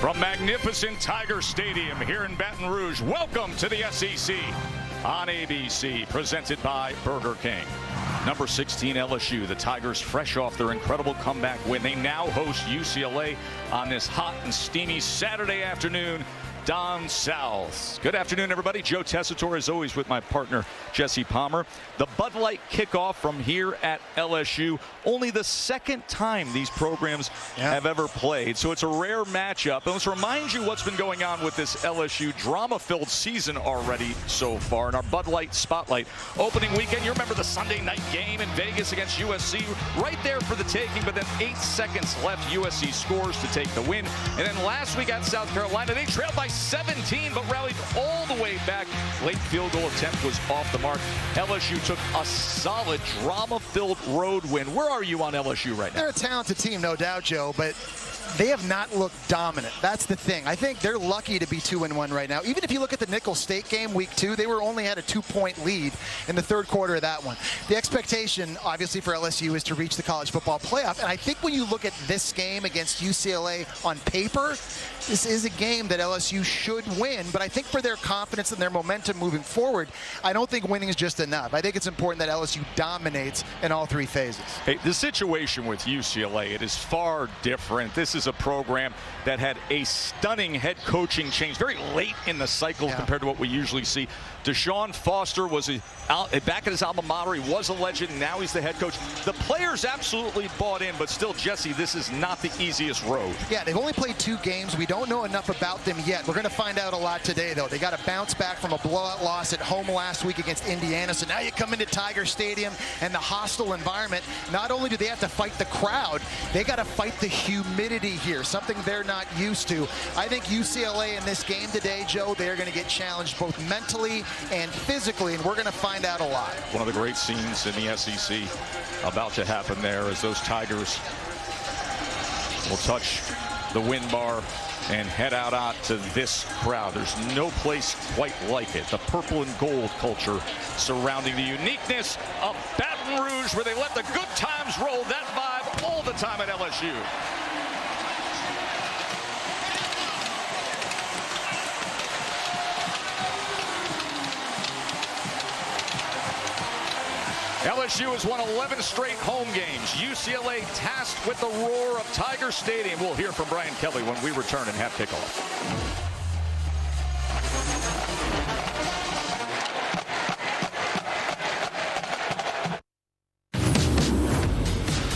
From magnificent Tiger Stadium here in Baton Rouge, welcome to the SEC on ABC, presented by Burger King. Number 16 LSU, the Tigers fresh off their incredible comeback win. They now host UCLA on this hot and steamy Saturday afternoon down south. Good afternoon, everybody. Joe Tessitore, as always, with my partner, Jesse Palmer. The Bud Light kickoff from here at LSU. Only the second time these programs have ever played, so it's a rare matchup. And let's remind you what's been going on with this LSU drama-filled season already so far. In our Bud Light Spotlight opening weekend, you remember the Sunday night game in Vegas against USC, right there for the taking, but then 8 seconds left. USC scores to take the win. And then last week at South Carolina, they trailed by 17, but rallied all the way back. Late field goal attempt was off the mark. LSU took a solid drama-filled road win. Where are you on LSU right now? They're a talented team, no doubt, Joe, but they have not looked dominant. That's the thing. I think they're lucky to be 2-1 right now. Even if you look at the Nicholls State game, week 2, they were only had a 2-point lead in the third quarter of that one. The expectation, obviously, for LSU is to reach the college football playoff. And I think when you look at this game against UCLA on paper, this is a game that LSU should win. But I think for their confidence and their momentum moving forward, I don't think winning is just enough. I think it's important that LSU dominates in all 3 phases. Hey, the situation with UCLA, it is far different. This is a program that had a stunning head coaching change very late in the cycle compared to what we usually see. Deshaun Foster was back at his alma mater. He was a legend. Now he's the head coach. The players absolutely bought in, but still, Jesse, this is not the easiest road. Yeah, they've only played 2 games. We don't know enough about them yet. We're going to find out a lot today, though. They got to bounce back from a blowout loss at home last week against Indiana. So now you come into Tiger Stadium and the hostile environment. Not only do they have to fight the crowd, they got to fight the humidity here, something they're not used to. I think UCLA in this game today, Joe, they're going to get challenged both mentally and physically, and we're going to find out a lot. One of the great scenes in the SEC about to happen there as those Tigers will touch the wind bar and head out to this crowd. There's no place quite like it. The purple and gold culture surrounding the uniqueness of Baton Rouge, where they let the good times roll. That vibe all the time at LSU. LSU has won 11 straight home games. UCLA tasked with the roar of Tiger Stadium. We'll hear from Brian Kelly when we return and have kickoff.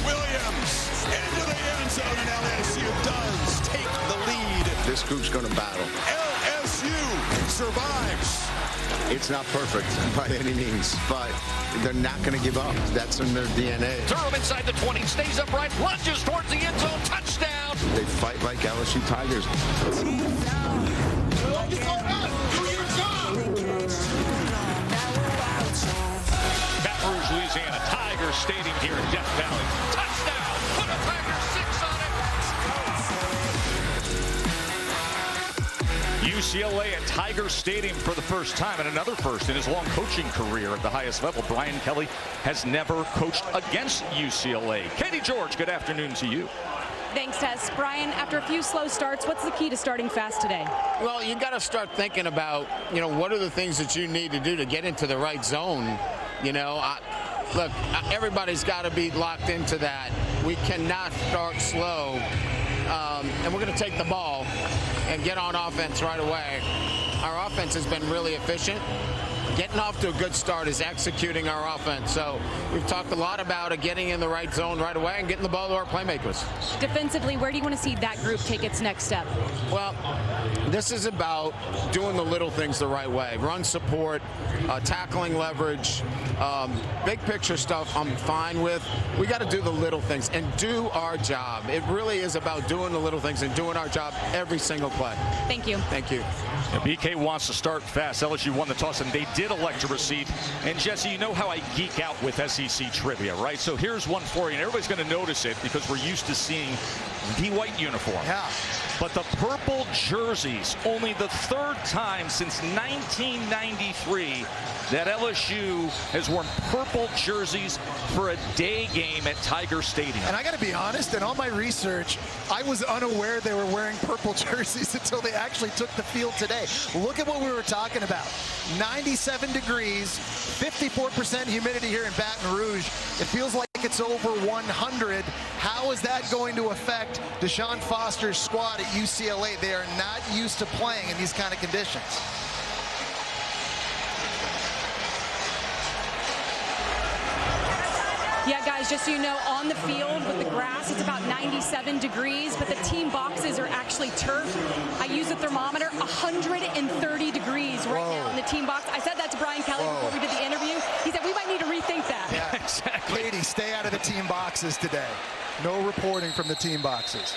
Williams into the end zone, and LSU does take the lead. This group's going to battle. LSU survives. It's not perfect by any means, but they're not going to give up. That's in their DNA. Durham inside the 20, stays upright, lunges towards the end zone, touchdown. They fight like LSU Tigers. Baton Rouge, Louisiana, Tiger Stadium here in Death Valley. Touchdown! Put a Tiger 6 on it! UCLA at Tiger Stadium for the first time, and another first in his long coaching career at the highest level. Brian Kelly has never coached against UCLA. Katie George, good afternoon to you. Thanks, Tess. Brian, after a few slow starts, what's the key to starting fast today? Well, you got to start thinking about, what are the things that you need to do to get into the right zone. Look, everybody's got to be locked into that. We cannot start slow, and we're going to take the ball and get on offense right away. Our offense has been really efficient. Getting off to a good start is executing our offense. So we've talked a lot about getting in the right zone right away and getting the ball to our playmakers. Defensively, where do you want to see that group take its next step? Well, this is about doing the little things the right way. Run support, tackling leverage, big picture stuff I'm fine with. We got to do the little things and do our job. It really is about doing the little things and doing our job every single play. Thank you. Thank you. Now, BK wants to start fast. LSU won the toss, and they did elect to receive. And, Jesse, you know how I geek out with SEC trivia, right? So here's one for you, and everybody's going to notice it because we're used to seeing the white uniform. Yeah. But the purple jerseys, only the third time since 1993 that LSU has worn purple jerseys for a day game at Tiger Stadium. And I got to be honest, in all my research, I was unaware they were wearing purple jerseys until they actually took the field today. Look at what we were talking about. 97 degrees, 54% humidity here in Baton Rouge. It feels like it's over 100. How is that going to affect Deshaun Foster's squad at UCLA? They are not used to playing in these kind of conditions. Yeah, guys, just so you know, on the field with the grass, it's about 97 degrees, but the team boxes are actually turf. I use a thermometer, 130 degrees right now in the team box. I said that to Brian Kelly before we did the interview. He said we might need to rethink that. Yeah, exactly. Katie, stay out of the team boxes today. No reporting from the team boxes.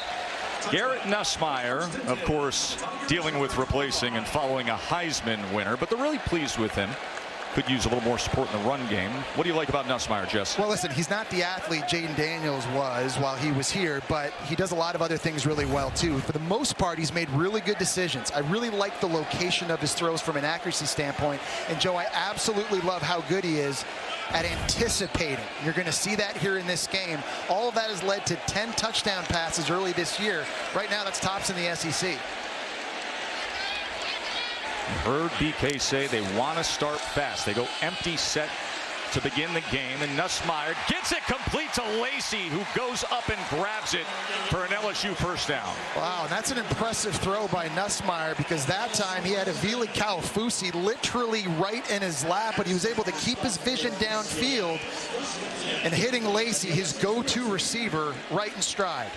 Garrett Nussmeier, of course, dealing with replacing and following a Heisman winner, but they're really pleased with him. Could use a little more support in the run game. What do you like about Nussmeier, Jess? Well, listen, he's not the athlete Jaden Daniels was while he was here, but he does a lot of other things really well, too. For the most part, he's made really good decisions. I really like the location of his throws from an accuracy standpoint. And, Joe, I absolutely love how good he is at anticipating. You're going to see that here in this game. All of that has led to 10 touchdown passes early this year. Right now, that's tops in the SEC. Heard BK say they want to start fast. They go empty set to begin the game, and Nussmeier gets it complete to Lacey, who goes up and grabs it for an LSU first down. Wow, and that's an impressive throw by Nussmeier, because that time he had a Vili Kaufusi literally right in his lap, but he was able to keep his vision downfield and hitting Lacey, his go-to receiver, right in stride.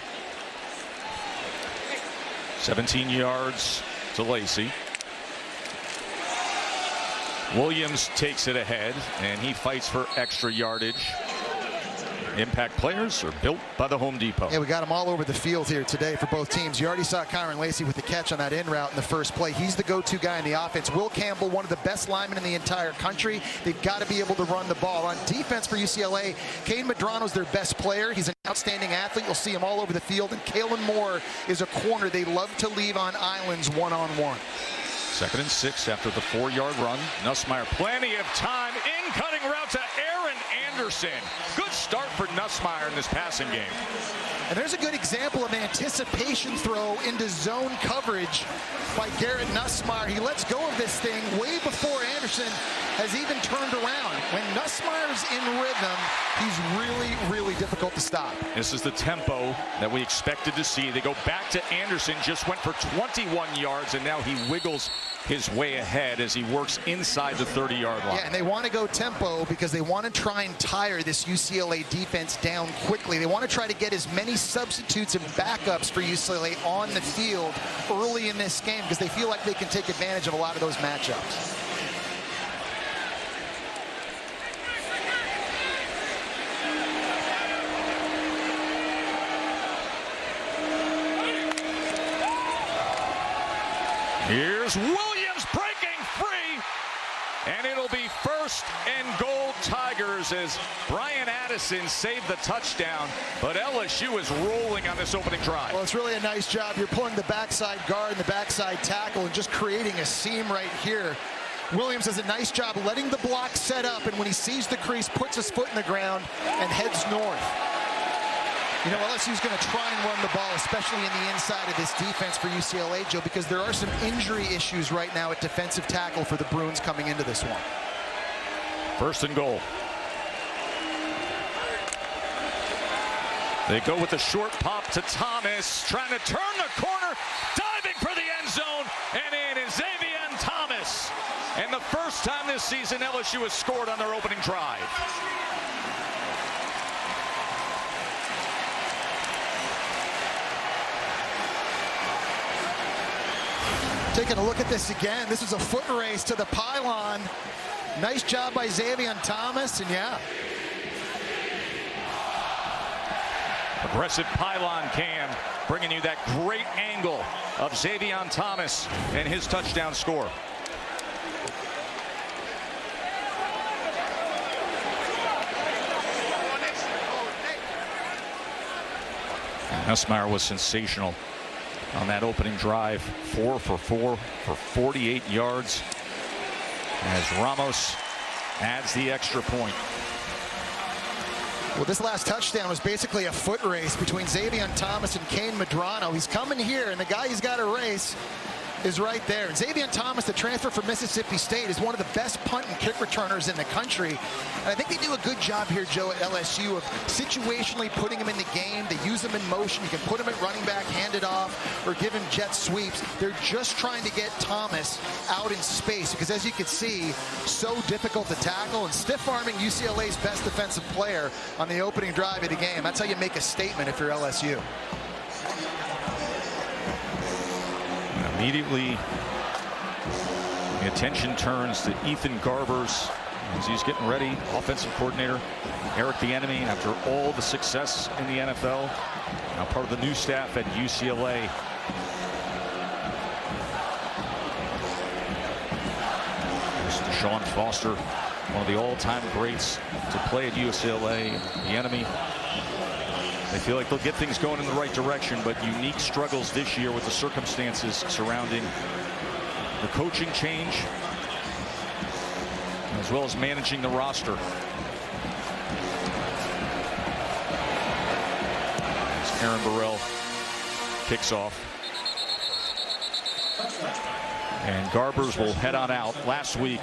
17 yards to Lacey. Williams takes it ahead, and he fights for extra yardage. Impact players are built by the Home Depot. Yeah, we got them all over the field here today for both teams. You already saw Kyron Lacey with the catch on that in route in the first play. He's the go-to guy in the offense. Will Campbell, one of the best linemen in the entire country. They've got to be able to run the ball. On defense for UCLA, Kane Medrano's their best player. He's an outstanding athlete. You'll see him all over the field. And Kalen Moore is a corner they love to leave on islands one-on-one. 2nd and 6 after the 4-yard run. Nussmeier, plenty of time. In cutting route to Aaron Anderson. Good start for Nussmeier in this passing game. And there's a good example of an anticipation throw into zone coverage by Garrett Nussmeier. He lets go of this thing way before Anderson has even turned around. When Nussmeier's in rhythm, he's really, really difficult to stop. This is the tempo that we expected to see. They go back to Anderson, just went for 21 yards, and now he wiggles his way ahead as he works inside the 30-yard line. Yeah, and they want to go tempo because they want to try and tire this UCLA defense down quickly. They want to try to get as many substitutes and backups for UCLA on the field early in this game because they feel like they can take advantage of a lot of those matchups. Here's Williams breaking free, and it'll be 1st and goal Tigers as Brian Addison saved the touchdown, but LSU is rolling on this opening drive. Well, it's really a nice job. You're pulling the backside guard and the backside tackle and just creating a seam right here. Williams does a nice job letting the block set up, and when he sees the crease, puts his foot in the ground and heads north. You know, LSU's going to try and run the ball, especially in the inside of this defense for UCLA, Joe, because there are some injury issues right now at defensive tackle for the Bruins coming into this one. 1st and goal. They go with the short pop to Thomas, trying to turn the corner, diving for the end zone, and in is Xavier Thomas. And the first time this season LSU has scored on their opening drive. Taking a look at this again, this is a foot race to the pylon. Nice job by Xavier Thomas, and yeah. Aggressive pylon cam, bringing you that great angle of Xavier Thomas and his touchdown score. Nussmeier was sensational on that opening drive. 4 for 4 for 48 yards as Ramos adds the extra point. Well, this last touchdown was basically a foot race between Xavier Thomas and Kane Medrano. He's coming here, and the guy he's got to race is right there. And Xavier Thomas, the transfer from Mississippi State, is one of the best punt and kick returners in the country. And I think they do a good job here, Joe, at LSU of situationally putting him in the game. They use him in motion. You can put him at running back, hand it off, or give him jet sweeps. They're just trying to get Thomas out in space because, as you can see, so difficult to tackle and stiff-arming UCLA's best defensive player on the opening drive of the game. That's how you make a statement if you're LSU. Immediately, the attention turns to Ethan Garbers as he's getting ready. Offensive coordinator Eric Bieniemy, after all the success in the NFL, now part of the new staff at UCLA. There's Deshaun Foster, one of the all-time greats to play at UCLA. Bieniemy, they feel like they'll get things going in the right direction, but unique struggles this year with the circumstances surrounding the coaching change, as well as managing the roster. As Aaron Burrell kicks off. And Garbers will head on out. Last week,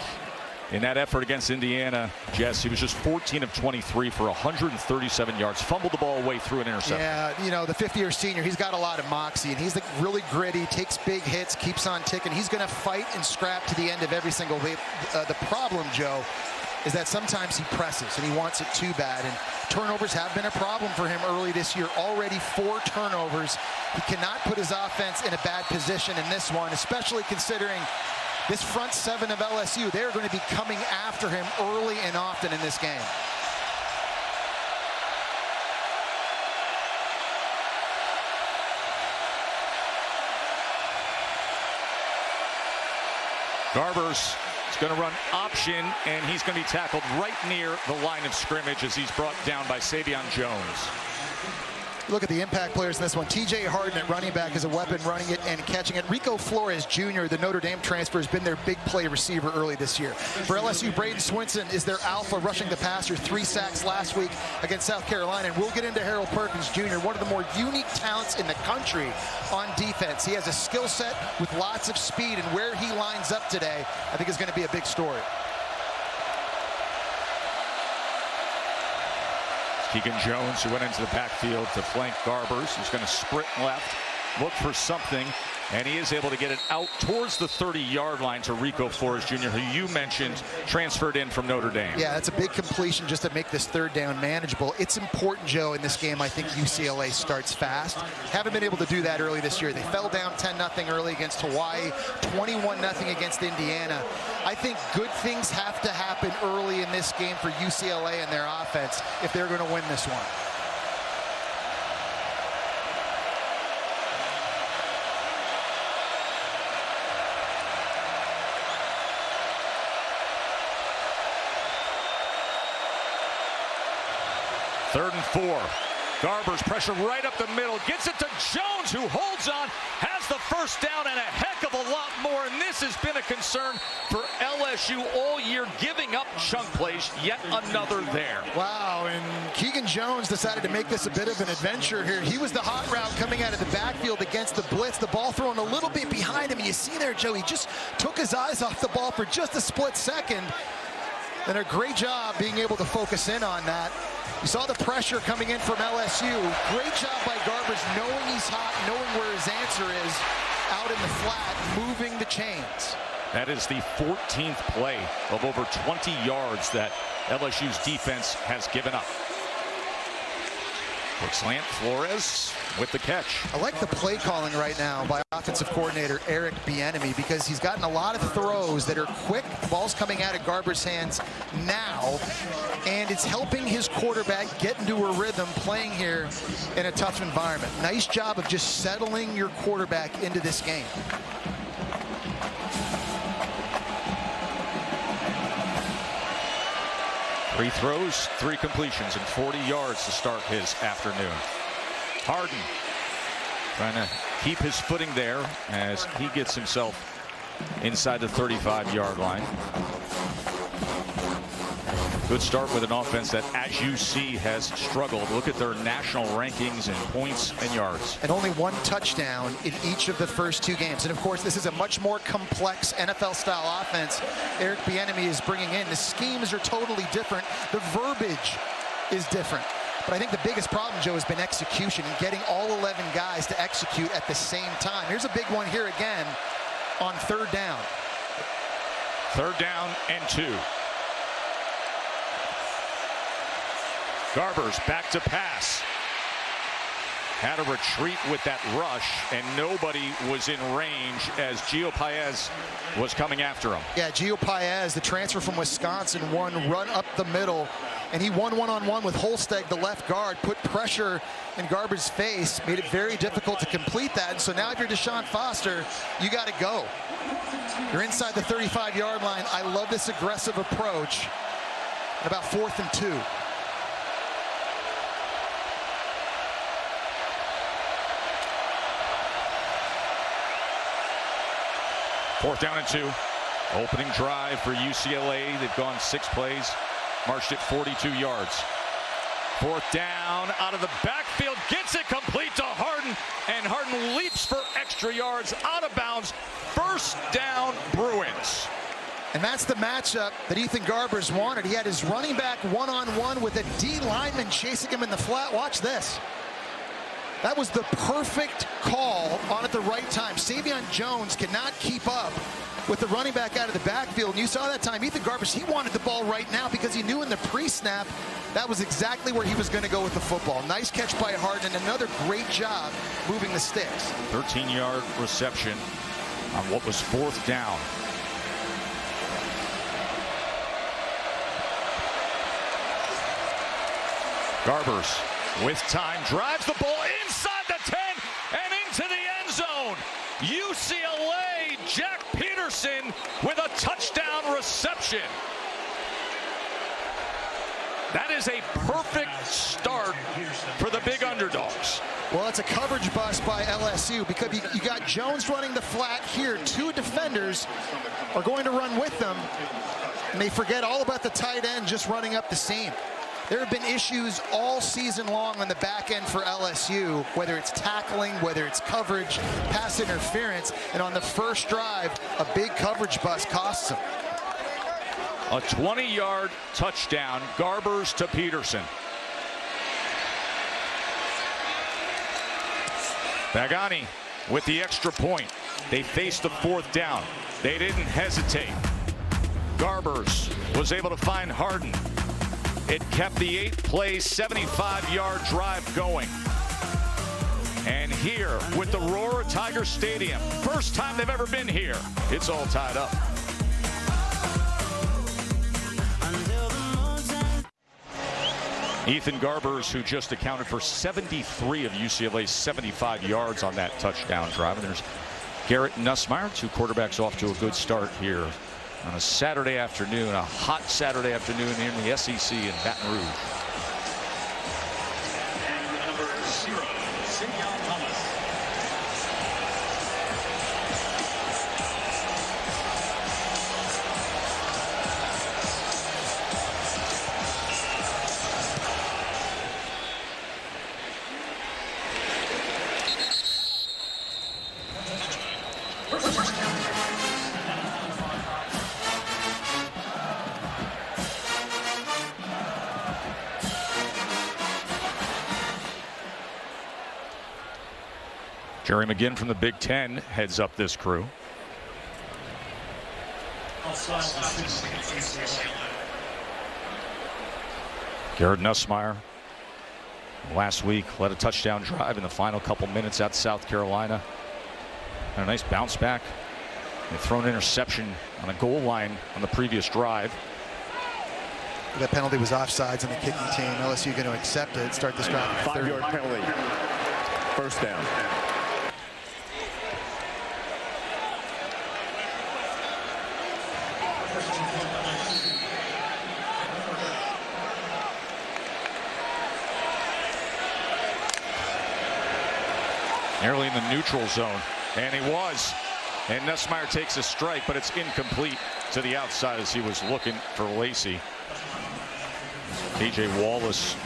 in that effort against Indiana, Jess, he was just 14 of 23 for 137 yards. Fumbled the ball away through an interception. Yeah, you know, the fifth-year senior, he's got a lot of moxie, and he's like really gritty, takes big hits, keeps on ticking. He's going to fight and scrap to the end of every single week. The problem, Joe, is that sometimes he presses, and he wants it too bad. And turnovers have been a problem for him early this year. Already 4 turnovers. He cannot put his offense in a bad position in this one, especially considering this front 7 of LSU, they're going to be coming after him early and often in this game. Garbers is going to run option, and he's going to be tackled right near the line of scrimmage as he's brought down by Savion Jones. Look at the impact players in this one. TJ Harden at running back is a weapon, running it and catching it. Rico Flores Jr., the Notre Dame transfer, has been their big play receiver early this year. For LSU, Braden Swinson is their alpha rushing the passer. 3 sacks last week against South Carolina. And we'll get into Harold Perkins Jr., one of the more unique talents in the country on defense. He has a skill set with lots of speed, and where he lines up today, I think is going to be a big story. Keegan Jones, who went into the backfield to flank Garbers, who's going to sprint left, look for something, and he is able to get it out towards the 30-yard line to Rico Flores Jr., who you mentioned transferred in from Notre Dame. Yeah, that's a big completion just to make this third down manageable. It's important, Joe, in this game. I think UCLA starts fast. Haven't been able to do that early this year. They fell down 10-0 early against Hawaii, 21-0 against Indiana. I think good things have to happen early in this game for UCLA and their offense if they're going to win this one. Third and 4. Garbers pressure right up the middle, gets it to Jones, who holds on, has the first down, and a heck of a lot more. And this has been a concern for LSU all year, giving up chunk plays. Yet another there. Wow, and Keegan Jones decided to make this a bit of an adventure here. He was the hot route coming out of the backfield against the blitz. The ball thrown a little bit behind him. And you see there, Joe, he just took his eyes off the ball for just a split second. And a great job being able to focus in on that. You saw the pressure coming in from LSU. Great job by Garbers, knowing he's hot, knowing where his answer is, out in the flat, moving the chains. That is the 14th play of over 20 yards that LSU's defense has given up. Quick slant, Flores with the catch. I like the play calling right now by offensive coordinator Eric Bieniemy, because he's gotten a lot of throws that are quick. The ball's coming out of Garbers' hands now, and it's helping his quarterback get into a rhythm playing here in a tough environment. Nice job of just settling your quarterback into this game. Three throws, 3 completions, and 40 yards to start his afternoon. Harden trying to keep his footing there as he gets himself inside the 35-yard line. Good start with an offense that, as you see, has struggled. Look at their national rankings in points and yards. And only one touchdown in each of the first 2 games. And of course, this is a much more complex NFL-style offense Eric Bieniemy is bringing in. The schemes are totally different. The verbiage is different. But I think the biggest problem, Joe, has been execution and getting all 11 guys to execute at the same time. Here's a big one here again on 3rd down. 3rd down and 2. Garbers back to pass. Had a retreat with that rush, and nobody was in range as Gio Paez was coming after him. Yeah, Gio Paez, the transfer from Wisconsin, won run up the middle, and he won one-on-one with Holsteg, the left guard, put pressure in Garbers' face, made it very difficult to complete that. And so now if you're Deshaun Foster, you got to go. You're inside the 35-yard line. I love this aggressive approach. At about 4th and 2. Fourth down and 2. Opening drive for UCLA. They've gone 6 plays, marched it 42 yards. 4th down out of the backfield, gets it complete to Harden, and Harden leaps for extra yards out of bounds. 1st down, Bruins. And that's the matchup that Ethan Garbers wanted. He had his running back one-on-one with a D lineman chasing him in the flat. Watch this. That was the perfect call on at the right time. Savion Jones cannot keep up with the running back out of the backfield. And you saw that time, Ethan Garbers, he wanted the ball right now because he knew in the pre-snap that was exactly where he was going to go with the football. Nice catch by Harden, and another great job moving the sticks. 13-yard reception on what was 4th down. Garbers with time, drives the ball inside the 10 and into the end zone. UCLA, Jack Peterson with a touchdown reception. That is a perfect start for the big underdogs. Well, it's a coverage bust by LSU because you got Jones running the flat here. 2 defenders are going to run with them, and they forget all about the tight end just running up the seam. There have been issues all season long on the back end for LSU, whether it's tackling, whether it's coverage, pass interference, and on the first drive, a big coverage bust costs them. A 20-yard touchdown, Garbers to Peterson. Pagani with the extra point. They faced the 4th down. They didn't hesitate. Garbers was able to find Harden. It kept the 8-play, 75-yard drive going. And here, with the roar of Tiger Stadium, first time they've ever been here, it's all tied up. Ethan Garbers, who just accounted for 73 of UCLA's 75 yards on that touchdown drive. And there's Garrett Nussmeier, 2 quarterbacks off to a good start here on a Saturday afternoon, a hot Saturday afternoon here in the SEC in Baton Rouge. Jerry McGinn from the Big Ten heads up this crew. Garrett Nussmeier last week led a touchdown drive in the final couple minutes at South Carolina. And a nice bounce back. They've thrown an interception on a goal line on the previous drive. That penalty was offsides on the kicking team. LSU going to accept it. Start this drive. 5-yard penalty. 1st down. Nearly in the neutral zone, and he was. And Nussmeier takes a strike, but it's incomplete to the outside as he was looking for Lacey. A.J. Wallace,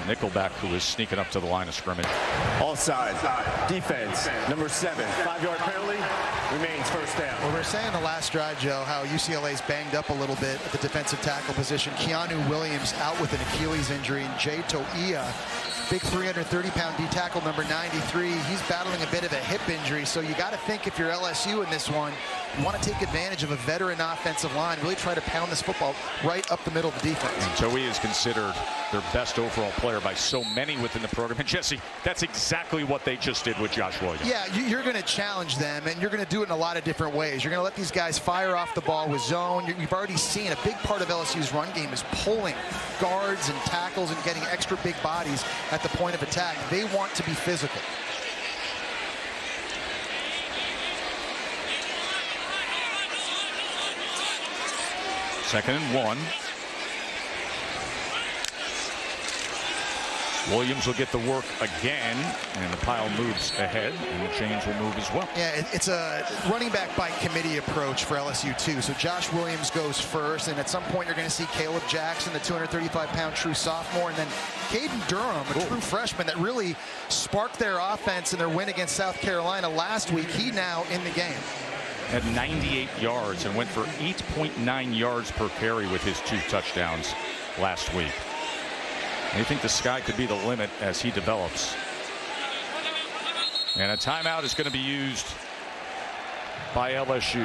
nickelback, who is sneaking up to the line of scrimmage. Offside. Defense. Number 7. 5-yard penalty. Remains first down. Well, we were saying the last drive, Joe, how UCLA's banged up a little bit at the defensive tackle position. Keanu Williams out with an Achilles injury, and Jay Toia, big 330-pound D tackle, number 93. He's battling a bit of a hip injury, so you got to think if you're LSU in this one, you want to take advantage of a veteran offensive line, really try to pound this football right up the middle of the defense. And Toia is considered their best overall player by so many within the program. And Jesse, that's exactly what they just did with Josh Williams. Yeah, you're going to challenge them, and you're going to do it in a lot of different ways. You're going to let these guys fire off the ball with zone. You've already seen a big part of LSU's run game is pulling guards and tackles and getting extra big bodies at the point of attack. They want to be physical. Second and 1. Williams will get the work again, and the pile moves ahead, and the chains will move as well. Yeah, it's a running back by committee approach for LSU too. So Josh Williams goes first, and at some point you're going to see Caleb Jackson, the 235-pound true sophomore, and then Caden Durham, a true freshman that really sparked their offense in their win against South Carolina last week. He now in the game. Had 98 yards and went for 8.9 yards per carry with his 2 touchdowns last week. I think the sky could be the limit as he develops. And a timeout is going to be used by LSU.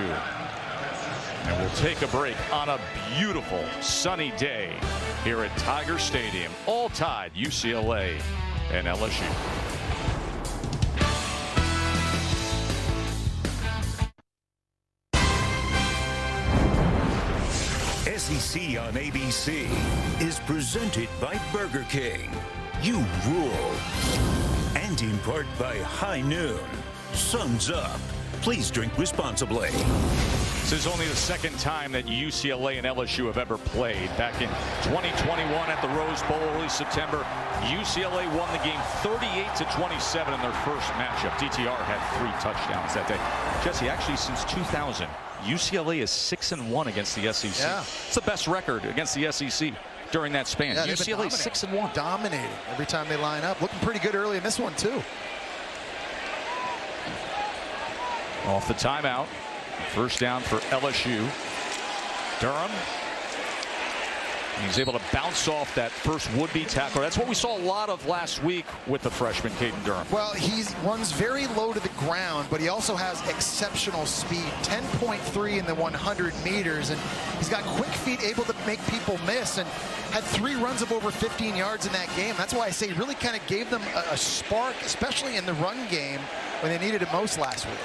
And we'll take a break on a beautiful sunny day here at Tiger Stadium. All tied, UCLA and LSU. SEC on ABC is presented by Burger King. You rule. And in part by High Noon. Sun's up. Please drink responsibly. This is only the second time that UCLA and LSU have ever played. Back in 2021 at the Rose Bowl, early September, UCLA won the game 38-27 in their first matchup. DTR had 3 touchdowns that day. Jesse, actually since 2000, UCLA is 6-1 against the SEC. Yeah. It's the best record against the SEC during that span. Yeah, UCLA is 6-1. Dominating every time they line up. Looking pretty good early in this one, too. Off the timeout. First down for LSU. Durham. He's able to bounce off that first would-be tackler. That's what we saw a lot of last week with the freshman, Caden Durham. Well, he runs very low to the ground, but he also has exceptional speed. 10.3 in the 100 meters, and he's got quick feet, able to make people miss, and had 3 runs of over 15 yards in that game. That's why I say he really kind of gave them a spark, especially in the run game when they needed it most last week.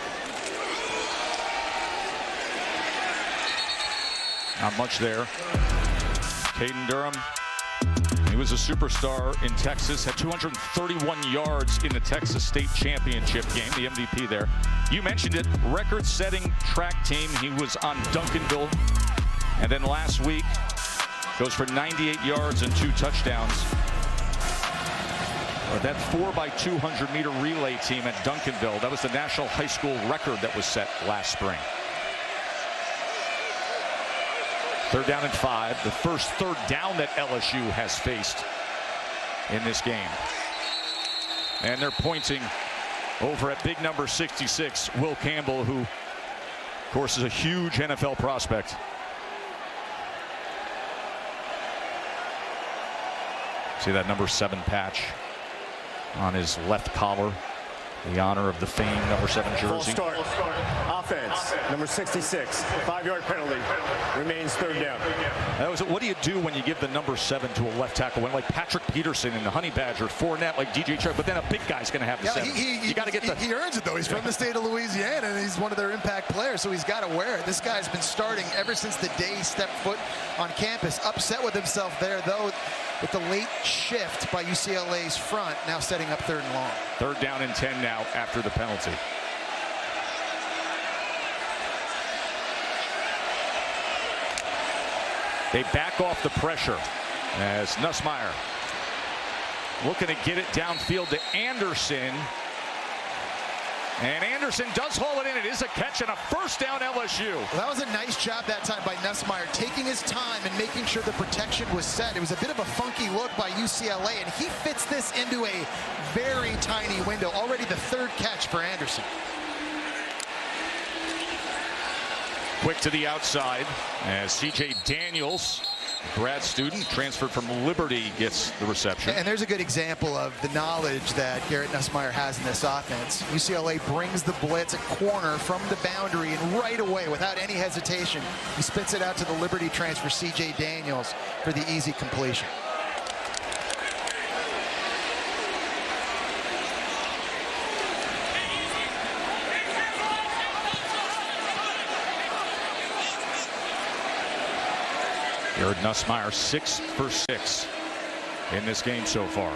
Not much there. Caden Durham, he was a superstar in Texas, had 231 yards in the Texas State Championship game, the MVP there. You mentioned it, record-setting track team. He was on Duncanville, and then last week goes for 98 yards and 2 touchdowns. But that 4x200-meter relay team at Duncanville, that was the national high school record that was set last spring. 3rd down and 5, the first 3rd down that LSU has faced in this game. And they're pointing over at big number 66, Will Campbell, who, of course, is a huge NFL prospect. See that number 7 patch on his left collar, the honor of the famed number 7 jersey. Full start. Offense. Number 66. 5-yard penalty. Remains 3rd down. That was, what do you do when you give the number 7 to a left tackle? When like Patrick Peterson and the Honey Badger, Fournette, like DJ Chark, but then a big guy's going to have the 7. You got to get the. He earns it though. He's from the state of Louisiana, and he's one of their impact players, so he's got to wear it. This guy's been starting ever since the day he stepped foot on campus. Upset with himself there though, with the late shift by UCLA's front, now setting up 3rd and long. 3rd down and 10 now after the penalty. They back off the pressure as Nussmeier looking to get it downfield to Anderson. And Anderson does haul it in. It is a catch and a first down LSU. Well, that was a nice job that time by Nussmeier, taking his time and making sure the protection was set. It was a bit of a funky look by UCLA, and he fits this into a very tiny window. Already the third catch for Anderson. Quick to the outside as C.J. Daniels, grad student, transferred from Liberty, gets the reception. And there's a good example of the knowledge that Garrett Nussmeier has in this offense. UCLA brings the blitz at corner from the boundary, and right away, without any hesitation, he spits it out to the Liberty transfer, C.J. Daniels, for the easy completion. Garrett Nussmeier 6 for 6 in this game so far.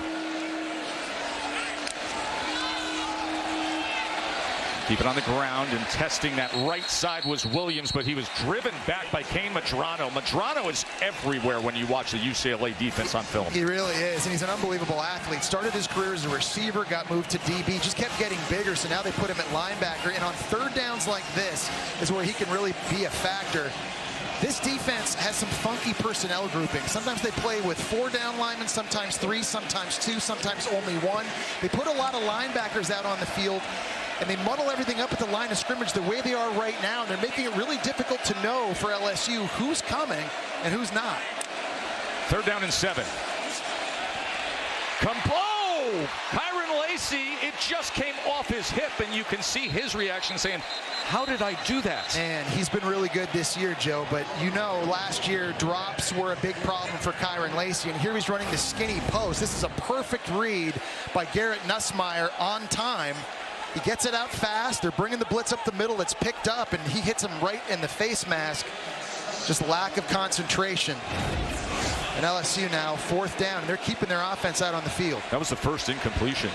Keep it on the ground, and testing that right side was Williams, but he was driven back by Kane Madrano. Madrano is everywhere when you watch the UCLA defense on film. He really is, and he's an unbelievable athlete. Started his career as a receiver, got moved to DB, just kept getting bigger, so now they put him at linebacker, and on third downs like this is where he can really be a factor. This defense has some funky personnel grouping. Sometimes they play with 4 down linemen, sometimes 3, sometimes 2, sometimes only 1. They put a lot of linebackers out on the field, and they muddle everything up at the line of scrimmage the way they are right now. And they're making it really difficult to know for LSU who's coming and who's not. 3rd down and 7. Kyron Lacy, it just came off his hip, and you can see his reaction saying, how did I do that? And he's been really good this year, Joe, but you know last year drops were a big problem for Kyron Lacy, and here he's running the skinny post. This is a perfect read by Garrett Nussmeier on time. He gets it out fast. They're bringing the blitz up the middle. It's picked up, and he hits him right in the face mask. Just lack of concentration. And LSU now 4th down, and they're keeping their offense out on the field. That was the first incompletion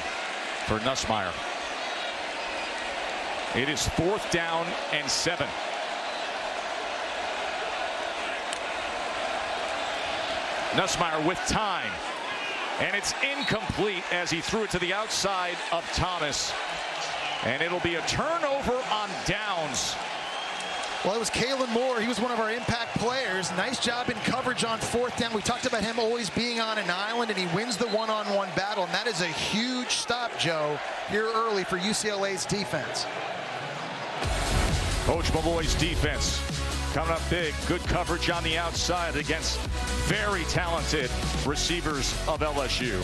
for Nussmeier. It is 4th down and 7. Nussmeier with time, and it's incomplete as he threw it to the outside of Thomas, and it'll be a turnover on downs. Well, it was Kalen Moore. He was one of our impact players. Nice job in coverage on 4th down. We talked about him always being on an island, and he wins the one-on-one battle, and that is a huge stop, Joe, here early for UCLA's defense. Coach Malloy's defense coming up big. Good coverage on the outside against very talented receivers of LSU.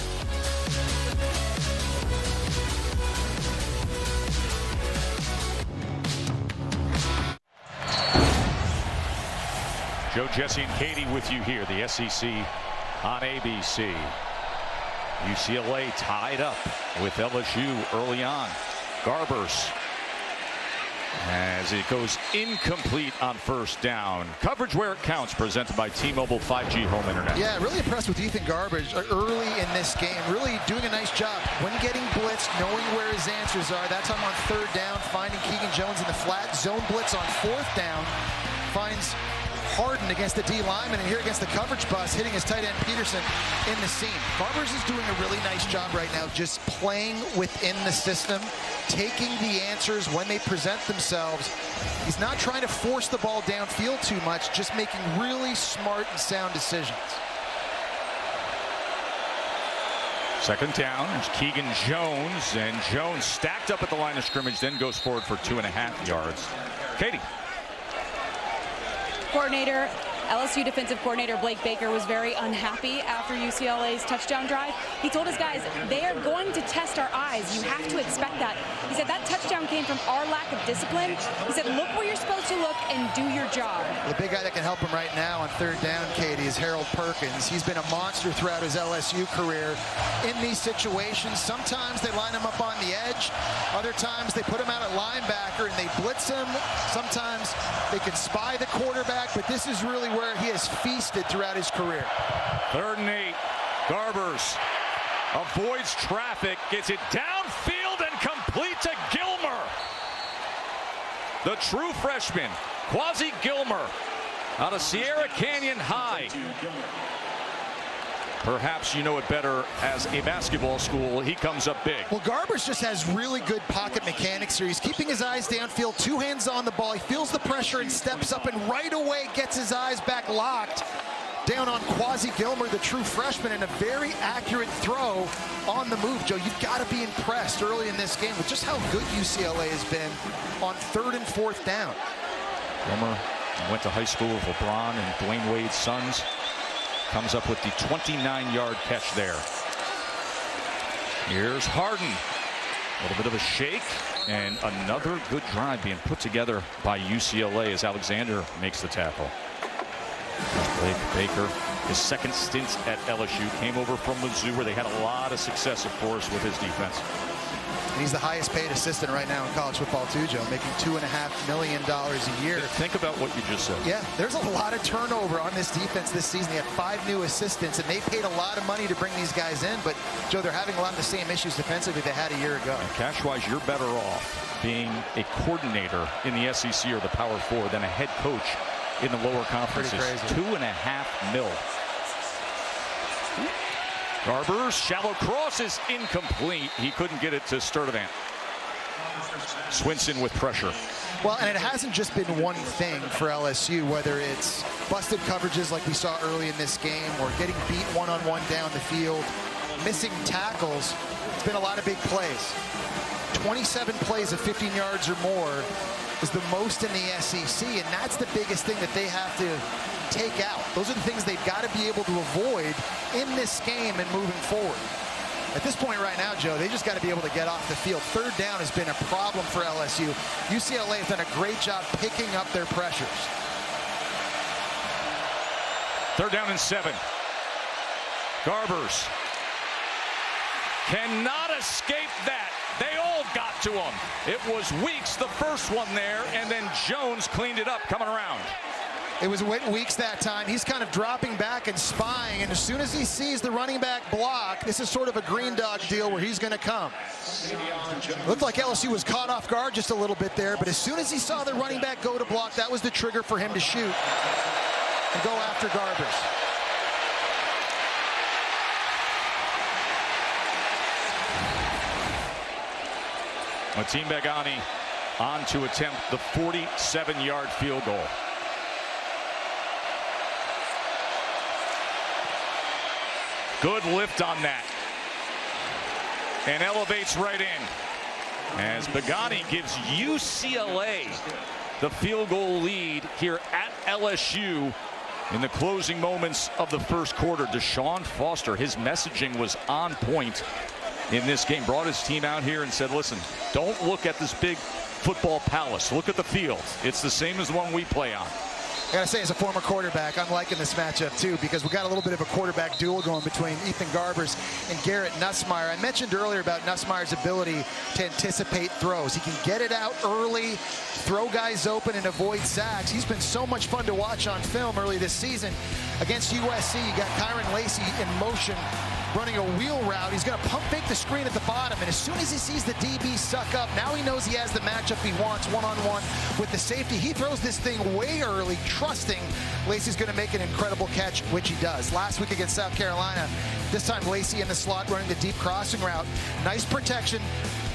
Joe, Jesse, and Katie with you here, the SEC on ABC. UCLA tied up with LSU early on. Garbers, as it goes incomplete on 1st down. Coverage where it counts, presented by T-Mobile 5G Home Internet. Yeah, really impressed with Ethan Garbage early in this game. Really doing a nice job when getting blitzed, knowing where his answers are. That time on 3rd down, finding Keegan Jones in the flat. Zone blitz on 4th down. Finds Harden against the D lineman, and here against the coverage bus, hitting his tight end Peterson in the seam. Garbers is doing a really nice job right now, just playing within the system, taking the answers when they present themselves. He's not trying to force the ball downfield too much, just making really smart and sound decisions. 2nd down, there's Keegan Jones, and Jones stacked up at the line of scrimmage, then goes forward for 2.5 yards. Katie. LSU defensive coordinator Blake Baker was very unhappy after UCLA's touchdown drive. He told his guys, they are going to test our eyes. You have to expect that. He said that touchdown came from our lack of discipline. He said, look where you're supposed to look and do your job. The big guy that can help him right now on 3rd down, Katie, is Harold Perkins. He's been a monster throughout his LSU career in these situations. Sometimes they line him up on the edge. Other times they put him out at linebacker and they blitz him. Sometimes they can spy the quarterback, but this is really where he has feasted throughout his career. 3rd and 8. Garbers avoids traffic, gets it downfield and complete to Gilmer. The true freshman, Quasi Gilmer, out of Sierra Canyon High. Perhaps you know it better as a basketball school. He comes up big. Well, Garbers just has really good pocket mechanics here. He's keeping his eyes downfield, 2 hands on the ball. He feels the pressure and steps up and right away gets his eyes back locked down on Quasi Gilmer, the true freshman, and a very accurate throw on the move. Joe, you've got to be impressed early in this game with just how good UCLA has been on 3rd and 4th down. Gilmer went to high school with LeBron and Dwayne Wade's sons. Comes up with the 29-yard catch there. Here's Harden. A little bit of a shake, and another good drive being put together by UCLA as Alexander makes the tackle. Blake Baker, his second stint at LSU, came over from Mizzou, where they had a lot of success, of course, with his defense. And he's the highest paid assistant right now in college football too, Joe, making $2.5 million a year. Think about what you just said. Yeah, there's a lot of turnover on this defense this season. They have 5 new assistants, and they paid a lot of money to bring these guys in. But, Joe, they're having a lot of the same issues defensively they had a year ago. And cash-wise, you're better off being a coordinator in the SEC or the Power 4 than a head coach in the lower conferences. $2.5 million. Garber's shallow cross is incomplete. He couldn't get it to Sturdivant. Swinson with pressure. Well, and it hasn't just been one thing for LSU, whether it's busted coverages like we saw early in this game or getting beat one-on-one down the field, missing tackles. It's been a lot of big plays. 27 plays of 15 yards or more is the most in the SEC, and that's the biggest thing that they have to take out. Those are the things they've got to be able to avoid in this game and moving forward. At this point right now, Joe, they just got to be able to get off the field. 3rd down has been a problem for LSU. UCLA has done a great job picking up their pressures. 3rd down and 7. Garbers cannot escape that. They all got to him. It was Weeks, the first one there, and then Jones cleaned it up coming around. It was Weeks that time. He's kind of dropping back and spying, and as soon as he sees the running back block, this is sort of a green dog deal where he's going to come. Looked like LSU was caught off guard just a little bit there, but as soon as he saw the running back go to block, that was the trigger for him to shoot and go after Garbers. Mateen Begani on to attempt the 47-yard field goal. Good lift on that. And elevates right in as Begani gives UCLA the field goal lead here at LSU in the closing moments of the first quarter. Deshaun Foster, his messaging was on point in this game. Brought his team out here and said, listen, don't look at this big football palace. Look at the field. It's the same as the one we play on. I gotta say, as a former quarterback, I'm liking this matchup too, because we got a little bit of a quarterback duel going between Ethan Garbers and Garrett Nussmeier. I mentioned earlier about Nussmeier's ability to anticipate throws. He can get it out early, throw guys open, and avoid sacks. He's been so much fun to watch on film early this season. Against USC, you got Kyron Lacey in motion, running a wheel route. He's going to pump fake the screen at the bottom, and as soon as he sees the DB suck up, now he knows he has the matchup he wants one-on-one with the safety. He throws this thing way early, trusting Lacey's going to make an incredible catch, which he does. Last week against South Carolina, this time Lacey in the slot running the deep crossing route. Nice protection,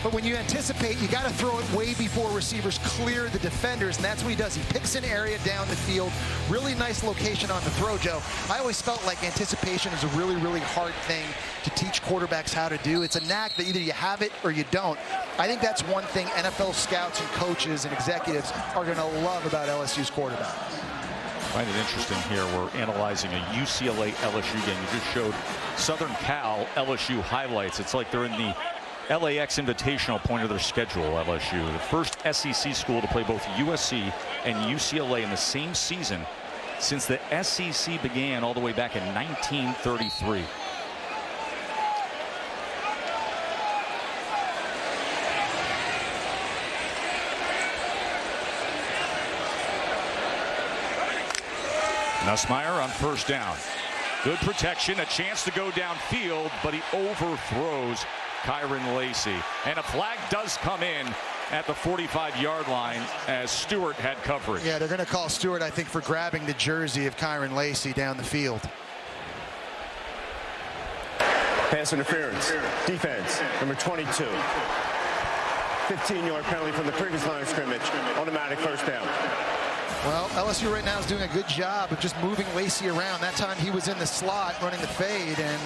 but when you anticipate, you got to throw it way before receivers clear the defenders, and that's what he does. He picks an area down the field. Really nice location on the throw, Joe. I always felt like anticipation is a really, really hard thing to teach quarterbacks how to do. It's a knack that either you have it or you don't. I think that's one thing NFL scouts and coaches and executives are going to love about LSU's quarterback. I find it interesting here. We're analyzing a UCLA LSU game. You just showed Southern Cal LSU highlights. It's like they're in the LAX Invitational point of their schedule, LSU. The first SEC school to play both USC and UCLA in the same season since the SEC began all the way back in 1933. Nussmeier on first down. Good protection, a chance to go downfield, but he overthrows Kyron Lacey. And a flag does come in at the 45-yard line as Stewart had coverage. Yeah, they're going to call Stewart, I think, for grabbing the jersey of Kyron Lacey down the field. Pass interference. Defense, number 22. 15-yard penalty from the previous line of scrimmage. Automatic first down. Well, LSU right now is doing a good job of just moving Lacey around. That time he was in the slot running the fade, and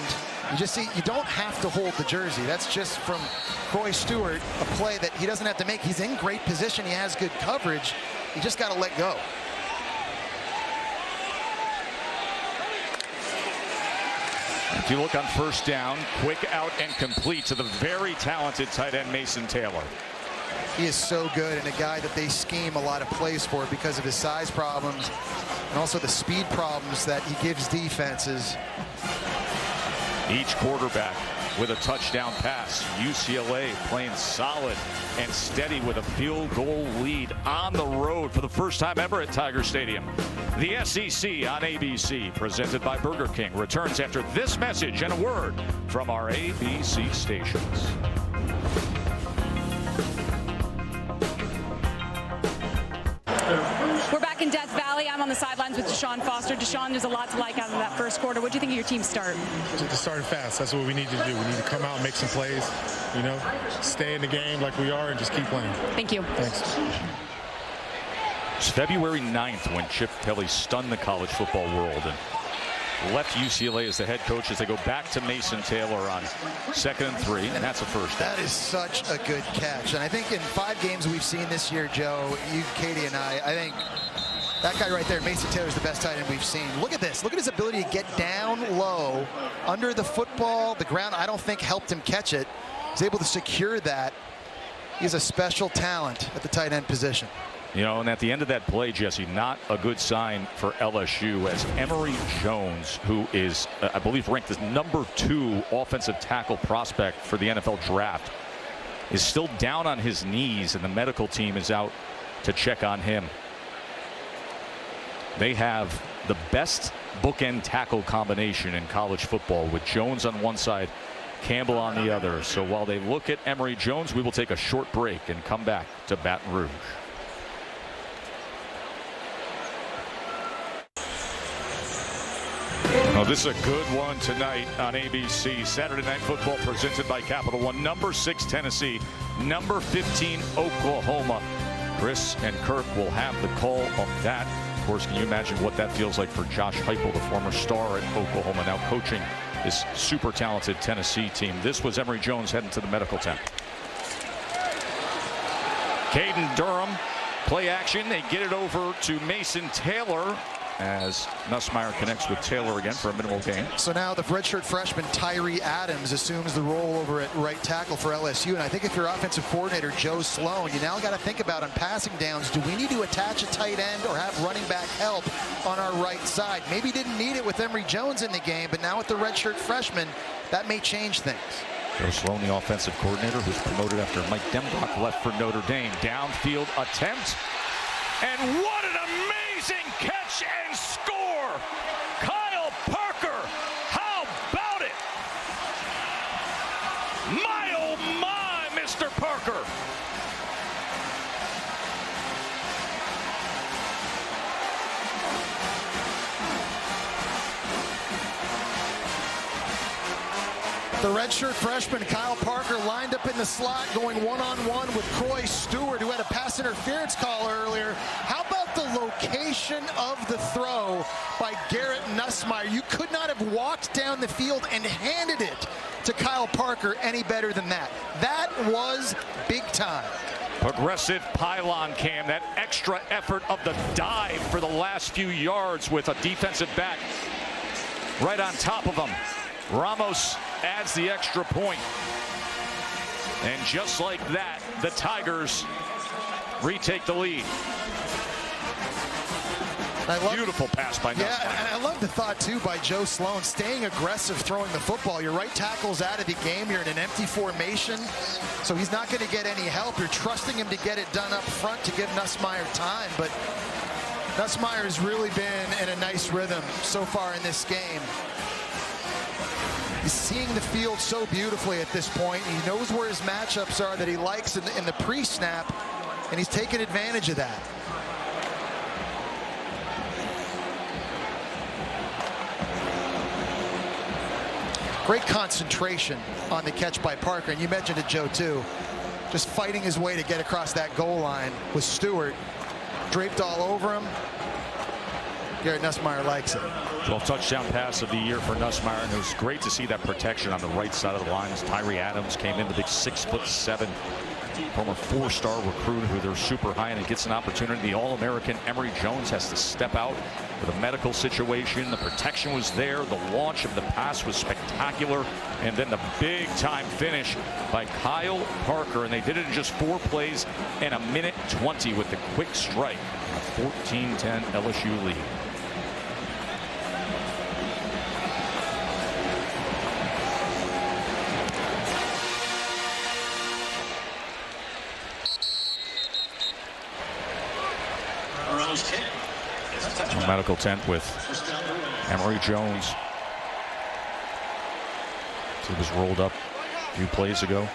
you just see you don't have to hold the jersey. That's just from Croy Stewart, a play that he doesn't have to make. He's in great position. He has good coverage. You just got to let go. If you look on first down, quick out and complete to the very talented tight end Mason Taylor. He is so good, and a guy that they scheme a lot of plays for because of his size problems and also the speed problems that he gives defenses. Each quarterback with a touchdown pass. UCLA playing solid and steady with a field goal lead on the road for the first time ever at Tiger Stadium. The SEC on ABC, presented by Burger King, returns after this message and a word from our ABC stations. We're back in Death Valley. I'm on the sidelines with Deshaun Foster. Deshaun, there's a lot to like out of that first quarter. What do you think of your team start? Just starting fast. That's what we need to do. We need to come out and make some plays, you know, stay in the game like we are and just keep playing. Thank you. Thanks. It's February 9th when Chip Kelly stunned the college football world and left UCLA as the head coach as they go back to Mason Taylor on 2nd and 3, and that's a first down. That is such a good catch. And I think in 5 games we've seen this year, Joe, you, Katie, and I think that guy right there, Mason Taylor, is the best tight end we've seen. Look at this. Look at his ability to get down low under the football. The ground, I don't think, helped him catch it. He's able to secure that. He's a special talent at the tight end position. You know, and at the end of that play, Jesse, not a good sign for LSU as Emory Jones, who is, I believe, ranked as number 2 offensive tackle prospect for the NFL draft, is still down on his knees, and the medical team is out to check on him. They have the best bookend tackle combination in college football with Jones on one side, Campbell on the other. So while they look at Emory Jones, we will take a short break and come back to Baton Rouge. Oh, this is a good one tonight on ABC. Saturday Night Football presented by Capital One. Number 6 Tennessee, number 15 Oklahoma. Chris and Kirk will have the call of that. Of course, can you imagine what that feels like for Josh Heupel, the former star at Oklahoma, now coaching this super talented Tennessee team. This was Emory Jones heading to the medical tent. Caden Durham, play action. They get it over to Mason Taylor as Nussmeier connects with Taylor again for a minimal gain. So now the redshirt freshman Tyree Adams assumes the role over at right tackle for LSU. And I think if you're offensive coordinator Joe Sloan, you now got to think about on passing downs, do we need to attach a tight end or have running back help on our right side? Maybe didn't need it with Emory Jones in the game, but now with the redshirt freshman, that may change things. Joe Sloan, the offensive coordinator, who's promoted after Mike Dembach left for Notre Dame. Downfield attempt. And what an amazing catch and score! Kyle Parker, how about it? My, oh my, Mr. Parker. The redshirt freshman Kyle Parker lined up in the slot going one-on-one with Croy Stewart, who had a pass interference call earlier. How about the location of the throw by Garrett Nussmeier? You could not have walked down the field and handed it to Kyle Parker any better than that. That was big time. Progressive pylon cam, that extra effort of the dive for the last few yards with a defensive back right on top of him. Ramos adds the extra point. And just like that, the Tigers retake the lead. Beautiful pass by Nussmeier. Yeah, and I love the thought, too, by Joe Sloan, staying aggressive throwing the football. Your right tackle's out of the game. You're in an empty formation, so he's not going to get any help. You're trusting him to get it done up front to give Nussmeier time, but Nussmeier's really been in a nice rhythm so far in this game. He's seeing the field so beautifully at this point. He knows where his matchups are that he likes in the pre-snap, and he's taking advantage of that. Great concentration on the catch by Parker. And you mentioned it, Joe, too. Just fighting his way to get across that goal line with Stewart draped all over him. Garrett Nussmeier likes it. 12th touchdown pass of the year for Nussmeier, and it was great to see that protection on the right side of the lines. Tyree Adams came in, the big 6'7", former 4-star recruit who they're super high, and it gets an opportunity. The All-American Emory Jones has to step out with a medical situation. The protection was there. The launch of the pass was spectacular. And then the big-time finish by Kyle Parker, and they did it in just 4 plays and a minute 20 with the quick strike. A 14-10 LSU lead. Medical tent with Emory Jones. He was rolled up a few plays ago.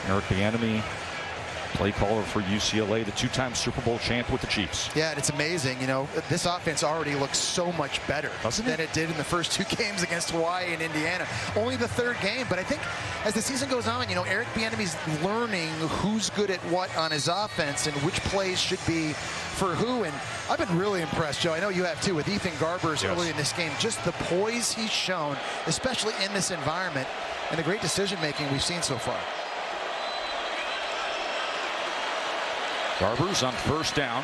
Eric Bieniemy, play caller for UCLA, the 2-time Super Bowl champ with the Chiefs. Yeah, and it's amazing. You know, this offense already looks so much better than it did in the first 2 games against Hawaii and Indiana. Only the 3rd game, but I think as the season goes on, you know, Eric Bieniemy's learning who's good at what on his offense and which plays should be for who. And I've been really impressed, Joe. I know you have too, with Ethan Garbers early in this game. Just the poise he's shown, especially in this environment, and the great decision-making we've seen so far. Garbers on 1st down.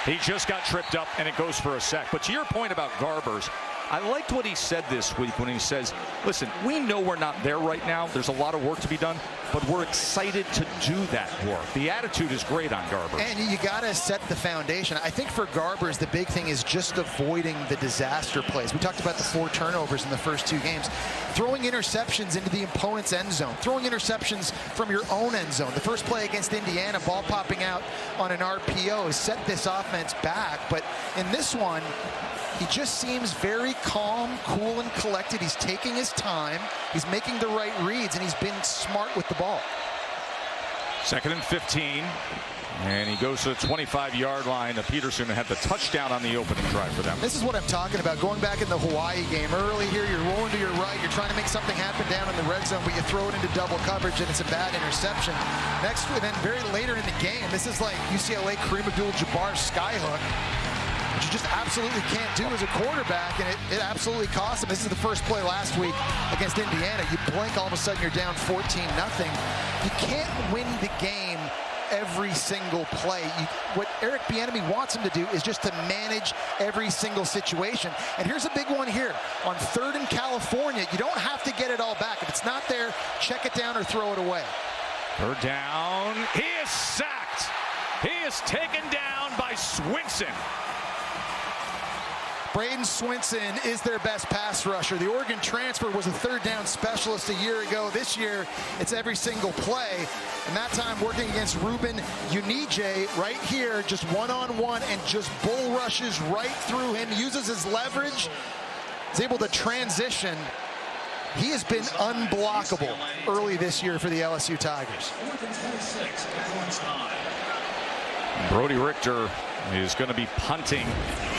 He just got tripped up, and it goes for a sack. But to your point about Garbers, I liked what he said this week when he says, listen, we know we're not there right now. There's a lot of work to be done, but we're excited to do that work. The attitude is great on Garbers. And you got to set the foundation. I think for Garbers, the big thing is just avoiding the disaster plays. We talked about the 4 turnovers in the first 2 games. Throwing interceptions into the opponent's end zone. Throwing interceptions from your own end zone. The first play against Indiana, ball popping out on an RPO, set this offense back. But in this one, he just seems very calm, cool, and collected. He's taking his time. He's making the right reads, and he's been smart with the ball. 2nd and 15. And he goes to the 25-yard line. Peterson had the touchdown on the opening drive for them. This is what I'm talking about. Going back in the Hawaii game, early here, you're rolling to your right. You're trying to make something happen down in the red zone, but you throw it into double coverage, and it's a bad interception. Next, and then very later in the game, this is like UCLA Kareem Abdul-Jabbar skyhook, which you just absolutely can't do as a quarterback, and it absolutely cost him. This is the first play last week against Indiana. You blink, all of a sudden you're down 14-0. You can't win the game every single play. What Eric Bieniemy wants him to do is just to manage every single situation. And here's a big one here. On 3rd and California, you don't have to get it all back. If it's not there, check it down or throw it away. 3rd down. He is sacked. He is taken down by Swinson. Braden Swinson is their best pass rusher. The Oregon transfer was a 3rd down specialist a year ago. This year, it's every single play. And that time working against Ruben Unije right here, just one-on-one, and just bull rushes right through him, uses his leverage, is able to transition. He has been unblockable early this year for the LSU Tigers. Brody Richter is going to be punting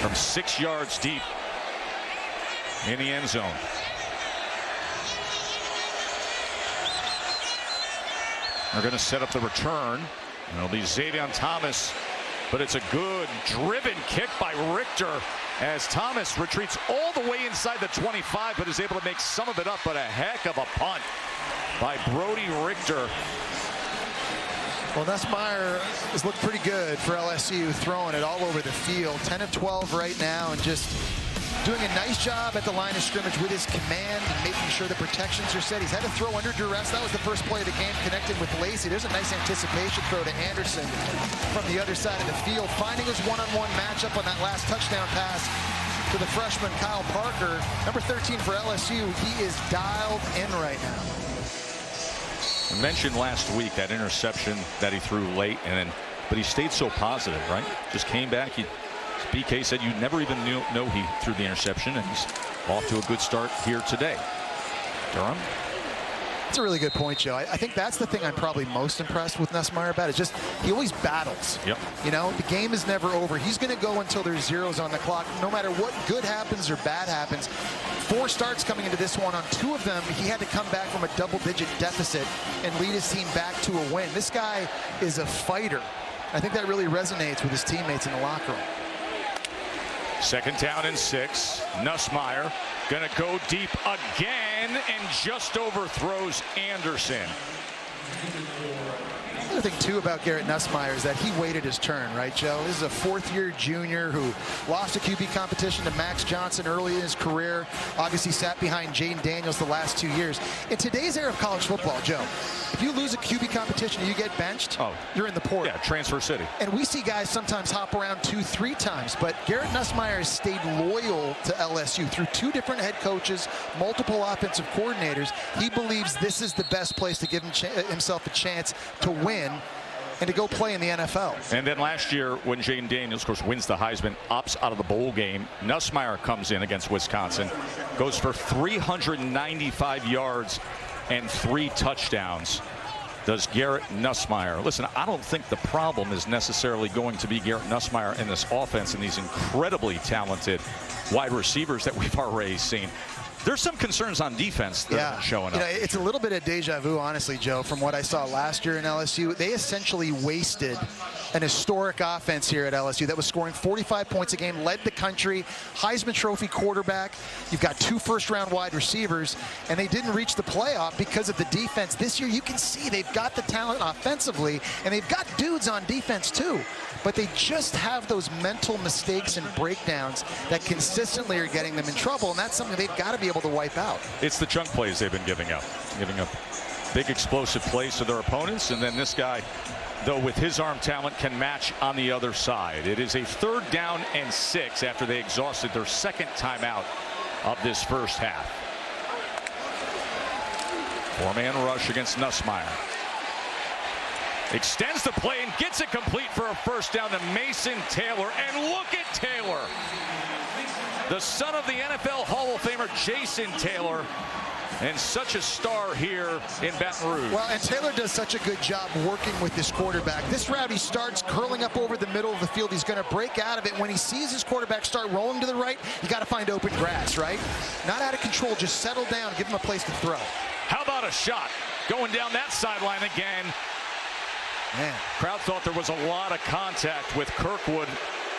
from 6 yards deep in the end zone. They're going to set up the return. It'll be Xavier Thomas, but it's a good driven kick by Richter as Thomas retreats all the way inside the 25, but is able to make some of it up. But a heck of a punt by Brody Richter. Well, Nussmeier has looked pretty good for LSU, throwing it all over the field. 10 of 12 right now, and just doing a nice job at the line of scrimmage with his command and making sure the protections are set. He's had to throw under duress. That was the first play of the game, connecting with Lacey. There's a nice anticipation throw to Anderson from the other side of the field, finding his one-on-one matchup on that last touchdown pass to the freshman Kyle Parker. Number 13 for LSU. He is dialed in right now. I mentioned last week that interception that he threw late, but he stayed so positive, right? Just came back. BK said you never even know he threw the interception, and he's off to a good start here today. Durham? That's a really good point, Joe. I think that's the thing I'm probably most impressed with Nussmeier about is just he always battles. Yep. You know, the game is never over. He's going to go until there's zeros on the clock, no matter what good happens or bad happens. 4 starts coming into this one. On 2 of them, he had to come back from a double-digit deficit and lead his team back to a win. This guy is a fighter. I think that really resonates with his teammates in the locker room. 2nd down and 6. Nussmeier going to go deep again and just overthrows Anderson. The other thing, too, about Garrett Nussmeier is that he waited his turn, right, Joe? This is a 4th-year junior who lost a QB competition to Max Johnson early in his career. Obviously sat behind Jaden Daniels the last 2 years. In today's era of college football, Joe, if you lose a QB competition and you get benched, you're in the portal. Yeah, transfer city. And we see guys sometimes hop around 2-3 times, but Garrett Nussmeier has stayed loyal to LSU through 2 different head coaches, multiple offensive coordinators. He believes this is the best place to give himself a chance to win and to go play in the NFL. And then last year, when Jaden Daniels, of course, wins the Heisman, opts out of the bowl game, Nussmeier comes in against Wisconsin, goes for 395 yards and 3 touchdowns. Does Garrett Nussmeier. Listen, I don't think the problem is necessarily going to be Garrett Nussmeier in this offense and these incredibly talented wide receivers that we've already seen. There's some concerns on defense that are showing up. It's a little bit of deja vu, honestly, Joe, from what I saw last year in LSU. They essentially wasted an historic offense here at LSU that was scoring 45 points a game, led the country, Heisman Trophy quarterback. You've got 2 first-round wide receivers, and they didn't reach the playoff because of the defense. This year, you can see they've got the talent offensively, and they've got dudes on defense, too. But they just have those mental mistakes and breakdowns that consistently are getting them in trouble, and that's something they've got to be able to wipe out. It's the chunk plays they've been giving up big explosive plays to their opponents, and then this guy, though with his arm talent, can match on the other side. It is a 3rd down and 6 after they exhausted their 2nd timeout of this first half. 4-man rush against Nussmeier. Extends the play and gets it complete for a 1st down to Mason Taylor. And look at Taylor, the son of the NFL Hall of Famer Jason Taylor, and such a star here in Baton Rouge. Well, and Taylor does such a good job working with this quarterback. This route, he starts curling up over the middle of the field. He's going to break out of it. When he sees his quarterback start rolling to the right, you got to find open grass, right? Not out of control, just settle down, give him a place to throw. How about a shot going down that sideline again? Man. Crowd thought there was a lot of contact with Kirkwood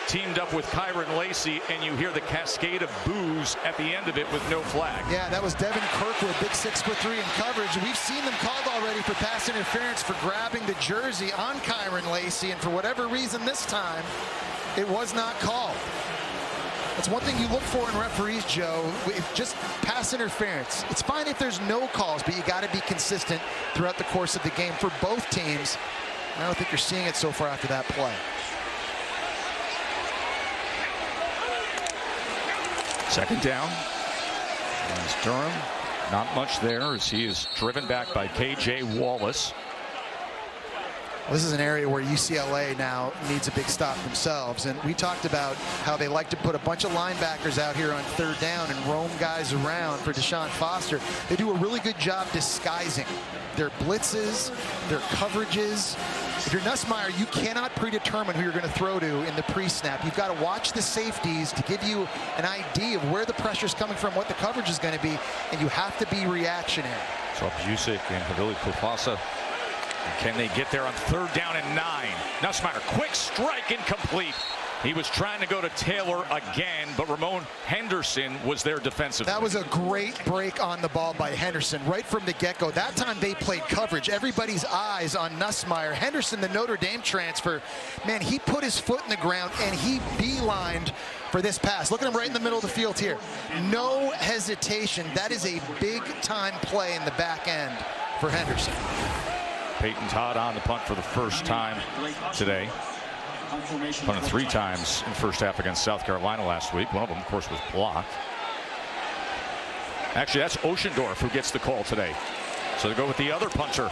teamed up with Kyron Lacey, and you hear the cascade of boos at the end of it with no flag. Yeah, that was Devin Kirkwood, big 6'3" in coverage. We've seen them called already for pass interference for grabbing the jersey on Kyron Lacey, and for whatever reason this time, it was not called. That's one thing you look for in referees, Joe, just pass interference. It's fine if there's no calls, but you got to be consistent throughout the course of the game for both teams. I don't think you're seeing it so far after that play. Second down. As Durham, not much there as he is driven back by K.J. Wallace. Well, this is an area where UCLA now needs a big stop themselves. And we talked about how they like to put a bunch of linebackers out here on 3rd down and roam guys around for Deshaun Foster. They do a really good job disguising their blitzes, their coverages. If you're Nussmeier, you cannot predetermine who you're going to throw to in the pre-snap. You've got to watch the safeties to give you an idea of where the pressure is coming from, what the coverage is going to be, and you have to be reactionary. So Busick and Havili Kufasa. Can they get there on 3rd down and 9? Nussmeier, quick strike, incomplete. He was trying to go to Taylor again, but Ramon Henderson was there defensively. That was a great break on the ball by Henderson right from the get-go. That time they played coverage. Everybody's eyes on Nussmeier. Henderson, the Notre Dame transfer, man, he put his foot in the ground and he beelined for this pass. Look at him right in the middle of the field here. No hesitation. That is a big-time play in the back end for Henderson. Peyton Todd on the punt for the first time today. Punted 3 times in the first half against South Carolina last week. One of them, of course, was blocked. Actually, that's Oschendorf who gets the call today. So they go with the other punter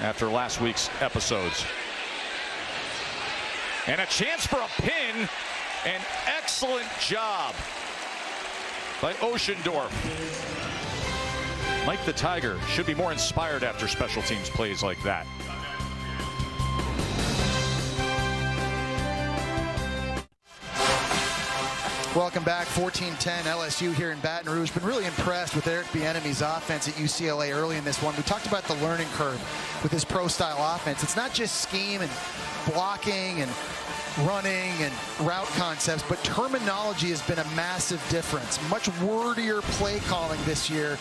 after last week's episodes. And a chance for a pin. An excellent job by Oschendorf. Mike the Tiger should be more inspired after special teams plays like that. Welcome back. 14-10 LSU here in Baton Rouge. Been really impressed with Eric Bieniemy's offense at UCLA early in this one. We talked about the learning curve with his pro-style offense. It's not just scheme and blocking and running and route concepts, but terminology has been a massive difference. Much wordier play calling this year.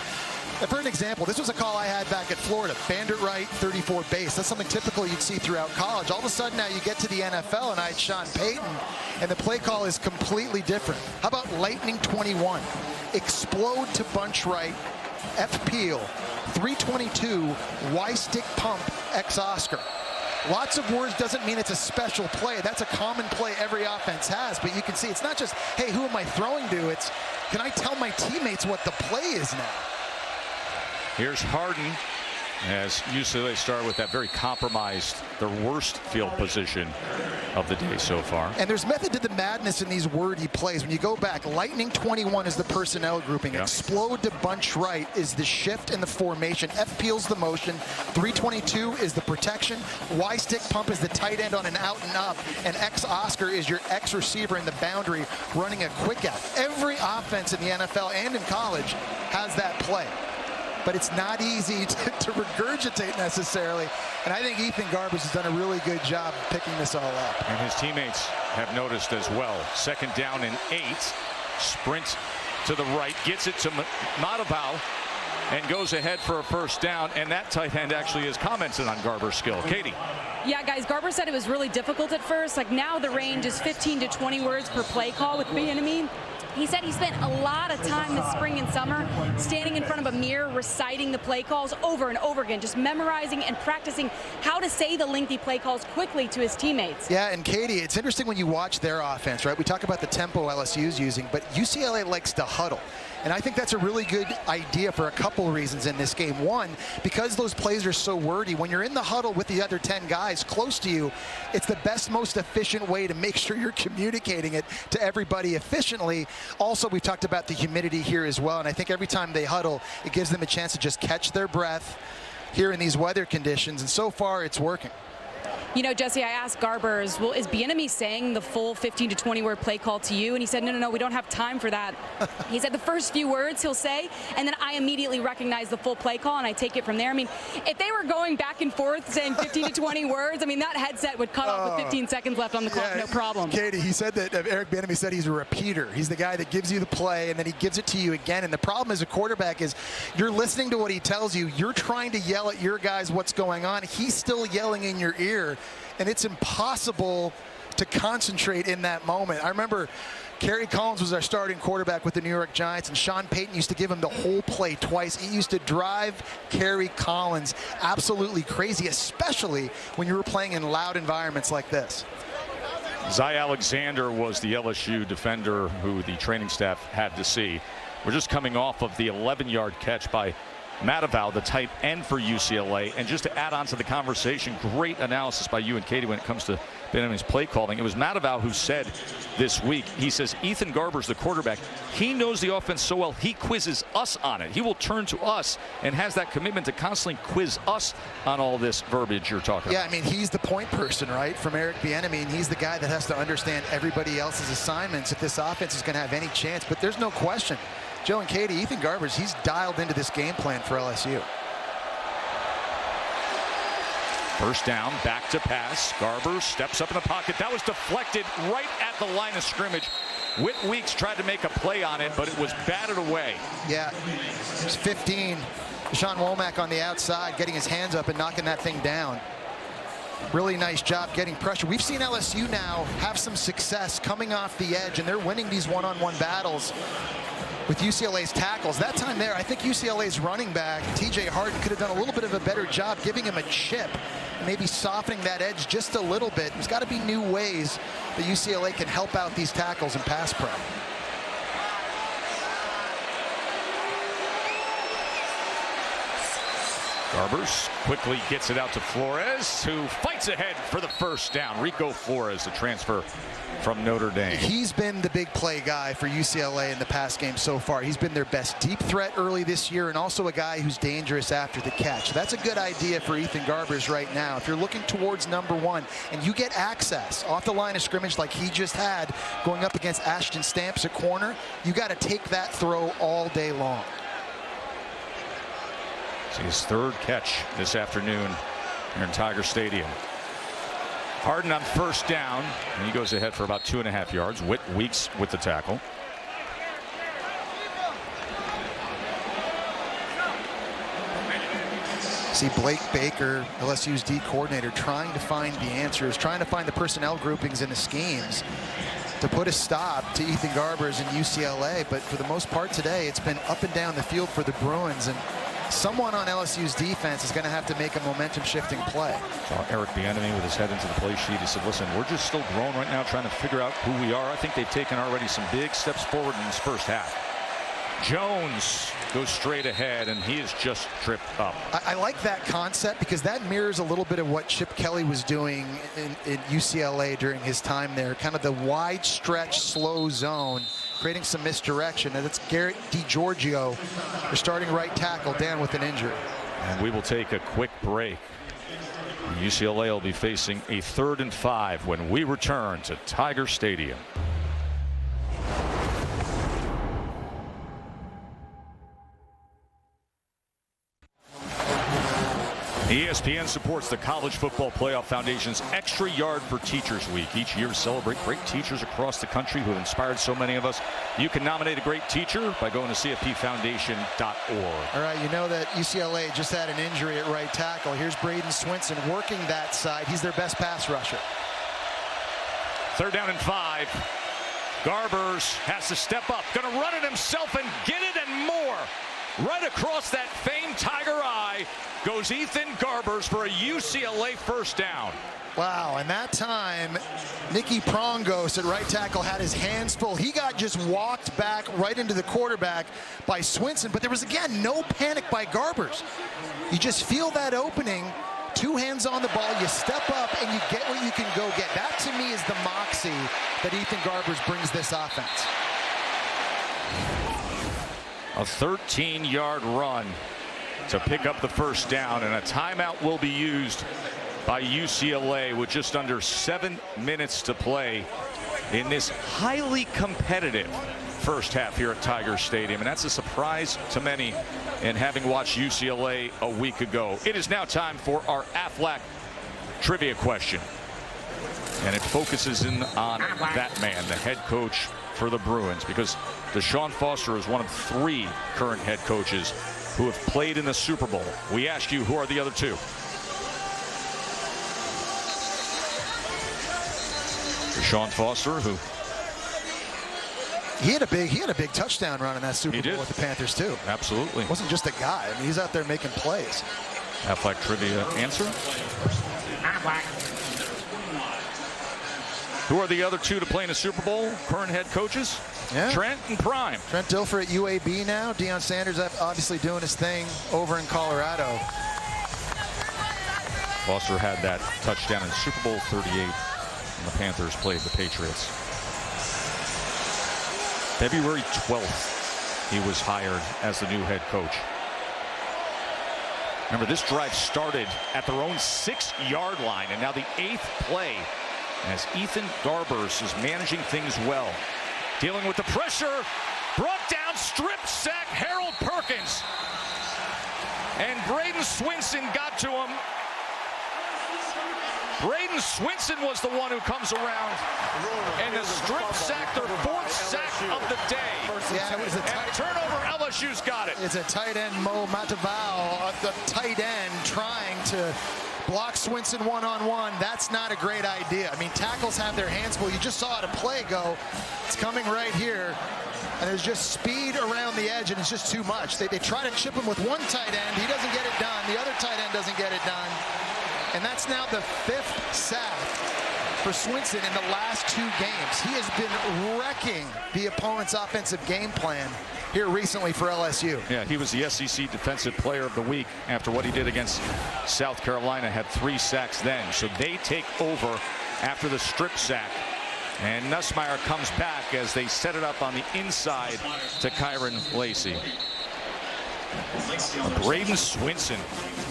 For an example, this was a call I had back at Florida. Bandit right, 34 base. That's something typical you'd see throughout college. All of a sudden now you get to the NFL and I had Sean Payton, and the play call is completely different. How about Lightning 21? Explode to bunch right, F peel, 322, Y stick pump, X Oscar. Lots of words doesn't mean it's a special play. That's a common play every offense has, but you can see it's not just, hey, who am I throwing to? It's, can I tell my teammates what the play is now? Here's Harden as UCLA started with that very compromised, their worst field position of the day so far. And there's method to the madness in these wordy plays. When you go back, Lightning 21 is the personnel grouping. Yeah. Explode to bunch right is the shift in the formation. F peel's the motion. 322 is the protection. Y stick pump is the tight end on an out and up. And X Oscar is your X receiver in the boundary running a quick out. Every offense in the NFL and in college has that play. But it's not easy to regurgitate necessarily. And I think Ethan Garbers has done a really good job picking this all up. And his teammates have noticed as well. 2nd down and 8. Sprint to the right. Gets it to Matavao and goes ahead for a 1st down. And that tight end actually has commented on Garber's skill. Katie. Yeah, guys, Garber said it was really difficult at first. Like now the range is 15 to 20 words per play call with Bieniemy. He said he spent a lot of time this spring and summer standing in front of a mirror reciting the play calls over and over again, just memorizing and practicing how to say the lengthy play calls quickly to his teammates. Yeah, and Katie, it's interesting when you watch their offense, right? We talk about the tempo LSU's using, but UCLA likes to huddle. And I think that's a really good idea for a couple reasons in this game. One, because those plays are so wordy, when you're in the huddle with the other 10 guys close to you, it's the best, most efficient way to make sure you're communicating it to everybody efficiently. Also, we've talked about the humidity here as well, and I think every time they huddle, it gives them a chance to just catch their breath here in these weather conditions, and so far it's working. You know, Jesse, I asked Garbers, well, is Bieniemy saying the full 15 to 20 word play call to you? And he said, no, we don't have time for that. He said the first few words he'll say, and then I immediately recognize the full play call and I take it from there. I mean, if they were going back and forth saying 15 to 20 words, I mean, that headset would cut off with 15 seconds left on the clock, no problem. Katie, he said that Eric Bieniemy said he's a repeater. He's the guy that gives you the play and then he gives it to you again. And the problem as a quarterback is you're listening to what he tells you. You're trying to yell at your guys what's going on. He's still yelling in your ear. And it's impossible to concentrate in that moment. I remember Kerry Collins was our starting quarterback with the New York Giants, and Sean Payton used to give him the whole play twice. He used to drive Kerry Collins absolutely crazy, especially when you were playing in loud environments like this. Zy Alexander was the LSU defender who the training staff had to see. We're just coming off of the 11-yard catch by Matavao, the tight end for UCLA. And just to add on to the conversation, great analysis by you and Katie when it comes to Bieniemy's play calling. It was Matavao who said this week, he says, Ethan Garber's the quarterback. He knows the offense so well, he quizzes us on it. He will turn to us and has that commitment to constantly quiz us on all this verbiage you're talking about. Yeah, I mean, he's the point person, right, from Eric Bieniemy, and he's the guy that has to understand everybody else's assignments if this offense is going to have any chance. But there's no question. Joe and Katie, Ethan Garbers, he's dialed into this game plan for LSU. 1st down, back to pass. Garbers steps up in the pocket. That was deflected right at the line of scrimmage. Whit Weeks tried to make a play on it, but it was batted away. Yeah, it's 15. Deshaun Womack on the outside, getting his hands up and knocking that thing down. Really nice job getting pressure. We've seen LSU now have some success coming off the edge, and they're winning these one-on-one battles with UCLA's tackles. That time there, I think UCLA's running back, TJ Harden, could have done a little bit of a better job giving him a chip, maybe softening that edge just a little bit. There's got to be new ways that UCLA can help out these tackles in pass pro. Garbers quickly gets it out to Flores, who fights ahead for the first down. Rico Flores, the transfer from Notre Dame. He's been the big play guy for UCLA in the pass game so far. He's been their best deep threat early this year, and also a guy who's dangerous after the catch. That's a good idea for Ethan Garbers right now. If you're looking towards number one and you get access off the line of scrimmage like he just had going up against Ashton Stamps at corner, you got to take that throw all day long. It's his third catch this afternoon here in Tiger Stadium. Harden on first down, and he goes ahead for about 2.5 yards. Whit Weeks with the tackle. See Blake Baker, LSU's D coordinator, trying to find the answers, trying to find the personnel groupings and the schemes to put a stop to Ethan Garbers and UCLA. But for the most part today, it's been up and down the field for the Bruins, and someone on LSU's defense is going to have to make a momentum-shifting play. Saw Eric Bieniemy with his head into the play sheet. He said, listen, we're just still growing right now, trying to figure out who we are. I think they've taken already some big steps forward in this first half. Jones goes straight ahead, and he is just tripped up. I like that concept because that mirrors a little bit of what Chip Kelly was doing in UCLA during his time there. Kind of the wide stretch, slow zone, creating some misdirection. And it's Garrett DiGiorgio, the starting right tackle, down with an injury. And we will take a quick break. UCLA will be facing a 3rd and 5 when we return to Tiger Stadium. ESPN supports the College Football Playoff Foundation's Extra Yard for Teachers Week. Each year to celebrate great teachers across the country who have inspired so many of us. You can nominate a great teacher by going to CFPfoundation.org. All right, you know that UCLA just had an injury at right tackle. Here's Braden Swinson working that side. He's their best pass rusher. 3rd down and 5. Garbers has to step up. Going to run it himself and get it and more. Right across that famed Tiger eye goes Ethan Garbers for a UCLA first down. Wow, and that time, Nicky Prongos at right tackle had his hands full. He got just walked back right into the quarterback by Swinson, but there was, again, no panic by Garbers. You just feel that opening, 2 hands on the ball, you step up, and you get what you can go get. That, to me, is the moxie that Ethan Garbers brings this offense. A 13-yard run to pick up the first down, and a timeout will be used by UCLA with just under 7 minutes to play in this highly competitive first half here at Tiger Stadium. And that's a surprise to many in having watched UCLA a week ago. It is now time for our Aflac trivia question. And it focuses in on that man, the head coach for the Bruins, because Deshaun Foster is one of 3 current head coaches who have played in the Super Bowl. We asked you, who are the other 2? Deshaun Foster, who he had a big touchdown run in that Super Bowl with the Panthers too. Absolutely. It wasn't just a guy. I mean, he's out there making plays. Aflac trivia answer. Who are the other 2 to play in the Super Bowl? Current head coaches? Yeah. Trent and Prime. Trent Dilfer at UAB now. Deion Sanders obviously doing his thing over in Colorado. Foster had that touchdown in Super Bowl 38 when the Panthers played the Patriots. February 12th, he was hired as the new head coach. Remember, this drive started at their own 6-yard line, and now the 8th play as Ethan Garbers is managing things well. Dealing with the pressure, brought down, strip sack, Harold Perkins. And Braden Swinson got to him. Braden Swinson was the one who comes around. And the strip sack, their 4th sack of the day. Yeah, it was a turnover, LSU's got it. It's a tight end, Mo Matavao, the tight end, trying to block Swinson one-on-one. That's not a great idea. I mean, tackles have their hands full. You just saw it, a play go. It's coming right here. And there's just speed around the edge, and it's just too much. They try to chip him with one tight end. He doesn't get it done. The other tight end doesn't get it done. And that's now the 5th sack for Swinson in the last 2 games. He has been wrecking the opponent's offensive game plan here recently for LSU. Yeah, he was the SEC Defensive Player of the Week after what he did against South Carolina, had 3 sacks then. So they take over after the strip sack. And Nussmeier comes back as they set it up on the inside to Kyron Lacey. Braden Swinson,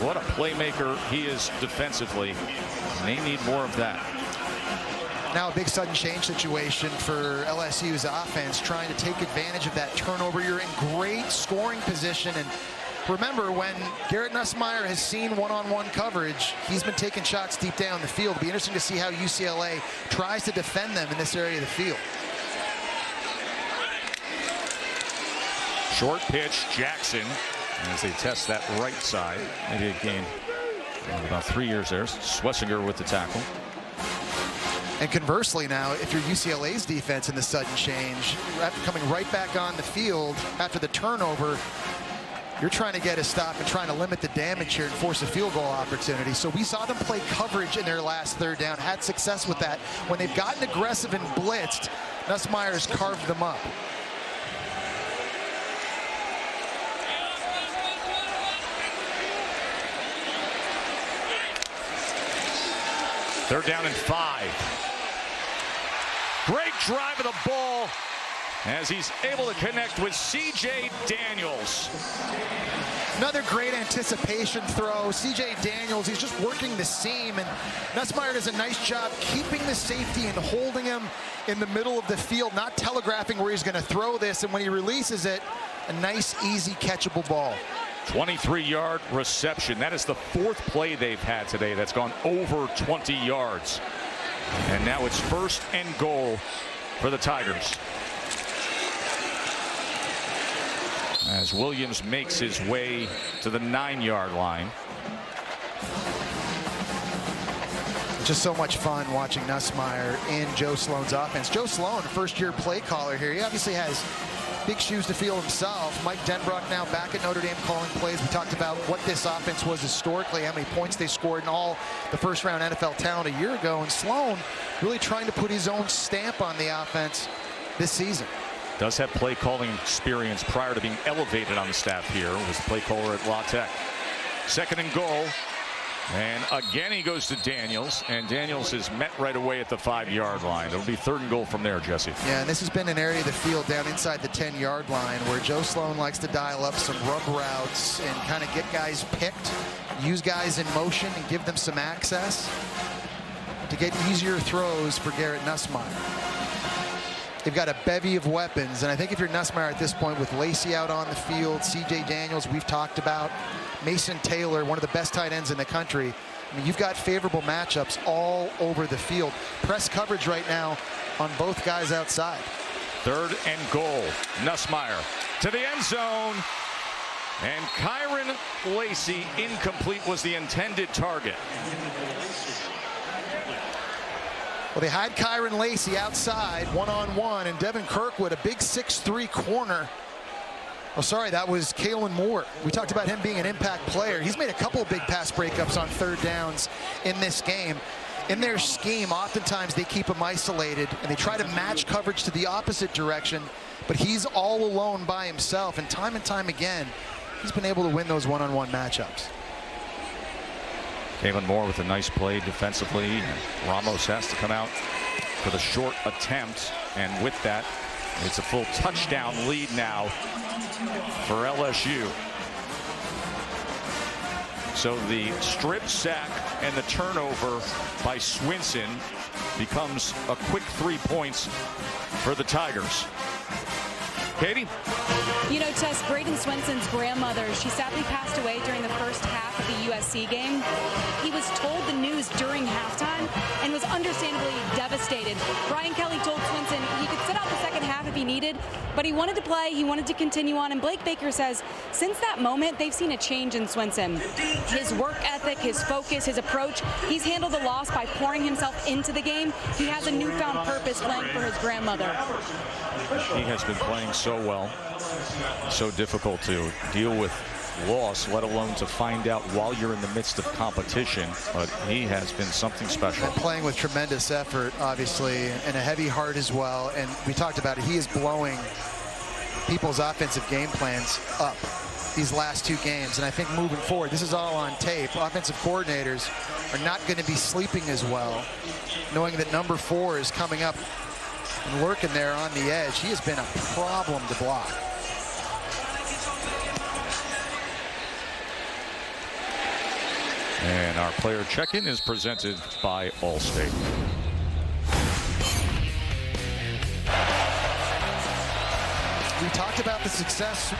what a playmaker he is defensively. And they need more of that. Now a big sudden change situation for LSU's offense, trying to take advantage of that turnover. You're in great scoring position, and remember, when Garrett Nussmeier has seen one-on-one coverage, he's been taking shots deep down the field. It'll be interesting to see how UCLA tries to defend them in this area of the field. Short pitch, Jackson, as they test that right side. Maybe a gain about 3 years there. Schlesinger with the tackle. And conversely now, if you're UCLA's defense in the sudden change, after coming right back on the field after the turnover, you're trying to get a stop and trying to limit the damage here and force a field goal opportunity. So we saw them play coverage in their last 3rd down, had success with that. When they've gotten aggressive and blitzed, Nussmeier's carved them up. Third down and 5. Great drive of the ball as he's able to connect with C.J. Daniels. Another great anticipation throw. C.J. Daniels, he's just working the seam, and Nussmeier does a nice job keeping the safety and holding him in the middle of the field, not telegraphing where he's going to throw this, and when he releases it, a nice, easy, catchable ball. 23-yard reception. That is the 4th play they've had today that's gone over 20 yards. And now it's 1st and goal for the Tigers. As Williams makes his way to the 9-yard line. Just so much fun watching Nussmeier in Joe Sloan's offense. Joe Sloan, first-year play caller here. He obviously has big shoes to fill himself. Mike Denbrock now back at Notre Dame calling plays. We talked about what this offense was historically, how many points they scored in all the first-round NFL talent a year ago. And Sloan really trying to put his own stamp on the offense this season. Does have play calling experience prior to being elevated on the staff here. Was the play caller at La Tech. 2nd and goal. And again he goes to Daniels, and Daniels is met right away at the 5-yard line. It'll be 3rd and goal from there, Jesse. Yeah, and this has been an area of the field down inside the 10-yard line where Joe Sloan likes to dial up some rub routes and kind of get guys picked, use guys in motion and give them some access to get easier throws for Garrett Nussmeier. They've got a bevy of weapons, and I think if you're Nussmeier at this point with Lacey out on the field, C.J. Daniels we've talked about, Mason Taylor, one of the best tight ends in the country. I mean, you've got favorable matchups all over the field. Press coverage right now on both guys outside. 3rd and goal. Nussmeier to the end zone. And Kyron Lacey, incomplete, was the intended target. Well, they had Kyron Lacey outside, one-on-one, and Devin Kirkwood, a big 6'3" corner. Oh, sorry, that was Kalen Moore. We talked about him being an impact player. He's made a couple of big pass breakups on 3rd downs in this game. In their scheme, oftentimes they keep him isolated, and they try to match coverage to the opposite direction, but he's all alone by himself, and time again, he's been able to win those one-on-one matchups. Kalen Moore with a nice play defensively. Ramos has to come out for the short attempt, and with that, it's a full touchdown lead now for LSU. So the strip sack and the turnover by Swinson becomes a quick 3 points for the Tigers. Katie? You know, Tess, Braden Swinson's grandmother, she sadly passed away during the first half of the USC game. He was told the news during halftime and was understandably devastated. Brian Kelly told Swinson he could sit out the second half if he needed, but he wanted to play, he wanted to continue on, and Blake Baker says since that moment, they've seen a change in Swinson. His work ethic, his focus, his approach, he's handled the loss by pouring himself into the game. He has a newfound purpose playing for his grandmother. He has been playing so well, so difficult to deal with loss, let alone to find out while you're in the midst of competition. But he has been something special. And playing with tremendous effort, obviously, and a heavy heart as well. And we talked about it. He is blowing people's offensive game plans up these last 2 games. And I think moving forward, this is all on tape. Offensive coordinators are not going to be sleeping as well, knowing that number 4 is coming up and lurking there on the edge. He has been a problem to block. And our player check-in is presented by Allstate. We talked about the success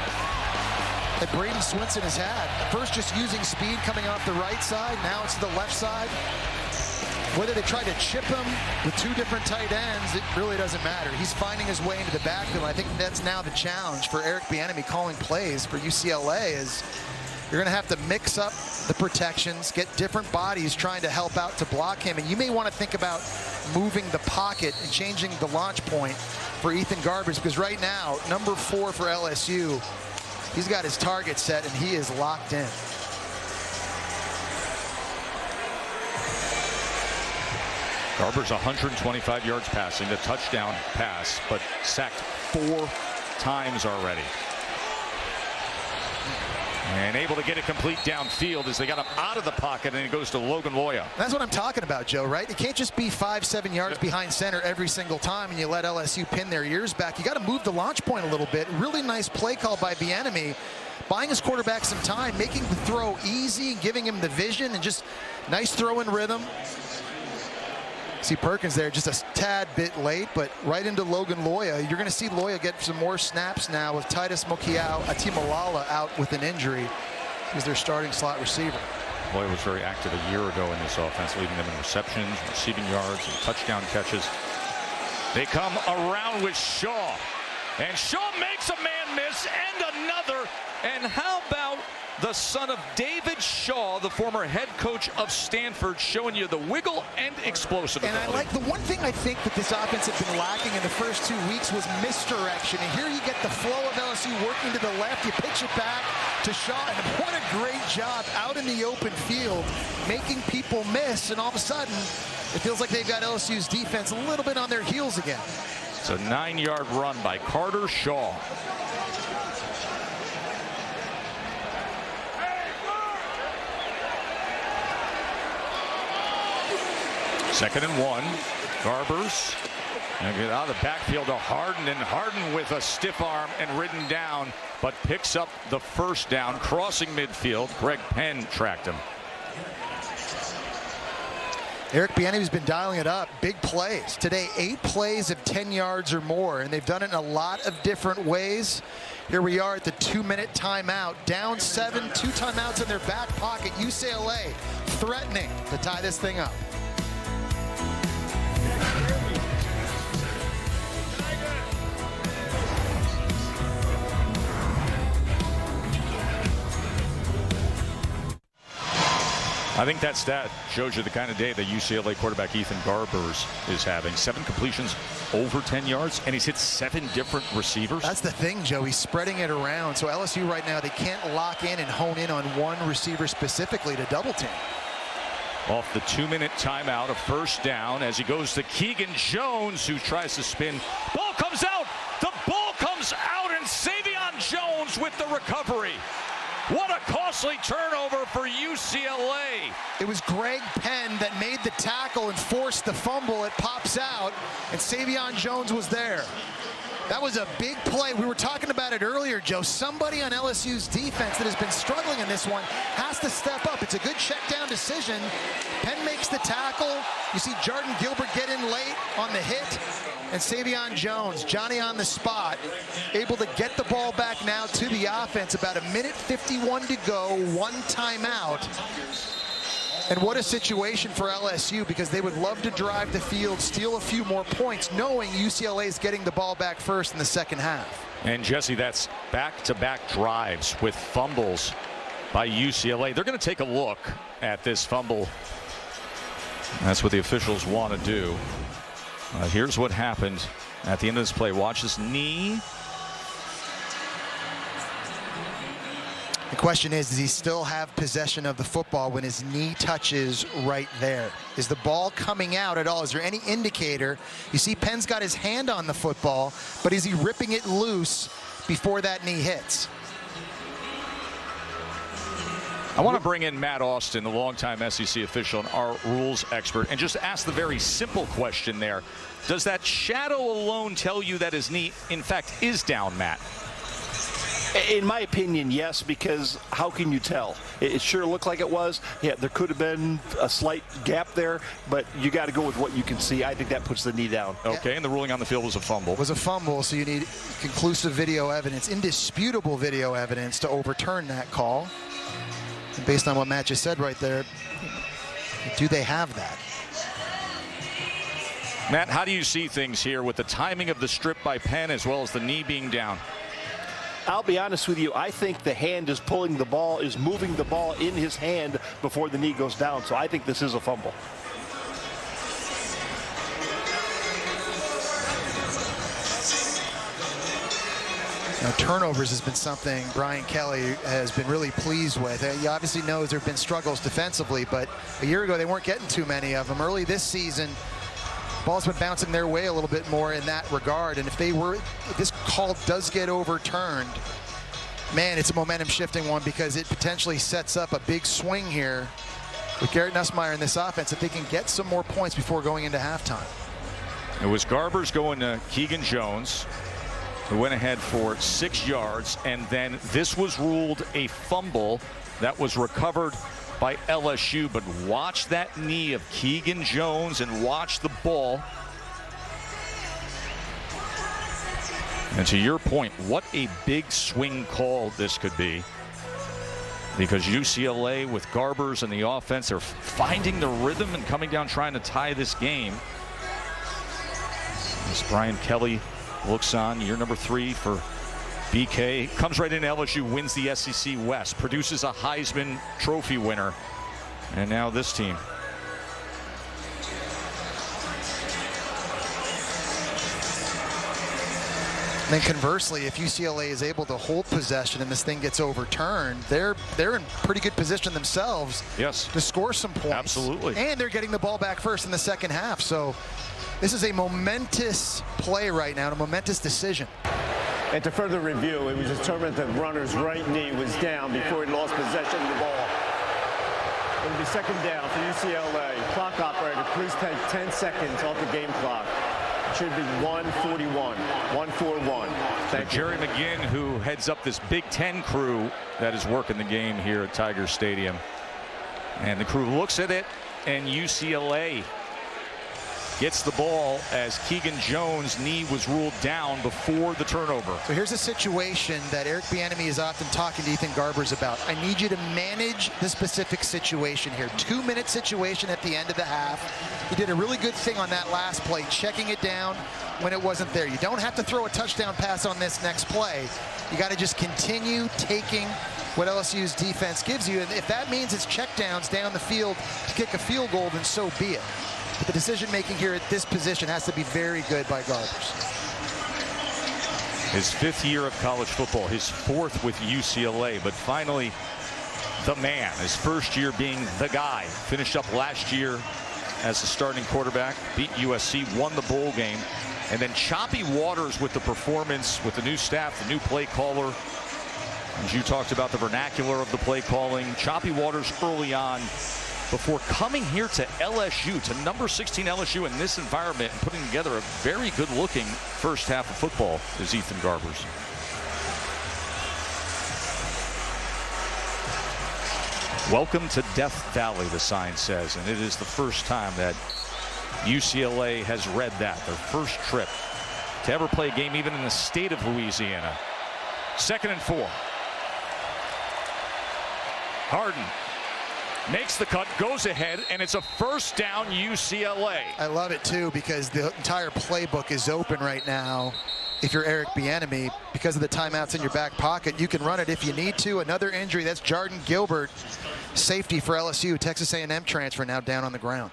that Brady Swinson has had. First just using speed coming off the right side, now it's the left side. Whether they try to chip him with 2 different tight ends, it really doesn't matter. He's finding his way into the backfield. I think that's now the challenge for Eric Bieniemy calling plays for UCLA is you're going to have to mix up the protections, get different bodies trying to help out to block him. And you may want to think about moving the pocket and changing the launch point for Ethan Garbers, because right now, number 4 for LSU, he's got his target set and he is locked in. Garbers 125 yards passing, the touchdown pass, but sacked 4 times already. And able to get it complete downfield as they got him out of the pocket, and he goes to Logan Loya. That's what I'm talking about, Joe, right? It can't just be 5-7 yards behind center every single time and you let LSU pin their ears back. You got to move the launch point a little bit. Really nice play call by Bieniemy, buying his quarterback some time, making the throw easy, giving him the vision, and just nice throw in rhythm. See Perkins there just a tad bit late, but right into Logan Loya. You're going to see Loya get some more snaps now with Titus Mokiao-Atimalala out with an injury. He's their starting slot receiver. Loya was very active a year ago in this offense, leading them in receptions, receiving yards, and touchdown catches. They come around with Shaw, and Shaw makes a man miss and another. And how about the son of David Shaw, the former head coach of Stanford, showing you the wiggle and explosive ability. And I like the one thing I think that this offense had been lacking in the first 2 weeks was misdirection. And here you get the flow of LSU working to the left. You pitch it back to Shaw. And what a great job out in the open field, making people miss. And all of a sudden, it feels like they've got LSU's defense a little bit on their heels again. It's a 9-yard run by Carter Shaw. Second and 1. Garbers. And get out of the backfield to Harden, and Harden with a stiff arm and ridden down, but picks up the first down, crossing midfield. Greg Penn tracked him. Eric Bieniemy's been dialing it up. Big plays. Today, 8 plays of 10 yards or more, and they've done it in a lot of different ways. Here we are at the 2-minute timeout. Down 7, 2 timeouts in their back pocket. UCLA threatening to tie this thing up. I think that stat shows you the kind of day that UCLA quarterback Ethan Garbers is having. 7 completions over 10 yards, and he's hit 7 different receivers. That's the thing, Joe. He's spreading it around. So LSU right now, they can't lock in and hone in on one receiver specifically to double team. Off the 2-minute timeout, a first down as he goes to Keegan Jones, who tries to spin. Ball comes out. The ball comes out, and Savion Jones with the recovery. What a costly turnover for UCLA. It was Greg Penn that made the tackle and forced the fumble. It pops out, and Savion Jones was there. That was a big play. We were talking about it earlier, Joe. Somebody on LSU's defense that has been struggling in this one has to step up. It's a good check down decision. Penn makes the tackle. You see Jordan Gilbert get in late on the hit. And Savion Jones, Johnny on the spot, able to get the ball back now to the offense. About 1:51 to go, 1 timeout. And what a situation for LSU, because they would love to drive the field, steal a few more points, knowing UCLA is getting the ball back first in the second half. And Jesse, that's back-to-back drives with fumbles by UCLA. They're going to take a look at this fumble. That's what the officials want to do. Here's what happened at the end of this play. Watch this knee. question is, does he still have possession of the football when his knee touches right there? Is the ball coming out at all? Is there any indicator? You see Penn's got his hand on the football, but is he ripping it loose before that knee hits? I want to bring in Matt Austin, the longtime SEC official and our rules expert, and just ask the very simple question there. Does that shadow alone tell you that his knee, in fact, is down, Matt? In my opinion, yes, because how can you tell? It sure looked like it was. Yeah, there could have been a slight gap there, but you got to go with what you can see. I think that puts the knee down. Okay, and the ruling on the field was a fumble. Was a fumble, so you need conclusive video evidence, indisputable video evidence to overturn that call. And based on what Matt just said right there, do they have that? Matt, how do you see things here with the timing of the strip by Penn as well as the knee being down? I'll be honest with you. I think the hand is pulling the ball, is moving the ball in his hand before the knee goes down. So I think this is a fumble. Now, turnovers has been something Brian Kelly has been really pleased with. He obviously knows there have been struggles defensively, but a year ago they weren't getting too many of them. Early this season, ball's been bouncing their way a little bit more in that regard. And if this call does get overturned, man, it's a momentum shifting one because it potentially sets up a big swing here with Garrett Nussmeier in this offense if they can get some more points before going into halftime. It was Garbers going to Keegan Jones, who went ahead for 6 yards, and then this was ruled a fumble that was recovered by LSU. But watch that knee of Keegan Jones and watch the ball. And to your point, what a big swing call this could be, because UCLA with Garbers and the offense are finding the rhythm and coming down trying to tie this game. As Brian Kelly looks on, year number 3 for BK. Comes right in, LSU wins the SEC West, produces a Heisman Trophy winner, and now this team. And then conversely, if UCLA is able to hold possession and this thing gets overturned, they're in pretty good position themselves to score some points. Absolutely. And they're getting the ball back first in the second half. So this is a momentous play right now, a momentous decision. And to further review, it was determined that the runner's right knee was down before he lost possession of the ball. It'll be second down for UCLA. Clock operator, please take 10 seconds off the game clock. It should be 1:41, 1:41. Thank you. Jerry McGinn, who heads up this Big Ten crew that is working the game here at Tiger Stadium. And the crew looks at it, and UCLA gets the ball as Keegan Jones' knee was ruled down before the turnover. So here's a situation that Eric Bieniemy is often talking to Ethan Garbers about. I need you to manage the specific situation here. 2-minute situation at the end of the half. He did a really good thing on that last play, checking it down when it wasn't there. You don't have to throw a touchdown pass on this next play. You got to just continue taking what LSU's defense gives you. And if that means it's checkdowns down the field to kick a field goal, then so be it. But the decision making here at this position has to be very good by Garbers. His 5th year of college football, his 4th with UCLA, but finally the man, his 1st year being the guy. Finished up last year as a starting quarterback, beat USC, won the bowl game, and then choppy waters with the performance with the new staff, the new play caller. As you talked about the vernacular of the play calling, choppy waters early on before coming here to LSU, to number 16 LSU in this environment, and putting together a very good-looking first half of football is Ethan Garbers. Welcome to Death Valley, the sign says, and it is the first time that UCLA has read that, their first trip to ever play a game even in the state of Louisiana. 2nd and 4. Harden makes the cut, goes ahead, and it's a first down UCLA. I love it too, because the entire playbook is open right now. If you're Eric Bieniemy, because of the timeouts in your back pocket, you can run it if you need to. Another injury, that's Jordan Gilbert, safety for LSU, Texas A&M transfer, now down on the ground.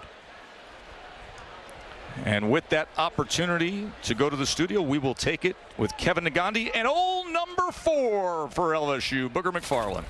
And with that opportunity to go to the studio, we will take it with Kevin Nagandi and old number 4 for LSU, Booger McFarland.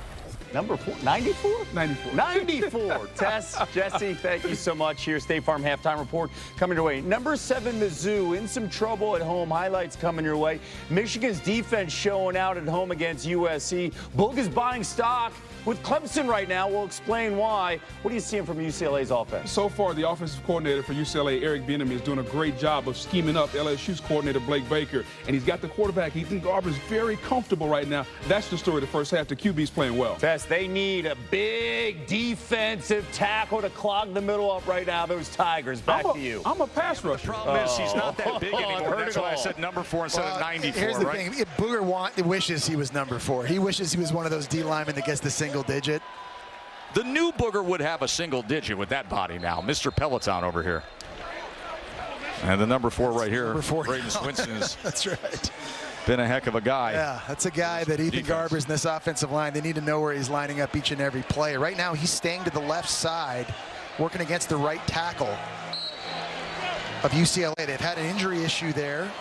Number 4, 94? 94. 94. Tess, Jesse, thank you so much. Here's State Farm Halftime Report coming your way. Number 7, Mizzou, in some trouble at home. Highlights coming your way. Michigan's defense showing out at home against USC. Boog is buying stock with Clemson right now. We'll explain why. What are you seeing from UCLA's offense? So far, the offensive coordinator for UCLA, Eric Bieniemy, is doing a great job of scheming up LSU's coordinator, Blake Baker. And he's got the quarterback, Ethan Garber's very comfortable right now. That's the story of the first half. The QB's playing well. Tess, they need a big defensive tackle to clog the middle up right now. Those Tigers. Back to you. I'm a pass rusher. The problem is he's not that big anymore. That's why I said number 4 instead of 94, Here's the right? thing. Booger wishes he was number 4. He wishes he was one of those D linemen that gets the single digit. The new Booger would have a single digit with that body now. Mr. Peloton over here. And the number 4 right here, Number 4. Braden Swinson, has That's right. been a heck of a guy. Yeah, that's a guy that Ethan Garber's in this offensive line. They need to know where he's lining up each and every play. Right now, he's staying to the left side, working against the right tackle of UCLA. They've had an injury issue there.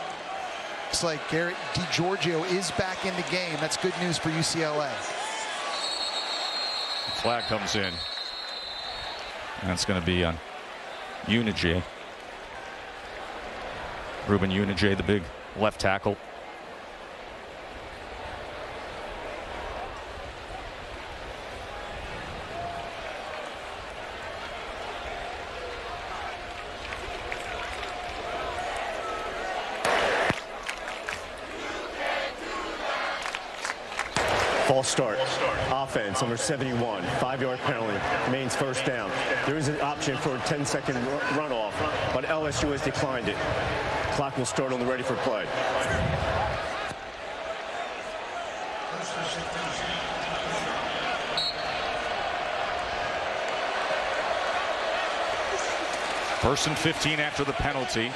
Looks like Garrett DiGiorgio is back in the game. That's good news for UCLA. Flag comes in. That's going to be on Unijay. Ruben Unijay, the big left tackle. False start. Offense, number 71, 5-yard penalty, remains first down. There is an option for a 10-second runoff, but LSU has declined it. Clock will start on the ready for play. First and 15 after the penalty.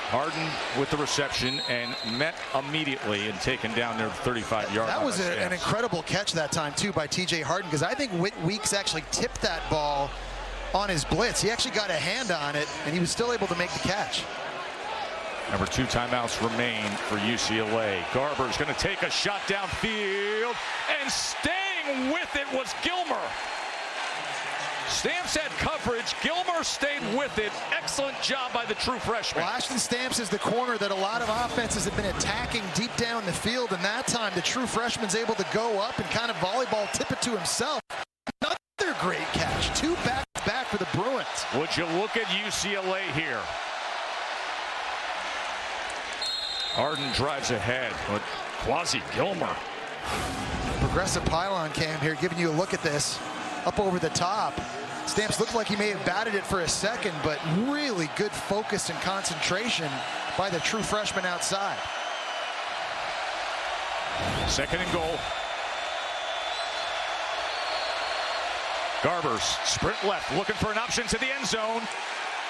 Harden with the reception and met immediately and taken down their 35-yard line. That was an incredible catch that time, too, by T.J. Harden, because I think Weeks actually tipped that ball on his blitz. He actually got a hand on it, and he was still able to make the catch. Number 2 timeouts remain for UCLA. Garber's going to take a shot downfield, and staying with it was Gilmer. Stamps had coverage. Gilmer stayed with it. Excellent job by the true freshman. Well, Ashton Stamps is the corner that a lot of offenses have been attacking deep down the field, and that time the true freshman's able to go up and kind of volleyball tip it to himself. Another great catch. 2 back for the Bruins. Would you look at UCLA here? Harden drives ahead, but Quasi Gilmer. Progressive pylon cam here giving you a look at this. Up over the top. Stamps looked like he may have batted it for a second, but really good focus and concentration by the true freshman outside. Second and goal. Garber's sprint left, looking for an option to the end zone.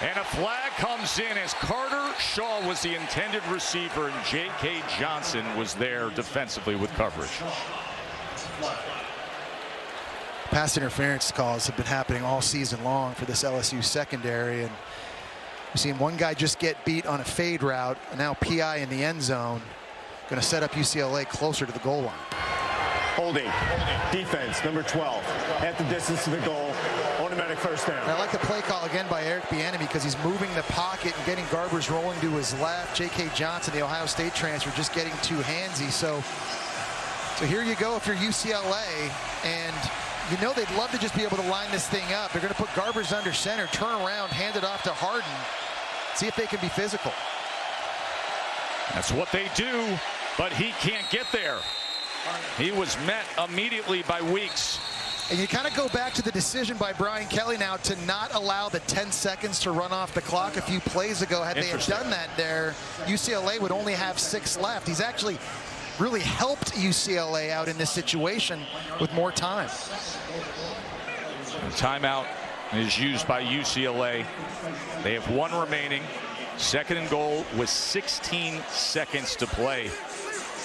And a flag comes in as Carter Shaw was the intended receiver, and J.K. Johnson was there defensively with coverage. Pass interference calls have been happening all season long for this LSU secondary, and we've seen one guy just get beat on a fade route, and now PI in the end zone, going to set up UCLA closer to the goal line. Holding. Defense, number 12. At the distance to the goal. Automatic first down. And I like the play call again by Eric Bieniemy because he's moving the pocket and getting Garber's rolling to his left. J.K. Johnson, the Ohio State transfer, just getting too handsy. So here you go if you're UCLA, and you know they'd love to just be able to line this thing up. They're going to put Garber's under center, turn around, hand it off to Harden, see if they can be physical. That's what they do, but he can't get there. He was met immediately by Weeks. And you kind of go back to the decision by Brian Kelly now to not allow the 10 seconds to run off the clock a few plays ago. Had they had done that there, UCLA would only have 6 left. He's actually really helped UCLA out in this situation with more time. The timeout is used by UCLA. They have 1 remaining. Second and goal with 16 seconds to play.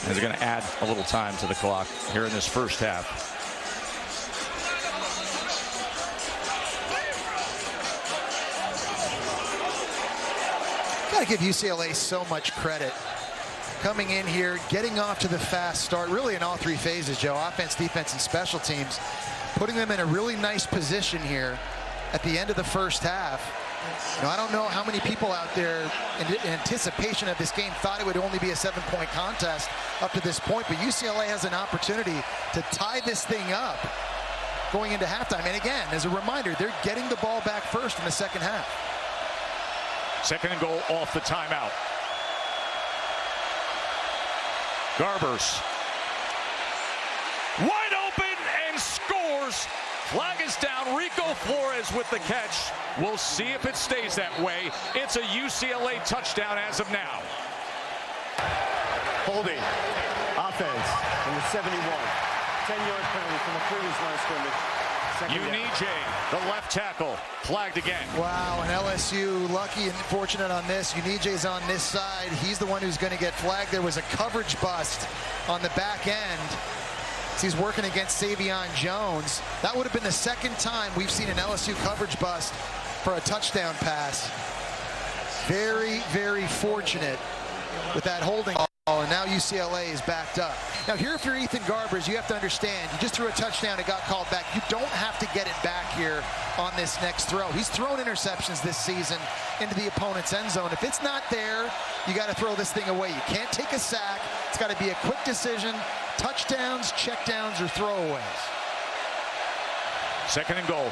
And they're going to add a little time to the clock here in this first half. Got to give UCLA so much credit coming in here, getting off to the fast start, really in all three phases, Joe, offense, defense, and special teams, putting them in a really nice position here at the end of the first half. You know, I don't know how many people out there in anticipation of this game thought it would only be a 7-point contest up to this point, but UCLA has an opportunity to tie this thing up going into halftime. And again, as a reminder, they're getting the ball back first in the second half. Second and goal off the timeout. Garbers wide open and scores. Flag is down. Rico Flores with the catch. We'll see if it stays that way. It's a UCLA touchdown as of now. Holding. Offense. Number 71. 10-yard penalty from the previous line of scrimmage. Unije, the left tackle, flagged again. Wow, and LSU lucky and fortunate on this. Unije's on this side. He's the one who's going to get flagged. There was a coverage bust on the back end. He's working against Savion Jones. That would have been the second time we've seen an LSU coverage bust for a touchdown pass. Very, very fortunate with that holding. And now UCLA is backed up. Now here, if you're Ethan Garbers, you have to understand, you just threw a touchdown, it got called back. You don't have to get it back here on this next throw. He's thrown interceptions this season into the opponent's end zone. If it's not there, you got to throw this thing away. You can't take a sack. It's got to be a quick decision. Touchdowns, checkdowns, or throwaways. Second and goal.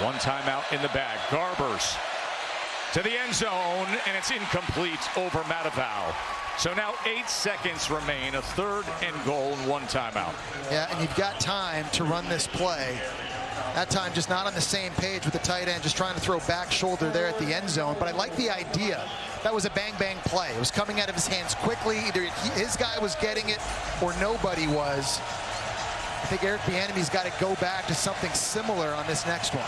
One timeout in the bag. Garbers to the end zone, and it's incomplete over Mataval. So now 8 seconds remain, a third and goal and one timeout. Yeah, and you've got time to run this play. That time just not on the same page with the tight end, just trying to throw back shoulder there at the end zone. But I like the idea. That was a bang-bang play. It was coming out of his hands quickly. Either his guy was getting it or nobody was. I think Eric Bieniemy's got to go back to something similar on this next one.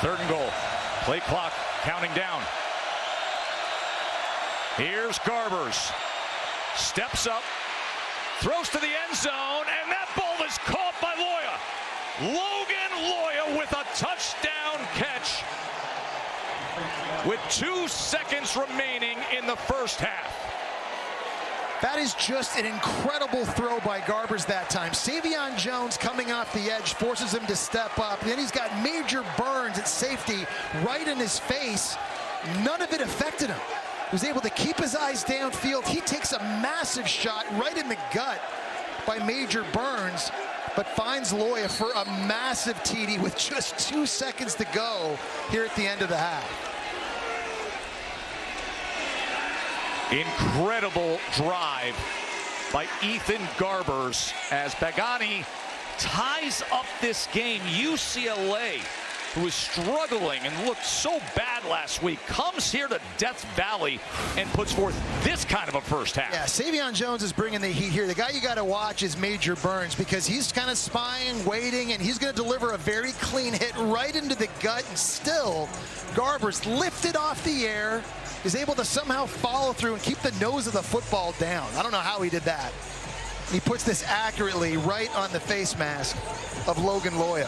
Third and goal. Play clock counting down. Here's Garbers. Steps up. Throws to the end zone. And that ball is caught by Loya. Logan Loya with a touchdown catch. With 2 seconds remaining in the first half. That is just an incredible throw by Garbers that time. Savion Jones coming off the edge forces him to step up. Then he's got Major Burns at safety right in his face. None of it affected him. He was able to keep his eyes downfield. He takes a massive shot right in the gut by Major Burns, but finds Loya for a massive TD with just 2 seconds to go here at the end of the half. Incredible drive by Ethan Garbers as Pagani ties up this game. UCLA, who is struggling and looked so bad last week, comes here to Death Valley and puts forth this kind of a first half. Yeah, Savion Jones is bringing the heat here. The guy you got to watch is Major Burns because he's kind of spying, waiting, and he's going to deliver a very clean hit right into the gut. And still, Garbers lifted off the air, is able to somehow follow through and keep the nose of the football down. I don't know how he did that. He puts this accurately right on the face mask of Logan Loya.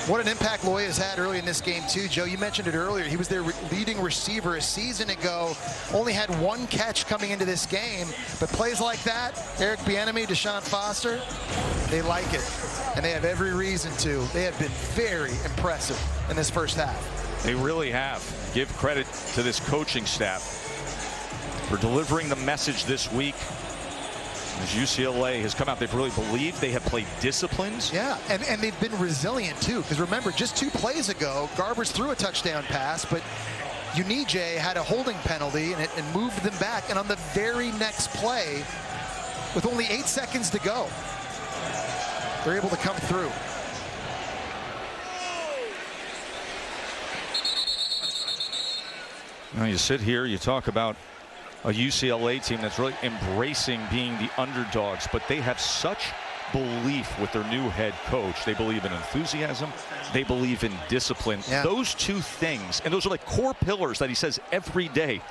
What an impact Loya has had early in this game too, Joe. You mentioned it earlier. He was their leading receiver a season ago. Only had 1 catch coming into this game. But plays like that, Eric Bieniemy, Deshaun Foster, they like it. And they have every reason to. They have been very impressive in this first half. They really have. Give credit to this coaching staff for delivering the message this week. As UCLA has come out, they've really believed. They have played disciplined. Yeah, and they've been resilient too. Because remember, just 2 plays ago, Garbers threw a touchdown pass, but Unije had a holding penalty and moved them back. And on the very next play, with only 8 seconds to go, they're able to come through. Now you sit here, you talk about a UCLA team that's really embracing being the underdogs, but they have such belief with their new head coach. They believe in enthusiasm. They believe in discipline. Yeah. Those 2 things, and those are like core pillars that he says every day.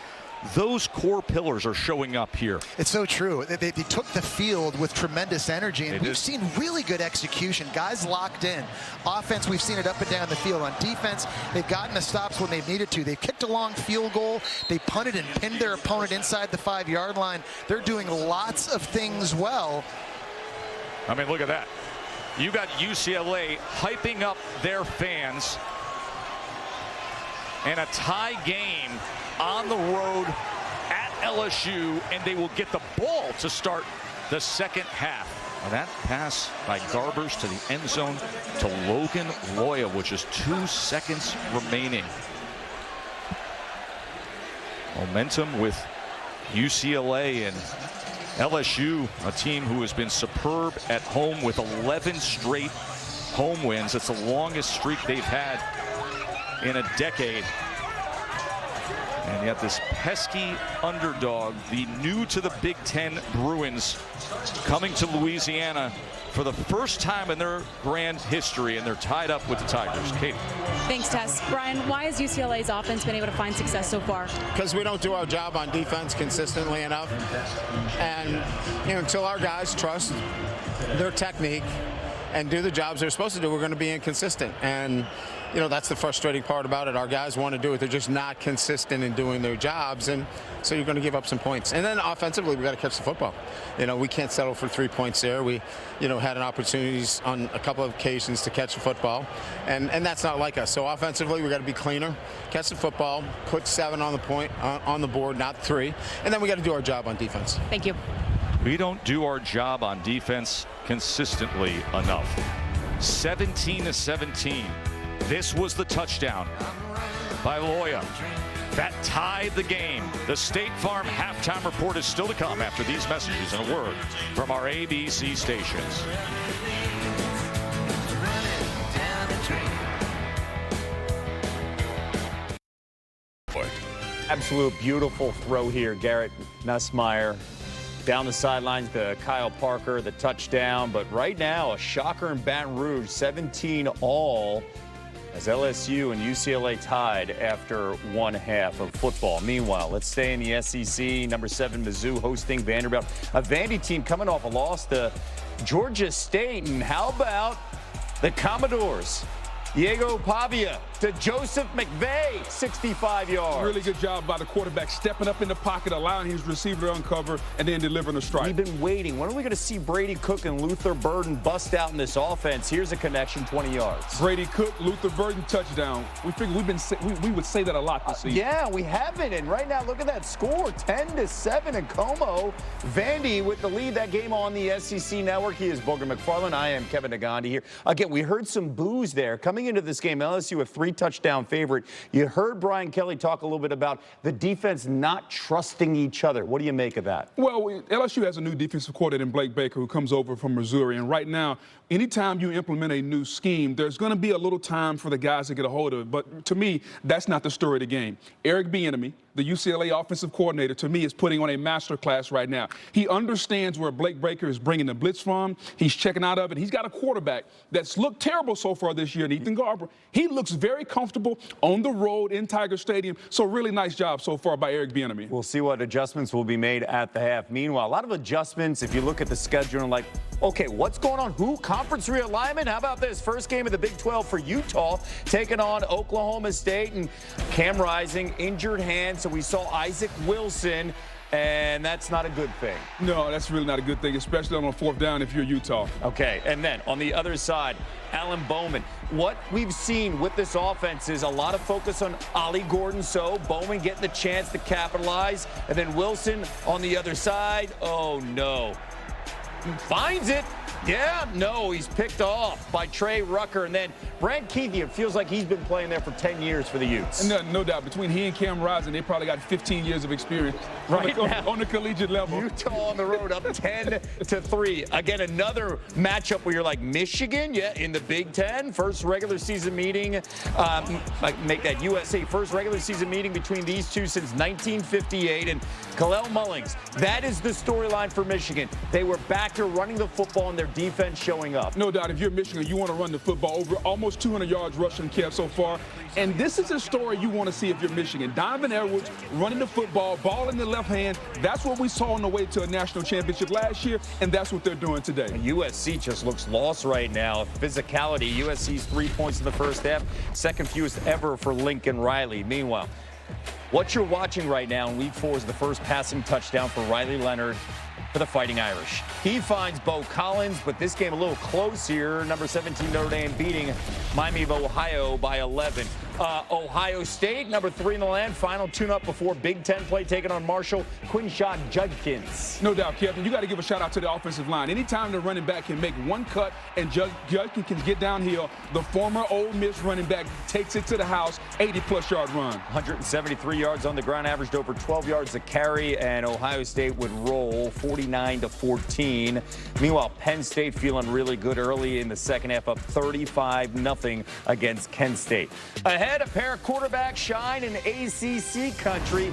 those core pillars are showing up here. It's so true. They took the field with tremendous energy, and we've seen really good execution. Guys locked in. Offense, we've seen it up and down the field. On defense, they've gotten the stops when they've needed to. They've kicked a long field goal. They punted and pinned their opponent inside the 5-yard line. They're doing lots of things well. I mean, look at that. You got UCLA hyping up their fans in a tie game on the road at LSU, and they will get the ball to start the second half. And that pass by Garbers to the end zone to Logan Loya, which is 2 seconds remaining. Momentum with UCLA and LSU, a team who has been superb at home with 11 straight home wins. It's the longest streak they've had in a decade. And yet this pesky underdog, the new to the Big Ten Bruins, coming to Louisiana for the first time in their grand history, and they're tied up with the Tigers. Katie. Thanks, Tess. Brian, why has UCLA's offense been able to find success so far? Because we don't do our job on defense consistently enough. And until our guys trust their technique and do the jobs they're supposed to do, we're going to be inconsistent. And that's the frustrating part about it. Our guys want to do it. They're just not consistent in doing their jobs. And so you're going to give up some points. And then offensively, we got to catch the football. We can't settle for 3 points there. We, had an opportunities on a couple of occasions to catch the football. And that's not like us. So offensively, we got to be cleaner, catch the football, put 7 on the point, on the board, not 3. And then we got to do our job on defense. Thank you. We don't do our job on defense consistently enough. 17-17. This was the touchdown by Loya that tied the game. The State Farm halftime report is still to come after these messages and a word from our ABC stations. Absolute beautiful throw here. Garrett Nussmeier down the sidelines to Kyle Parker, the touchdown. But right now, a shocker in Baton Rouge, 17 all. As LSU and UCLA tied after 1 half of football. Meanwhile, let's stay in the SEC. Number 7, Mizzou hosting Vanderbilt. A Vandy team coming off a loss to Georgia State. And how about the Commodores? Diego Pavia to Joseph McVay, 65 yards. Really good job by the quarterback, stepping up in the pocket, allowing his receiver to uncover, and then delivering a strike. We've been waiting. When are we going to see Brady Cook and Luther Burden bust out in this offense? Here's a connection, 20 yards. Brady Cook, Luther Burden, touchdown. We figured we would say that a lot this season. Yeah, we haven't. And right now, look at that score, 10-7 in Como. Vandy with the lead that game on the SEC Network. He is Booger McFarland. I am Kevin Nagandi here. Again, we heard some boos there. Coming into this game, LSU a 3-touchdown favorite. You heard Brian Kelly talk a little bit about the defense not trusting each other. What do you make of that? Well, LSU has a new defensive coordinator in Blake Baker who comes over from Missouri. And right now, anytime you implement a new scheme, there's going to be a little time for the guys to get a hold of it. But to me, that's not the story of the game. Eric Bieniemy, the UCLA offensive coordinator, to me, is putting on a master class right now. He understands where Blake Baker is bringing the blitz from. He's checking out of it. He's got a quarterback that's looked terrible so far this year, Ethan Garber. He looks very comfortable on the road in Tiger Stadium. So really nice job so far by Eric Bieniemy. We'll see what adjustments will be made at the half. Meanwhile, a lot of adjustments if you look at the schedule and like, okay, what's going on? Who? Conference realignment? How about this? First game of the Big 12 for Utah, taking on Oklahoma State, and Cam Rising, injured hand. So we saw Isaac Wilson, and that's not a good thing. No, that's really not a good thing, especially on a 4th down if you're Utah. Okay, and then on the other side, Alan Bowman. What we've seen with this offense is a lot of focus on Ollie Gordon, so Bowman getting the chance to capitalize, and then Wilson on the other side. Oh, no. Finds it. Yeah, no, he's picked off by Trey Rucker. And then Brant Keithy, it feels like he's been playing there for 10 years for the Utes. No doubt. Between he and Cam Rising, they probably got 15 years of experience on the collegiate level. Utah on the road up 10-3. Again, another matchup where you're like Michigan, yeah, in the Big Ten. First regular season meeting, make that USA first regular season meeting between these two since 1958. And Kalel Mullings, that is the storyline for Michigan. They were back after running the football and their defense showing up. No doubt, if you're Michigan, you want to run the football over almost 200 yards rushing, Kev, so far. And this is a story you want to see if you're Michigan. Donovan Edwards running the football, ball in the left hand. That's what we saw on the way to a national championship last year, and that's what they're doing today. And USC just looks lost right now. Physicality, USC's 3 points in the first half, second fewest ever for Lincoln Riley. Meanwhile, what you're watching right now in Week 4 is the first passing touchdown for Riley Leonard for the Fighting Irish. He finds Bo Collins, but this game a little close here. Number 17 Notre Dame beating Miami of Ohio by 11. Ohio State, number 3 in the land, final tune-up before Big Ten play taking on Marshall. Quinshon Judkins. No doubt, Kevin. You got to give a shout-out to the offensive line. Anytime the running back can make one cut and Judkins can get downhill, the former Ole Miss running back takes it to the house, 80-plus yard run. 173 yards on the ground, averaged over 12 yards a carry, and Ohio State would roll 49-14. Meanwhile, Penn State feeling really good early in the second half, up 35-0 against Kent State. Ahead, a pair of quarterbacks shine in ACC country.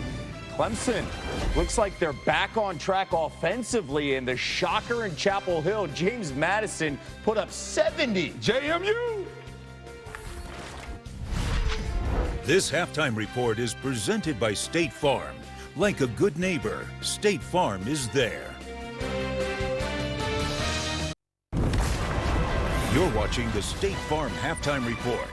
Clemson looks like they're back on track offensively, and the shocker in Chapel Hill, James Madison put up 70. JMU! This halftime report is presented by State Farm. Like a good neighbor, State Farm is there. You're watching the State Farm halftime report.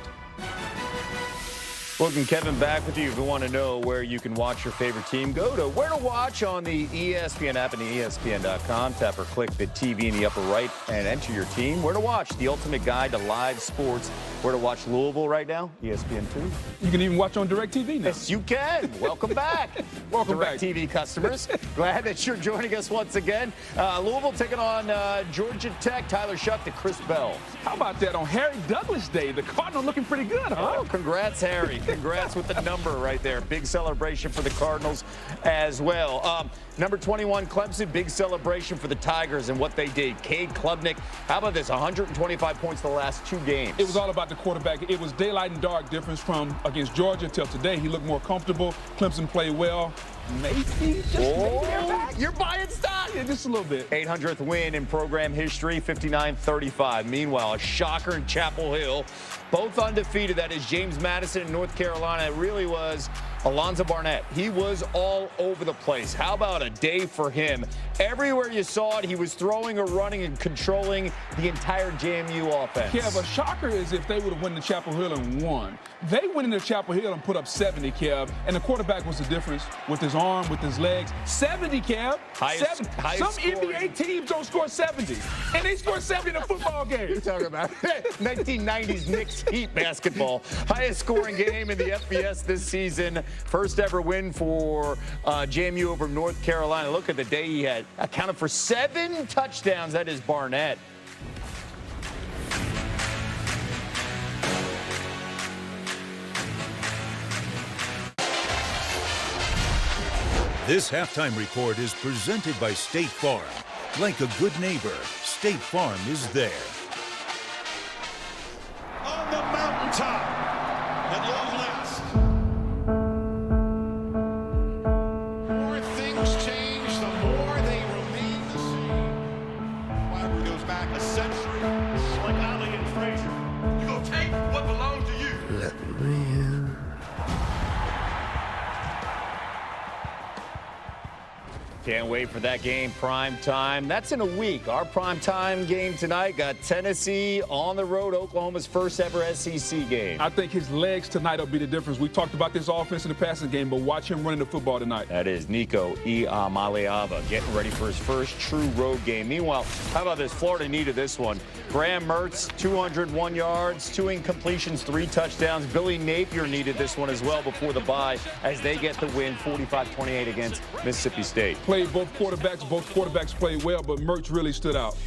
Welcome, Kevin, back with you. If you want to know where you can watch your favorite team, go to Where to Watch on the ESPN app and ESPN.com. Tap or click the TV in the upper right and enter your team. Where to Watch, the ultimate guide to live sports. Where to Watch Louisville right now, ESPN2. You can even watch on DirecTV now. Yes, you can. Welcome back. Welcome back. DirecTV customers. Glad that you're joining us once again. Louisville taking on Georgia Tech. Tyler Shuck to Chris Bell. How about that on Harry Douglas Day? The Cardinal looking pretty good, huh? Oh, congrats, Harry. Congrats with the number right there. Big celebration for the Cardinals as well. Number 21, Clemson, big celebration for the Tigers and what they did. Cade Klubnik, how about this? 125 points the last 2 games. It was all about the quarterback. It was daylight and dark difference from against Georgia till today. He looked more comfortable. Clemson played well. Maybe just maybe they're back. You're buying stock. Yeah, just a little bit. 800th win in program history, 59-35. Meanwhile, a shocker in Chapel Hill. Both undefeated. That is James Madison in North Carolina. It really was Alonzo Barnett. He was all over the place. How about a day for him? Everywhere you saw it, he was throwing or running and controlling the entire JMU offense. Kev, a shocker is if they would have won to Chapel Hill and won. They went into Chapel Hill and put up 70, Kev, and the quarterback was the difference with his arm, with his legs. 70, Kev. Highest Some scoring. NBA teams don't score 70, and they score 70 in a football game. You're talking about 1990s Knicks Heat basketball. Highest scoring game in the FBS this season. First ever win for JMU over North Carolina. Look at the day he had. Accounted for 7 touchdowns. That is Barnett. This halftime report is presented by State Farm. Like a good neighbor, State Farm is there. On the mountaintop, at long last. The more things change, the more they remain the same. Wyvern goes back a century. Like Ali and Frazier. You go take what belongs to you. Let me in. Can't wait for that game, prime time. That's in a week. Our prime time game tonight got Tennessee on the road, Oklahoma's first ever SEC game. I think his legs tonight will be the difference. We talked about this offense in the passing game, but watch him running the football tonight. That is Nico Iamaleava getting ready for his first true road game. Meanwhile, how about this? Florida needed this one. Graham Mertz, 201 yards, 2 incompletions, 3 touchdowns. Billy Napier needed this one as well before the bye as they get the win 45-28 against Mississippi State. Played both quarterbacks played well, but Mertz really stood out.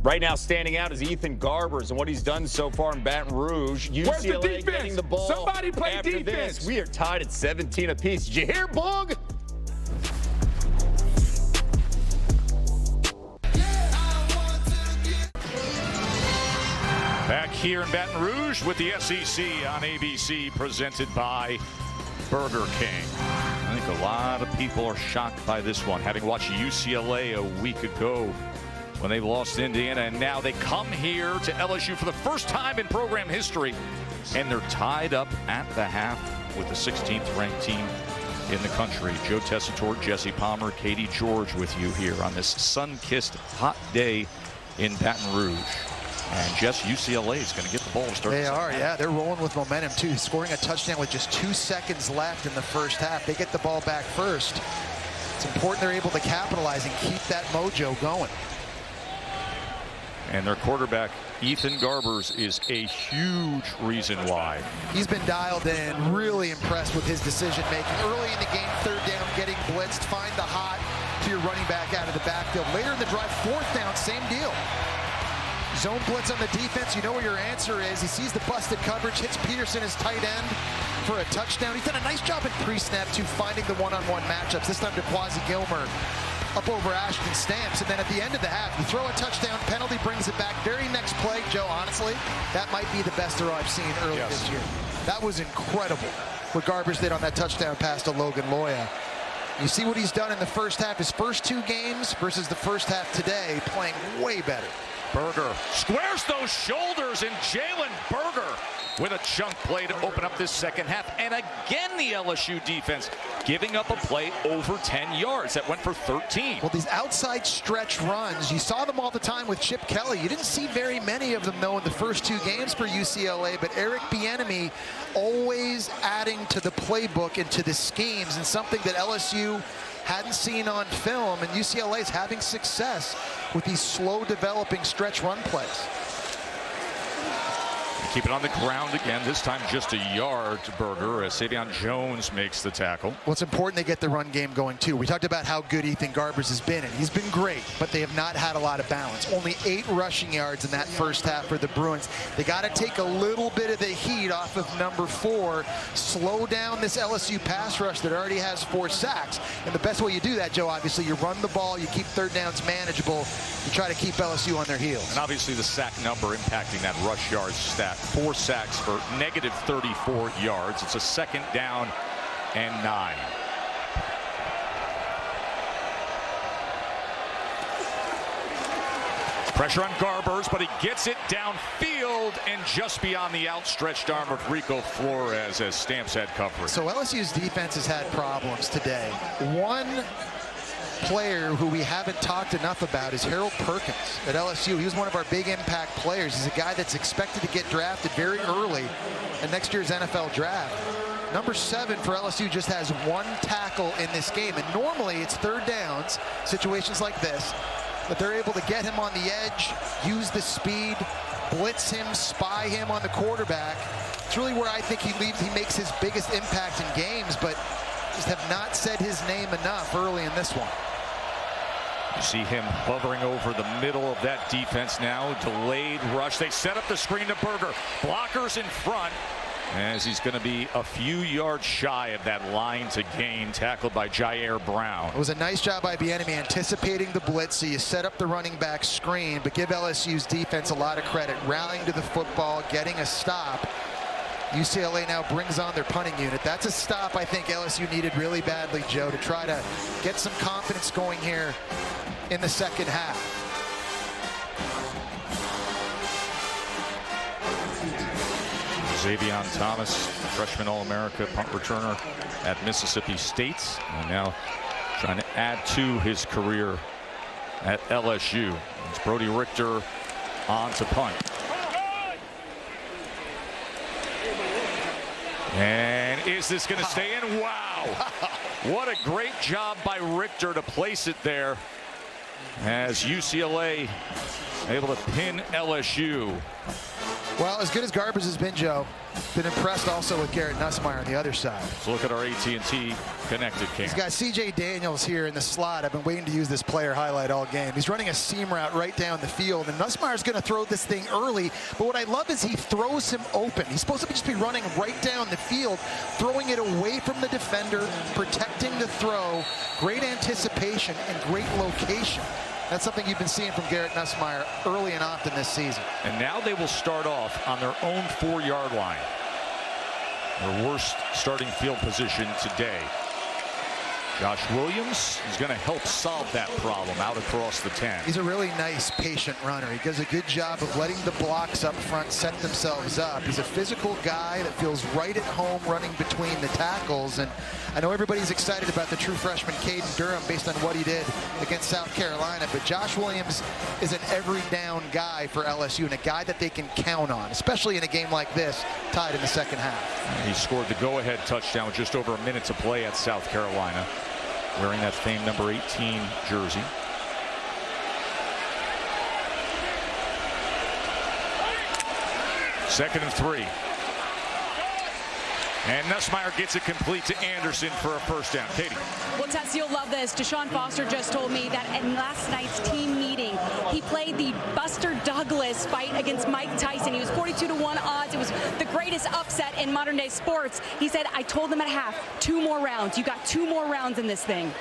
Right now, standing out is Ethan Garbers and what he's done so far in Baton Rouge. Where's the UCLA defense? getting the ball. Somebody play after defense. This. We are tied at 17 apiece. Did you hear, Boog? Back here in Baton Rouge with the SEC on ABC, presented by Burger King. I think a lot of people are shocked by this one, having watched UCLA a week ago when they lost to Indiana, and now they come here to LSU for the first time in program history, and they're tied up at the half with the 16th ranked team in the country. Joe Tessitore, Jesse Palmer, Katie George with you here on this sun-kissed hot day in Baton Rouge. And Jess, UCLA is going to get the ball to start. They are, yeah. They're rolling with momentum, too. Scoring a touchdown with just 2 seconds left in the first half. They get the ball back first. It's important they're able to capitalize and keep that mojo going. And their quarterback, Ethan Garbers, is a huge reason why. He's been dialed in, really impressed with his decision-making. Early in the game, 3rd down, getting blitzed, find the hot to your running back out of the backfield. Later in the drive, 4th down, same deal. Zone blitz on the defense, you know where your answer is. He sees the busted coverage, hits Peterson, his tight end, for a touchdown. He's done a nice job in pre-snap, too, finding the one-on-one matchups. This time to Quasi Gilmer up over Ashton Stamps. And then at the end of the half, you throw a touchdown, penalty brings it back. Very next play, Joe, honestly, that might be the best throw I've seen early this year. That was incredible, what Garbers did on that touchdown pass to Logan Loya. You see what he's done in the first half. His first 2 games versus the first half today, playing way better. Berger squares those shoulders, and Jalen Berger with a chunk play to open up this second half. And again, the LSU defense giving up a play over 10 yards. That went for 13. Well, these outside stretch runs, you saw them all the time with Chip Kelly. You didn't see very many of them, though, in the first 2 games for UCLA. But Eric Bieniemy always adding to the playbook and to the schemes, and something that LSU hadn't seen on film, and UCLA is having success with these slow developing stretch run plays. Keep it on the ground again, this time just a yard to Berger as Savion Jones makes the tackle. Well, it's important they get the run game going, too. We talked about how good Ethan Garbers has been, and he's been great, but they have not had a lot of balance. Only 8 rushing yards in that first half for the Bruins. They got to take a little bit of the heat off of number 4, slow down this LSU pass rush that already has 4 sacks. And the best way you do that, Joe, obviously, you run the ball, you keep 3rd downs manageable, you try to keep LSU on their heels. And obviously the sack number impacting that rush yards stat. 4 sacks for negative 34 yards. It's a 2nd down and 9. Pressure on Garbers, but he gets it downfield and just beyond the outstretched arm of Rico Flores as Stamps had coverage. So LSU's defense has had problems today. One player who we haven't talked enough about is Harold Perkins at LSU. He was one of our big impact players. He's a guy that's expected to get drafted very early in next year's NFL draft. Number 7 for LSU just has 1 tackle in this game, and normally it's 3rd downs, situations like this, but they're able to get him on the edge, use the speed, blitz him, spy him on the quarterback. It's really where I think he makes his biggest impact in games, but just have not said his name enough early in this one. You see him hovering over the middle of that defense now. Delayed rush. They set up the screen to Berger. Blockers in front as he's going to be a few yards shy of that line to gain, tackled by Jair Brown. It was a nice job by Bieniemy anticipating the blitz, so you set up the running back screen, but give LSU's defense a lot of credit. Rallying to the football, getting a stop. UCLA now brings on their punting unit. That's a stop I think LSU needed really badly, Joe, to try to get some confidence going here in the second half. Xavion Thomas, freshman All-America punt returner at Mississippi State, and now trying to add to his career at LSU. It's Brody Richter on to punt. And is this going to stay in? Wow. What a great job by Richter to place it there as UCLA able to pin LSU. Well, as good as Garbers has been, Joe, been impressed also with Garrett Nussmeier on the other side. So look at our AT&T connected cam. He's got C.J. Daniels here in the slot. I've been waiting to use this player highlight all game. He's running a seam route right down the field, and Nussmeier's going to throw this thing early, but what I love is he throws him open. He's supposed to just be running right down the field, throwing it away from the defender, protecting the throw, great anticipation, and great location. That's something you've been seeing from Garrett Nussmeier early and often this season. And now they will start off on their own 4-yard line. Their worst starting field position today. Josh Williams is going to help solve that problem out across the 10. He's a really nice, patient runner. He does a good job of letting the blocks up front set themselves up. He's a physical guy that feels right at home running between the tackles. And I know everybody's excited about the true freshman Caden Durham based on what he did against South Carolina, but Josh Williams is an every down guy for LSU and a guy that they can count on, especially in a game like this, tied in the second half. He scored the go-ahead touchdown with just over a minute to play at South Carolina, wearing that famed number 18 jersey. Second and 3. And Nussmeier gets it complete to Anderson for a first down. Katie. Well, Tess, you'll love this. Deshaun Foster just told me that in last night's team meeting, he played the Buster Douglas fight against Mike Tyson. He was 42-1 odds. It was the greatest upset in modern day sports. He said, I told them at half, 2 more rounds. You got 2 more rounds in this thing.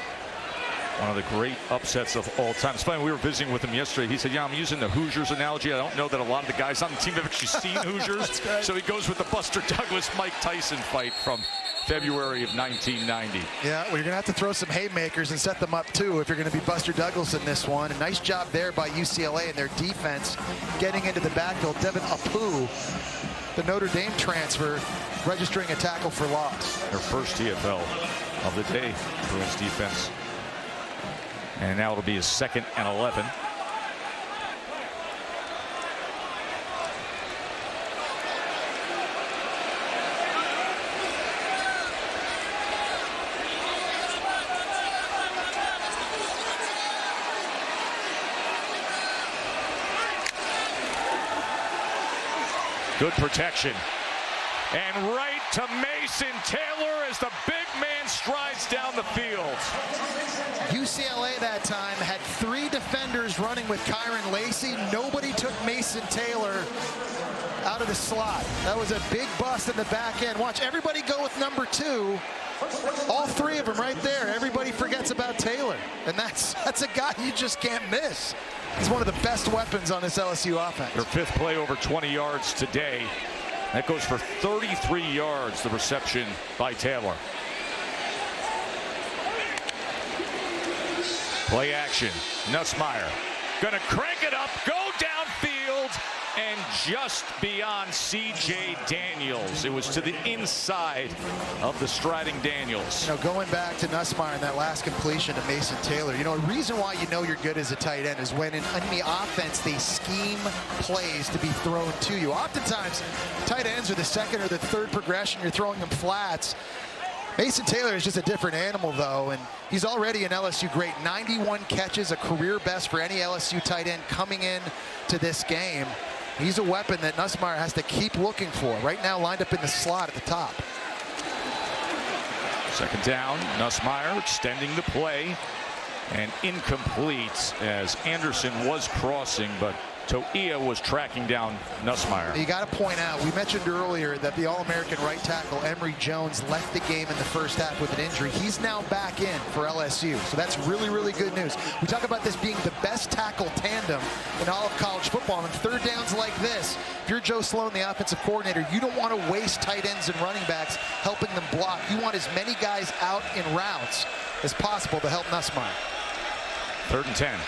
One of the great upsets of all time. It's funny, we were visiting with him yesterday. He said, yeah, I'm using the Hoosiers analogy. I don't know that a lot of the guys on the team have actually seen Hoosiers. So he goes with the Buster Douglas-Mike Tyson fight from February of 1990. Yeah, well, you're going to have to throw some haymakers and set them up, too, if you're going to be Buster Douglas in this one. A nice job there by UCLA and their defense getting into the backfield. Devin Apu, the Notre Dame transfer, registering a tackle for loss. Their first TFL of the day for his defense. And now it'll be his 2nd and 11. Good protection. And right to Mason Taylor as the big man strides down the field. UCLA that time had 3 defenders running with Kyron Lacey. Nobody took Mason Taylor out of the slot. That was a big bust in the back end. Watch everybody go with number 2. All 3 of them right there. Everybody forgets about Taylor. And that's a guy you just can't miss. He's one of the best weapons on this LSU offense. Their 5th play over 20 yards today. That goes for 33 yards, the reception by Taylor. Play action. Nussmeier gonna crank it up, go downfield, and just beyond C.J. Daniels. It was to the inside of the striding Daniels. You know, going back to Nussmeier and that last completion to Mason Taylor, you know, a reason why you know you're good as a tight end is when in the offense they scheme plays to be thrown to you. Oftentimes, tight ends are the 2nd or the 3rd progression. You're throwing them flats. Mason Taylor is just a different animal, though, and he's already an LSU great. 91 catches, a career best for any LSU tight end coming in to this game. He's a weapon that Nussmeier has to keep looking for. Right now, lined up in the slot at the top. 2nd down, Nussmeier extending the play, and incomplete as Anderson was crossing, but To'ia was tracking down Nussmeier. You got to point out, we mentioned earlier that the All-American right tackle, Emory Jones, left the game in the first half with an injury. He's now back in for LSU, so that's really, really good news. We talk about this being the best tackle tandem in all of college football, and 3rd downs like this, if you're Joe Sloan, the offensive coordinator, you don't want to waste tight ends and running backs helping them block. You want as many guys out in routes as possible to help Nussmeier. 3rd and 10.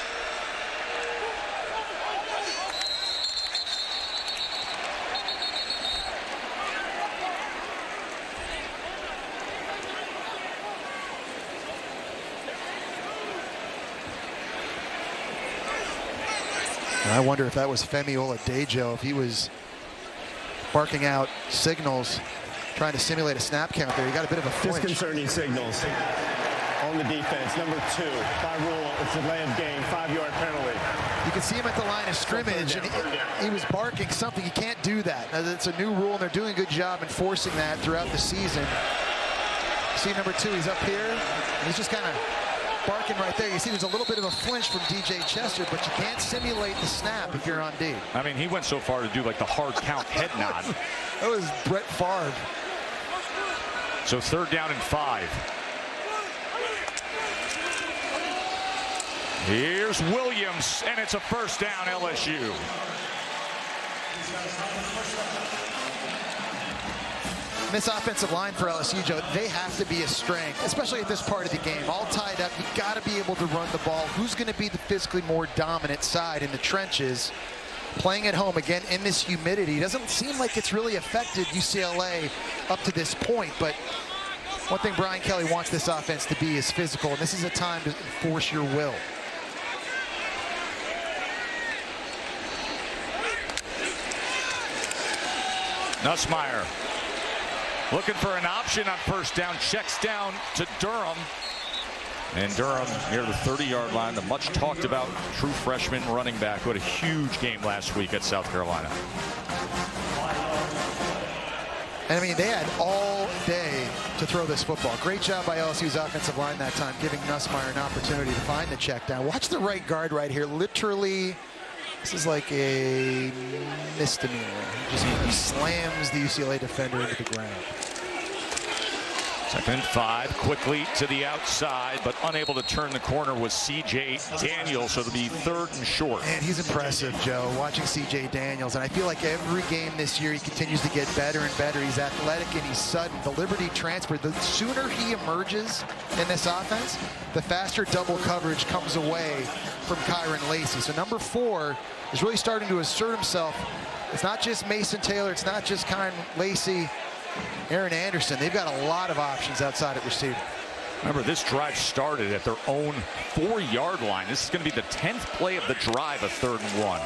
And I wonder if that was Femi Oladejo, if he was barking out signals, trying to simulate a snap count there. He got a bit of a flinch. Disconcerting signals on the defense. Number 2, by rule, it's a layup game, 5-yard penalty. You can see him at the line of scrimmage, and he was barking something. You can't do that. It's a new rule, and they're doing a good job enforcing that throughout the season. See number 2, he's up here, and he's just kind of barking right there. You see there's a little bit of a flinch from DJ Chester, but you can't simulate the snap if you're on D. I mean, he went so far to do like the hard count head nod. That was Brett Favre. So 3rd down and 5. Here's Williams, and it's a first down, LSU. this offensive line for LSU, Joe, they have to be a strength, especially at this part of the game. All tied up, you got to be able to run the ball. Who's going to be the physically more dominant side in the trenches? Playing at home, again, in this humidity, doesn't seem like it's really affected UCLA up to this point, but one thing Brian Kelly wants this offense to be is physical, and this is a time to enforce your will. Nussmeier looking for an option on first down, checks down to Durham. And Durham near the 30-yard line, the much talked about true freshman running back who had a huge game last week at South Carolina. And I mean, they had all day to throw this football. Great job by LSU's offensive line that time, giving Nussmeier an opportunity to find the check down. Watch the right guard right here. Literally, this is like a misdemeanor. He slams the UCLA defender into the ground. 2nd and 5, quickly to the outside, but unable to turn the corner was C.J. Daniels, so it'll be 3rd and short. And he's impressive, Joe, watching C.J. Daniels. And I feel like every game this year he continues to get better and better. He's athletic and he's sudden. The liberty transfer, the sooner he emerges in this offense, the faster double coverage comes away from Kyron Lacey. So number 4 is really starting to assert himself. It's not just Mason Taylor, it's not just Kyron Lacey, Aaron Anderson. They've got a lot of options outside at receiver. Remember, this drive started at their own 4-yard line. This is going to be the 10th play of the drive, a 3rd and 1.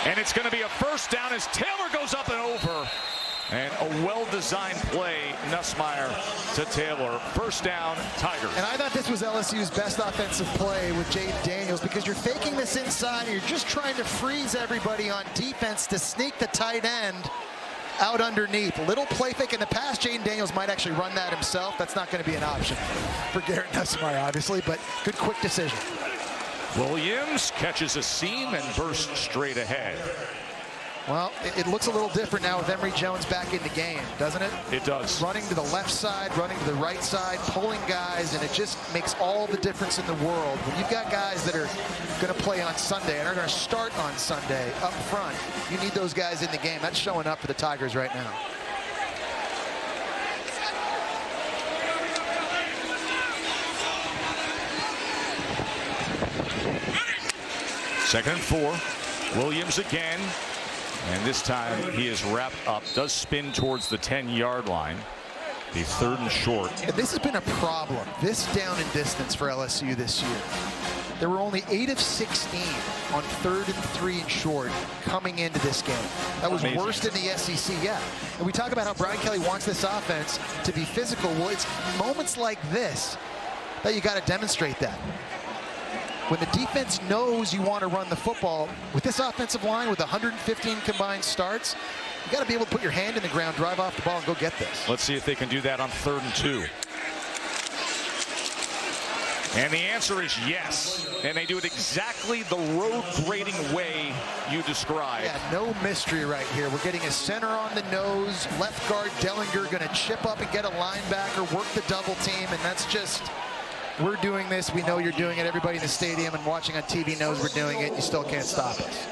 And it's going to be a first down as Taylor goes up and over. And a well-designed play, Nussmeier to Taylor. First down, Tigers. And I thought this was LSU's best offensive play with Jaden Daniels, because you're faking this inside and you're just trying to freeze everybody on defense to sneak the tight end out underneath. Little play fake in the past. Jaden Daniels might actually run that himself. That's not going to be an option for Garrett Nussmeier, obviously, but good quick decision. Williams catches a seam and bursts straight ahead. Well, it looks a little different now with Emory Jones back in the game, doesn't it? It does. Running to the left side, running to the right side, pulling guys, and it just makes all the difference in the world. When you've got guys that are going to play on Sunday and are going to start on Sunday up front, you need those guys in the game. That's showing up for the Tigers right now. Second and 4. Williams again. And this time he is wrapped up. Does spin towards the 10-yard line. The 3rd and short. And this has been a problem. This down and distance for LSU this year. There were only 8 of 16 on 3rd and 3 and short coming into this game. That was amazing. Worst in the SEC, yeah. And we talk about how Brian Kelly wants this offense to be physical. Well, it's moments like this that you got to demonstrate that. When the defense knows you want to run the football, with this offensive line, with 115 combined starts, you got to be able to put your hand in the ground, drive off the ball, and go get this. Let's see if they can do that on 3rd and 2. And the answer is yes. And they do it exactly the road grading way you described. Yeah, no mystery right here. We're getting a center on the nose. Left guard Dellinger going to chip up and get a linebacker, work the double team, and that's just... We're doing this. We know you're doing it. Everybody in the stadium and watching on TV knows we're doing it. You still can't stop us.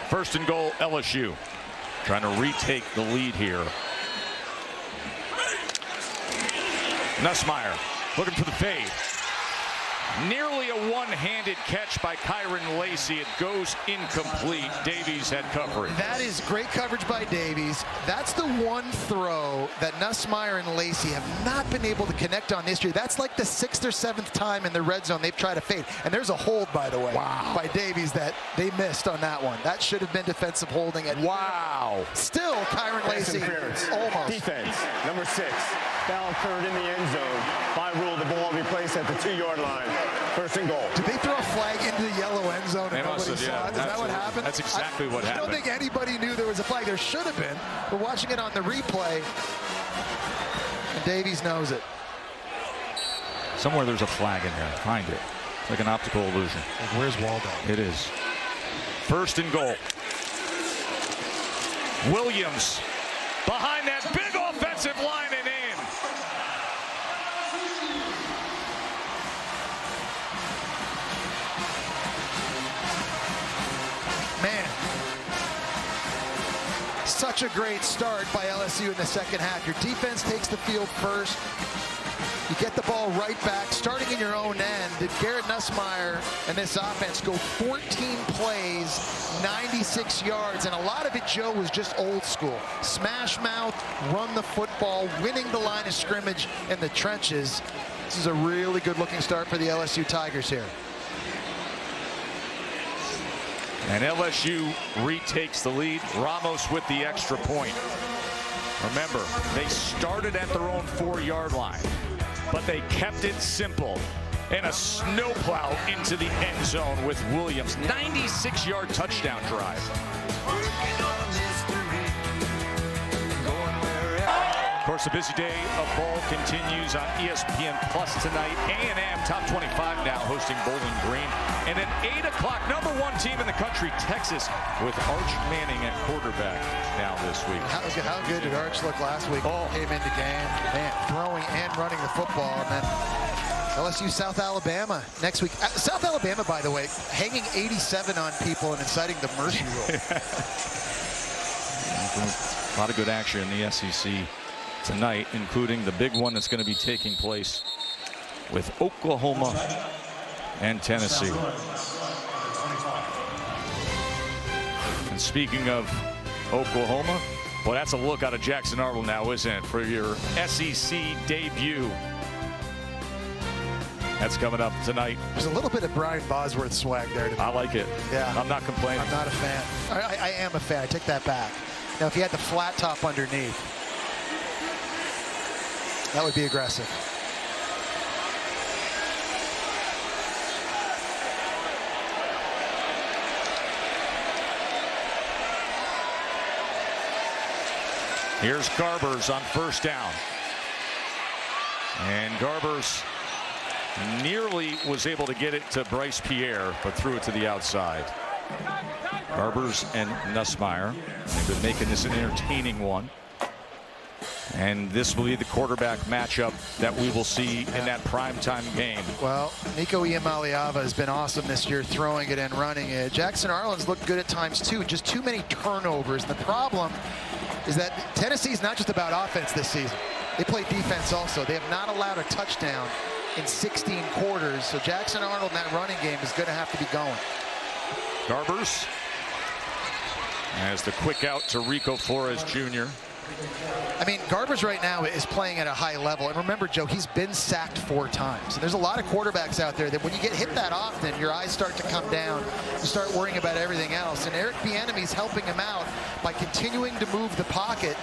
1st and goal, LSU. Trying to retake the lead here. Nussmeier looking for the fade. Nearly a one-handed catch by Kyron Lacey. It goes incomplete. Davies had coverage. That is great coverage by Davies. That's the one throw that Nussmeier and Lacey have not been able to connect on this year. That's like the 6th or 7th time in the red zone they've tried to fade. And there's a hold, by the way, by Davies that they missed on that one. That should have been defensive holding. Wow. Still, Kyron Lacey almost. Defense, number 6. Foul occurred in the end zone. By rule, the ball will be placed at the 2-yard line. 1st and goal. Did they throw a flag into the yellow end zone and They nobody must have, saw yeah. it? Is that what happened? That's exactly what happened. I don't think anybody knew there was a flag. There should have been. We're watching it on the replay, and Davies knows it. Somewhere there's a flag in there. Find it. It's like an optical illusion. Like, where's Waldo? It is. 1st and goal. Williams behind that big offensive line and in. Man. such a great start by LSU in the second half. Your defense takes the field first. You get the ball right back, starting in your own end. Did Garrett Nussmeier and this offense go 14 plays, 96 yards, and a lot of it, Joe, was just old school. Smash mouth, run the football, winning the line of scrimmage in the trenches. This is a really good-looking start for the LSU Tigers here. And LSU retakes the lead. Ramos with the extra point. Remember, they started at their own 4-yard line, but they kept it simple. And a snowplow into the end zone with Williams. 96-yard touchdown drive. Of course, the busy day of ball continues on ESPN Plus tonight. A&M top 25 now hosting Bowling Green. And at 8 o'clock, #1 team in the country, Texas, with Arch Manning at quarterback now this week. How good did Arch look last week? Came into game, man, throwing and running the football. And then LSU South Alabama next week. South Alabama, by the way, hanging 87 on people and inciting the mercy rule. A lot of good action in the SEC tonight, including the big one that's going to be taking place with Oklahoma and Tennessee. And speaking of Oklahoma, well, that's a look out of Jackson Arnold now, isn't it, for your SEC debut? That's coming up tonight. There's a little bit of Brian Bosworth swag there. I like it. Yeah. I'm not complaining. I'm not a fan. I am a fan. I take that back. Now, if he had the flat top underneath, that would be aggressive. Here's Garbers on first down. And Garbers nearly was able to get it to Bryce Pierre, but threw it to the outside. Garbers and Nussmeier. They've been making this an entertaining one. And this will be the quarterback matchup that we will see in that primetime game. Well, Nico Iamaleava has been awesome this year, throwing it and running it. Jackson Arnold's looked good at times, too. Just too many turnovers. The problem is that Tennessee's not just about offense this season. They play defense also. They have not allowed a touchdown in 16 quarters. So Jackson Arnold in that running game is going to have to be going. Garbers has the quick out to Rico Flores Jr. I mean, Garbers right now is playing at a high level. And remember, Joe, he's been sacked 4 times. And there's a lot of quarterbacks out there that when you get hit that often, your eyes start to come down. You start worrying about everything else. And Eric Bieniemy's helping him out by continuing to move the pocket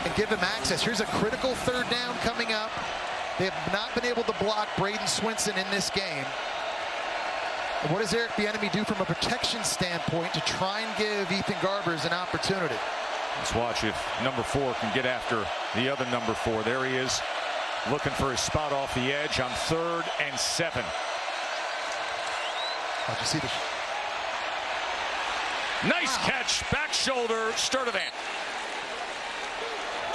and give him access. Here's a critical 3rd down coming up. They have not been able to block Braden Swinson in this game. And what does Eric Bieniemy do from a protection standpoint to try and give Ethan Garbers an opportunity? Let's watch if number 4 can get after the other number 4. There he is, looking for his spot off the edge on 3rd and 7. How'd you see the... Nice catch, back shoulder, Sturdivant.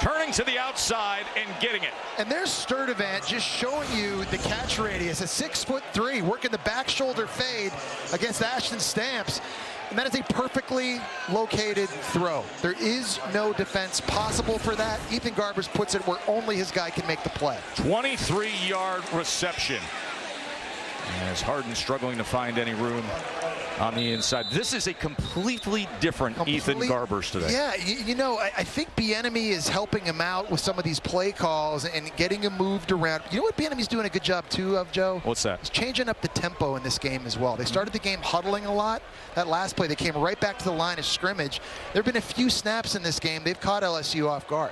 Turning to the outside and getting it. And there's Sturdivant just showing you the catch radius. A 6'3", working the back shoulder fade against Ashton Stamps. And that is a perfectly located throw. There is no defense possible for that. Ethan Garbers puts it where only his guy can make the play. 23-yard reception. As Harden struggling to find any room on the inside. This is a completely different Ethan Garbers today. Yeah, you know, I think Bieniemy is helping him out with some of these play calls and getting him moved around. You know what Bieniemy's doing a good job, too, of, Joe? What's that? He's changing up the tempo in this game as well. They started the game huddling a lot. That last play, they came right back to the line of scrimmage. There have been a few snaps in this game. They've caught LSU off guard.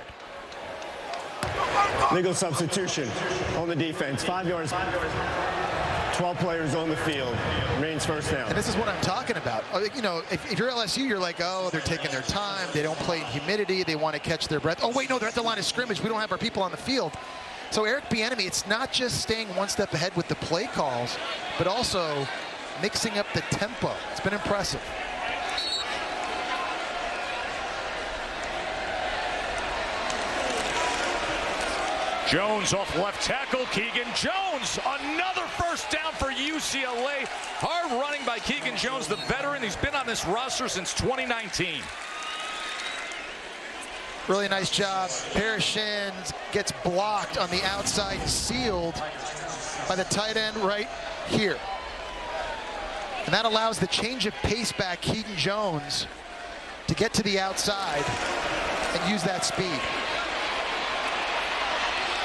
Legal substitution on the defense. 5 yards. 12 players on the field. Remains first down. And this is what I'm talking about. You know, if you're LSU, you're like, oh, they're taking their time. They don't play in humidity. They want to catch their breath. Oh, wait, no, they're at the line of scrimmage. We don't have our people on the field. So Eric Bieniemy, it's not just staying one step ahead with the play calls, but also mixing up the tempo. It's been impressive. Jones off left tackle. Keegan Jones, another first down for UCLA. Hard running by Keegan Jones, the veteran. He's been on this roster since 2019. Really nice job. Pair of shins gets blocked on the outside, sealed by the tight end right here. And that allows the change of pace back, Keaton Jones, to get to the outside and use that speed.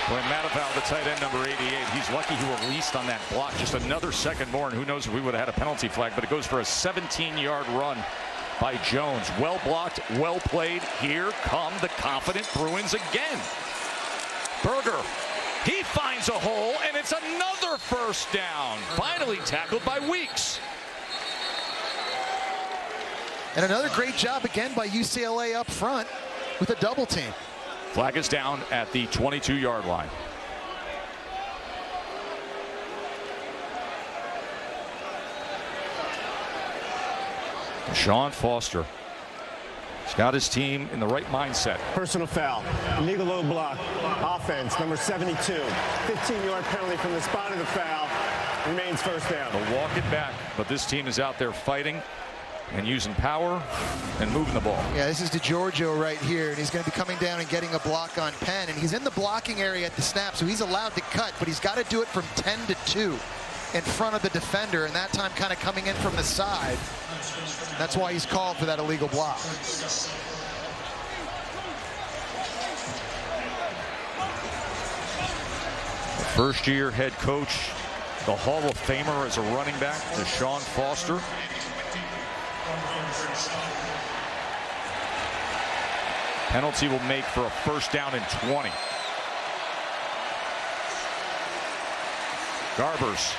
When Matavao, the tight end, number 88, he's lucky he released on that block just another second more, and who knows if we would have had a penalty flag, but it goes for a 17-yard run by Jones. Well blocked, well played. Here come the confident Bruins again. Berger, he finds a hole, and it's another first down. Finally tackled by Weeks. And another great job again by UCLA up front with a double team. Flag is down at the 22-yard line. Sean Foster. He's got his team in the right mindset. Personal foul. Illegal low block. Offense, number 72. 15-yard penalty from the spot of the foul. Remains first down. They'll walk it back, but this team is out there fighting and using power and moving the ball. Yeah, this is DiGiorgio right here, and he's going to be coming down and getting a block on Penn, and he's in the blocking area at the snap, so he's allowed to cut, but he's got to do it from 10 to 2 in front of the defender, and that time kind of coming in from the side. That's why he's called for that illegal block. First-year head coach, the Hall of Famer as a running back, Sean Foster. Penalty will make for a first down and 20. Garbers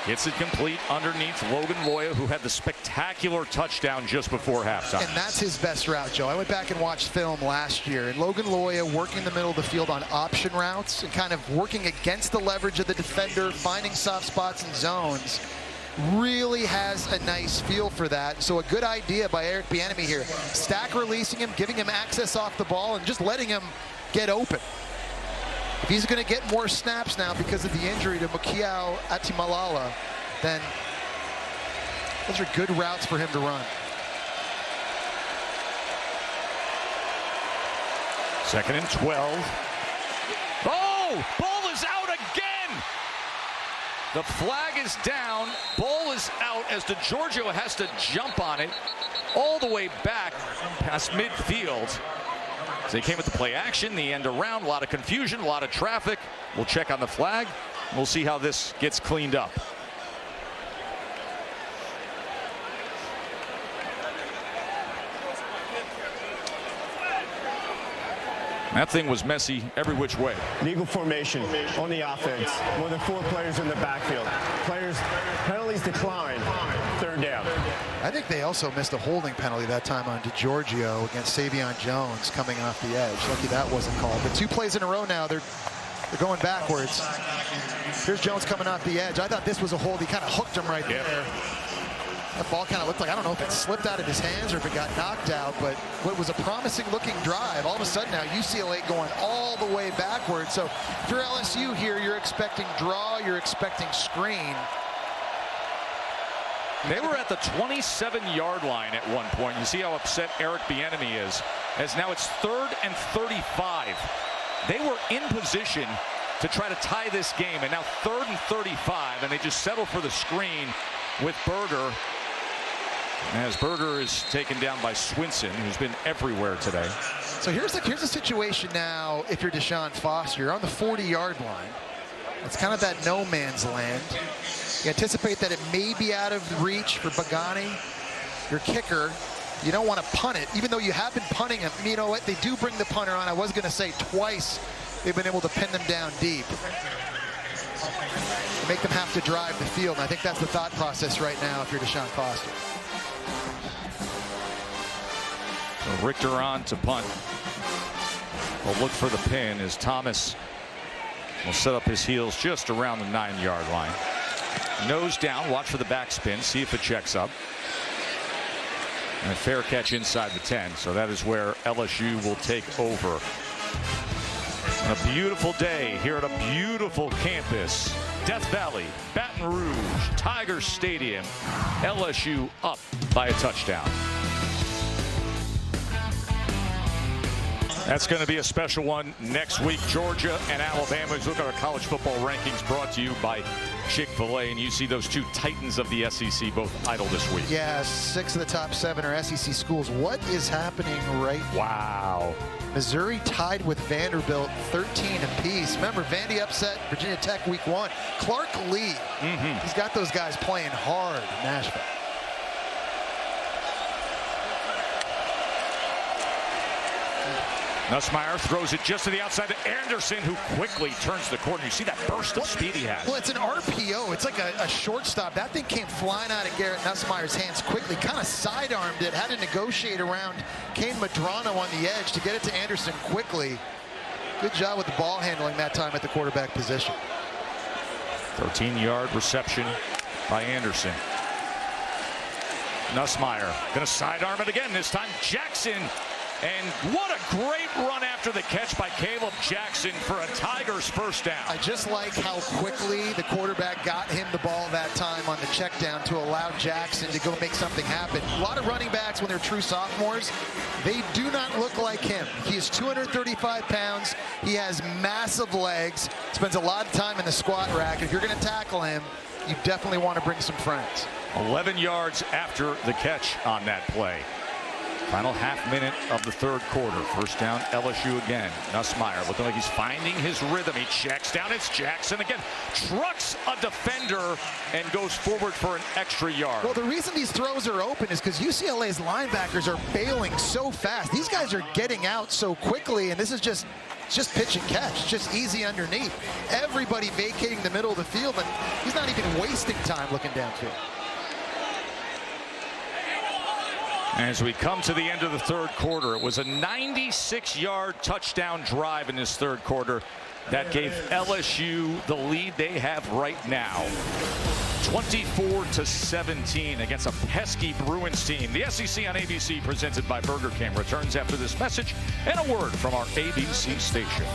gets it complete underneath Logan Loya, who had the spectacular touchdown just before halftime. And that's his best route, Joe. I went back and watched film last year, and Logan Loya working the middle of the field on option routes and kind of working against the leverage of the defender, finding soft spots and zones. Really has a nice feel for that. So a good idea by Eric Bieniemy here. Stack releasing him, giving him access off the ball, and just letting him get open. If he's going to get more snaps now because of the injury to Mukiao Atimalala, then those are good routes for him to run. Second and 12. Oh, ball is out again. The flag is down. Ball is out as DiGiorgio has to jump on it all the way back past midfield. So they came with the play action, the end around, a lot of confusion, a lot of traffic. We'll check on the flag. We'll see how this gets cleaned up. That thing was messy every which way. Legal formation on the offense. More than 4 players in the backfield. Penalties decline. Third down. I think they also missed a holding penalty that time on DiGiorgio against Savion Jones coming off the edge. Lucky that wasn't called. But 2 plays in a row now, they're going backwards. Here's Jones coming off the edge. I thought this was a hold. He kind of hooked him right there. That ball kind of looked like, I don't know if it slipped out of his hands or if it got knocked out, but what was a promising looking drive, all of a sudden now UCLA going all the way backwards. So if you're LSU here, you're expecting draw, you're expecting screen. They were at the 27-yard line at one point. You see how upset Eric Bieniemy is, as now it's 3rd and 35. They were in position to try to tie this game, and now 3rd and 35, and they just settle for the screen with Berger. As Berger is taken down by Swinson, who's been everywhere today. So here's the situation now. If you're Deshaun Foster, you're on the 40-yard line. It's kind of that no man's land. You anticipate that it may be out of reach for Bagani, your kicker. You don't want to punt it, even though you have been punting him. You know what? They do bring the punter on. I was going to say twice they've been able to pin them down deep. Make them have to drive the field. And I think that's the thought process right now if you're Deshaun Foster. So Richter on to punt. We'll look for the pin as Thomas will set up his heels just around the 9-yard line. Nose down, watch for the backspin, see if it checks up. And a fair catch inside the 10. So that is where LSU will take over. On a beautiful day here at a beautiful campus. Death Valley, Baton Rouge, Tiger Stadium. LSU up by a touchdown. That's going to be a special one next week. Georgia and Alabama. Let's look at our college football rankings brought to you by Chick-fil-A. And you see those two titans of the SEC both idle this week. Yeah, 6 of the top 7 are SEC schools. What is happening right now? Wow. Missouri tied with Vanderbilt 13 apiece. Remember, Vandy upset Virginia Tech week 1. Clark Lee, he's got those guys playing hard in Nashville. Nussmeier throws it just to the outside to Anderson, who quickly turns the corner. You see that burst of speed he has. Well, it's an RPO. It's like a shortstop. That thing came flying out of Garrett Nussmeier's hands quickly, kind of sidearmed it, had to negotiate around Kane Madrano on the edge to get it to Anderson quickly. Good job with the ball handling that time at the quarterback position. 13-yard reception by Anderson. Nussmeier going to sidearm it again. This time Jackson. And what a great run after the catch by Caleb Jackson for a Tigers first down. I just like how quickly the quarterback got him the ball that time on the check down to allow Jackson to go make something happen. A lot of running backs, when they're true sophomores, they do not look like him. He is 235 pounds. He has massive legs, spends a lot of time in the squat rack. If you're going to tackle him, you definitely want to bring some friends. 11 yards after the catch on that play. Final half minute of the third quarter. First down, LSU again. Nussmeier looking like he's finding his rhythm. He checks down. It's Jackson again. Trucks a defender and goes forward for an extra yard. Well, the reason these throws are open is because UCLA's linebackers are bailing so fast. These guys are getting out so quickly, and this is just pitch and catch, just easy underneath. Everybody vacating the middle of the field, and he's not even wasting time looking downfield. As we come to the end of the third quarter, it was a 96-yard touchdown drive in this third quarter that gave LSU the lead they have right now. 24-17 against a pesky Bruins team. The SEC on ABC, presented by Burger King, returns after this message and a word from our ABC stations.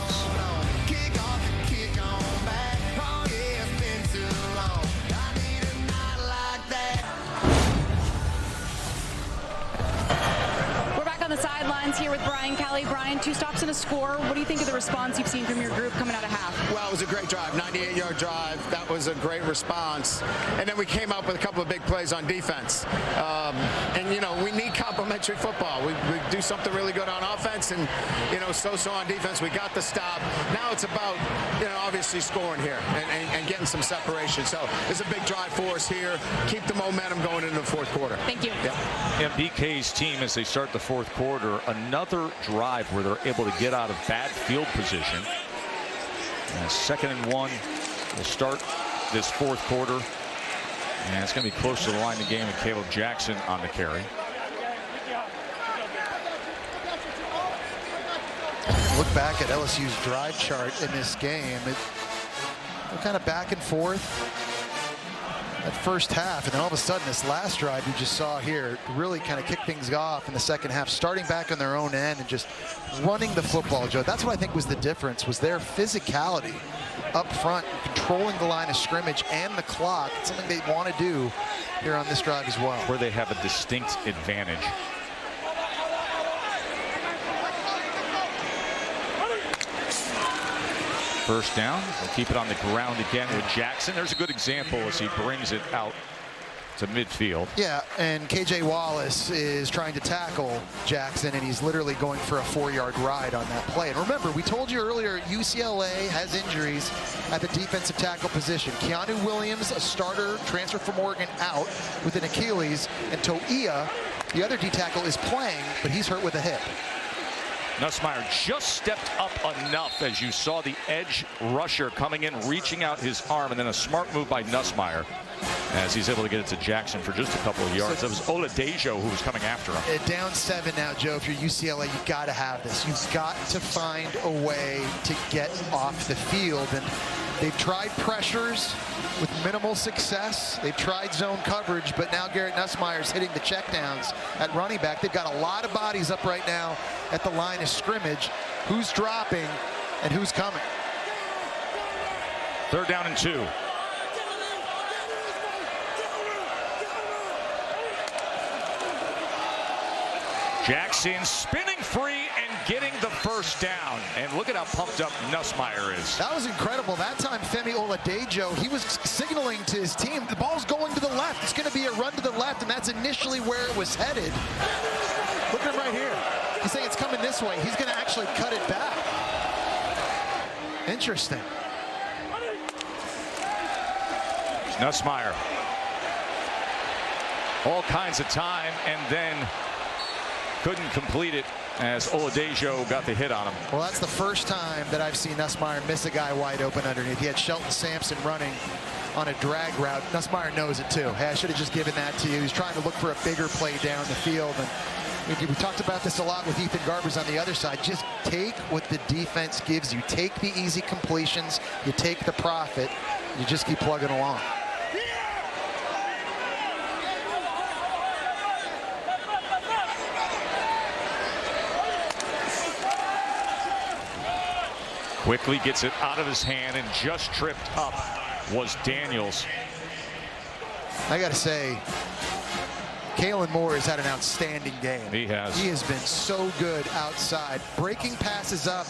On the sidelines here with Brian Kelly. Brian, 2 stops and a score. What do you think of the response you've seen from your group coming out of half? Well, it was a great drive, 98-yard drive. That was a great response. And then we came up with a couple of big plays on defense. And, you know, we need complementary football. We do something really good on offense and, you know, so-so on defense. We got the stop. Now it's about, you know, obviously scoring here and getting some separation. So it's a big drive for us here. Keep the momentum going into the fourth quarter. Thank you. Yeah, BK's team, as they start the fourth quarter, another drive where they're able to get out of bad field position. And 2nd and 1 will start this fourth quarter. And it's going to be close to the line of the game with Caleb Jackson on the carry. Look back at LSU's drive chart in this game. They're kind of back and forth that first half, and then all of a sudden this last drive you just saw here really kind of kick things off in the second half, starting back on their own end and just running the football, Joe. That's what I think was the difference, was their physicality up front, controlling the line of scrimmage and the clock. It's something they want to do here on this drive as well. Where they have a distinct advantage. First down. They'll keep it on the ground again with Jackson. There's a good example as he brings it out to midfield. Yeah, and KJ Wallace is trying to tackle Jackson, and he's literally going for a 4-yard ride on that play. And remember, we told you earlier, UCLA has injuries at the defensive tackle position. Keanu Williams, a starter, transfer from Oregon, out with an Achilles, and Toia, the other D tackle, is playing, but he's hurt with a hip. Nussmeier just stepped up enough as you saw the edge rusher coming in, reaching out his arm, and then a smart move by Nussmeier as he's able to get it to Jackson for just a couple of yards. That was Oladejo who was coming after him. Down 7 now, Joe. If you're UCLA, you've got to have this. You've got to find a way to get off the field. And they've tried pressures with minimal success. They've tried zone coverage, but now Garrett Nussmeier's hitting the checkdowns at running back. They've got a lot of bodies up right now at the line of scrimmage. Who's dropping and who's coming? 3rd down and 2. Jackson spinning free and getting the first down. And look at how pumped up Nussmeier is. That was incredible. That time, Femi Oladejo, he was signaling to his team, the ball's going to the left. It's going to be a run to the left, and that's initially where it was headed. Look at him right here. He's saying it's coming this way. He's going to actually cut it back. Interesting. Nussmeier. All kinds of time, and then couldn't complete it as Oladejo got the hit on him. Well, that's the first time that I've seen Nussmeier miss a guy wide open underneath. He had Shelton Sampson running on a drag route. Nussmeier knows it too. Hey, I should have just given that to you. He's trying to look for a bigger play down the field. And we talked about this a lot with Ethan Garbers on the other side. Just take what the defense gives you. Take the easy completions. You take the profit. You just keep plugging along. Quickly gets it out of his hand, and just tripped up was Daniels. I got to say, Kalen Moore has had an outstanding game. He has. He has been so good outside, breaking passes up,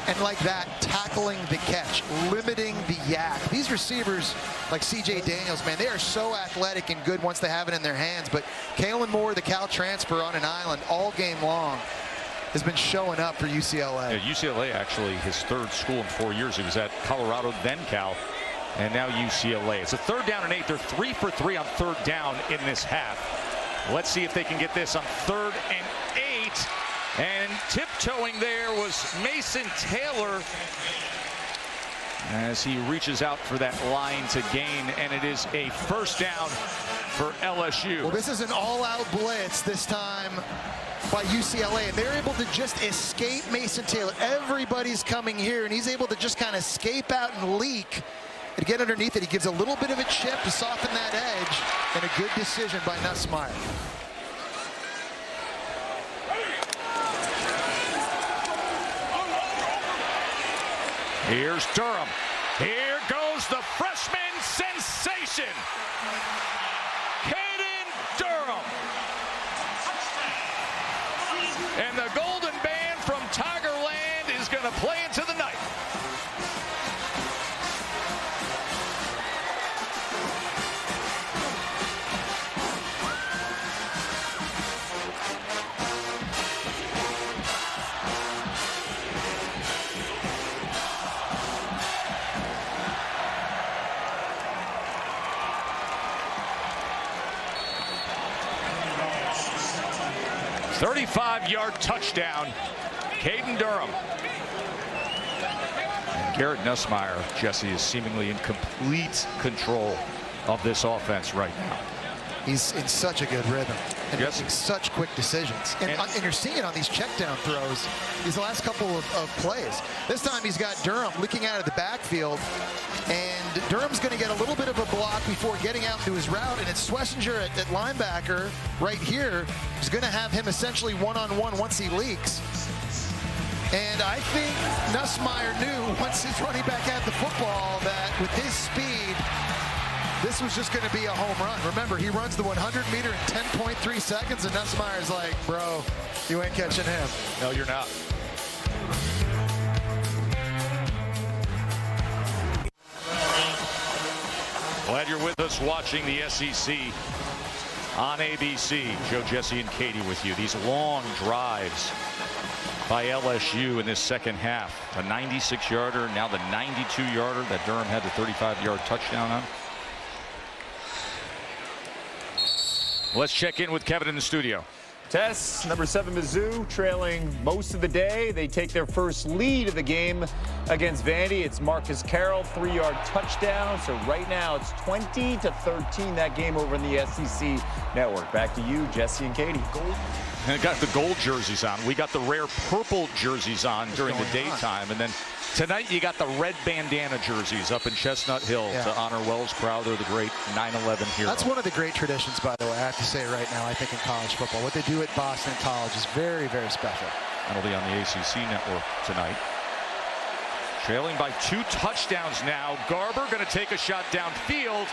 and like that, tackling the catch, limiting the yak. These receivers, like C.J. Daniels, man, they are so athletic and good once they have it in their hands. But Kalen Moore, the Cal transfer on an island all game long, has been showing up for UCLA. Yeah, UCLA, actually, his third school in 4 years. He was at Colorado, then Cal, and now UCLA. It's a 3rd down and 8. They're 3 for 3 on 3rd down in this half. Let's see if they can get this on 3rd and 8. And tiptoeing there was Mason Taylor as he reaches out for that line to gain, and it is a 1st down for LSU. Well, this is an all-out blitz this time by UCLA, and they're able to just escape Mason Taylor. Everybody's coming here, and he's able to just kind of escape out and leak and get underneath it. He gives a little bit of a chip to soften that edge, and a good decision by Nussmeier. Here's Durham. Here goes the freshman sensation, Caden Durham. And the Golden Band from Tigerland is going to play into the night. A 35-yard touchdown, Caden Durham. And Garrett Nussmeier, Jesse, is seemingly in complete control of this offense right now. He's in such a good rhythm and making such quick decisions. And you're seeing it on these check down throws, these last couple of plays. This time he's got Durham looking out of the backfield, and Durham's going to get a little bit of a block before getting out into his route, and it's Schlesinger at linebacker right here. He's going to have him essentially one-on-one once he leaks. And I think Nussmeier knew once his running back had the football that with his speed, this was just going to be a home run. Remember, he runs the 100-meter in 10.3 seconds, and Nussmeier's like, bro, you ain't catching him. No, you're not. Glad you're with us watching the SEC on ABC. Joe, Jesse, and Katie with you. These long drives by LSU in this second half. A 96-yarder, now the 92-yarder that Durham had the 35-yard touchdown on. Let's check in with Kevin in the studio. Tess, number 7 Mizzou, trailing most of the day. They take their first lead of the game against Vandy. It's Marcus Carroll, 3-yard touchdown. So right now it's 20-13, that game over in the SEC network. Back to you, Jesse and Katie. And it got the gold jerseys on. We got the rare purple jerseys on during the daytime. And then tonight you got the red bandana jerseys up in Chestnut Hill to honor Wells Crowther, the great 9/11 hero. That's one of the great traditions, by the way, I have to say right now, I think in college football. What they do at Boston College is very, very special. Penalty on the ACC network tonight. Trailing by 2 touchdowns now. Garber going to take a shot downfield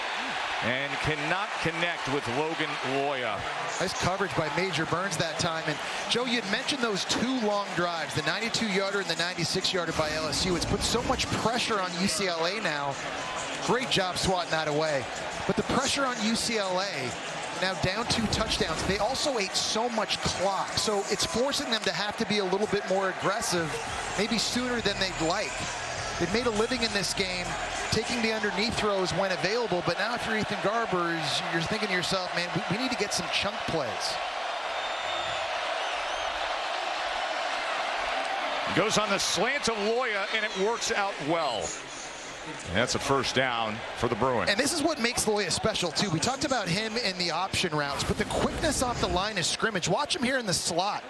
and cannot connect with Logan Loya. Nice coverage by Major Burns that time. And Joe, you had mentioned those 2 long drives, the 92-yarder and the 96-yarder by LSU. It's put so much pressure on UCLA now. Great job swatting that away. But the pressure on UCLA, now down 2 touchdowns, they also ate so much clock. So it's forcing them to have to be a little bit more aggressive, maybe sooner than they'd like. They've made a living in this game, taking the underneath throws when available, but now if you're Ethan Garbers, you're thinking to yourself, man, we need to get some chunk plays. Goes on the slant of Loya, and it works out well. And that's a first down for the Bruins. And this is what makes Loya special, too. We talked about him in the option routes, but the quickness off the line of scrimmage. Watch him here in the slot.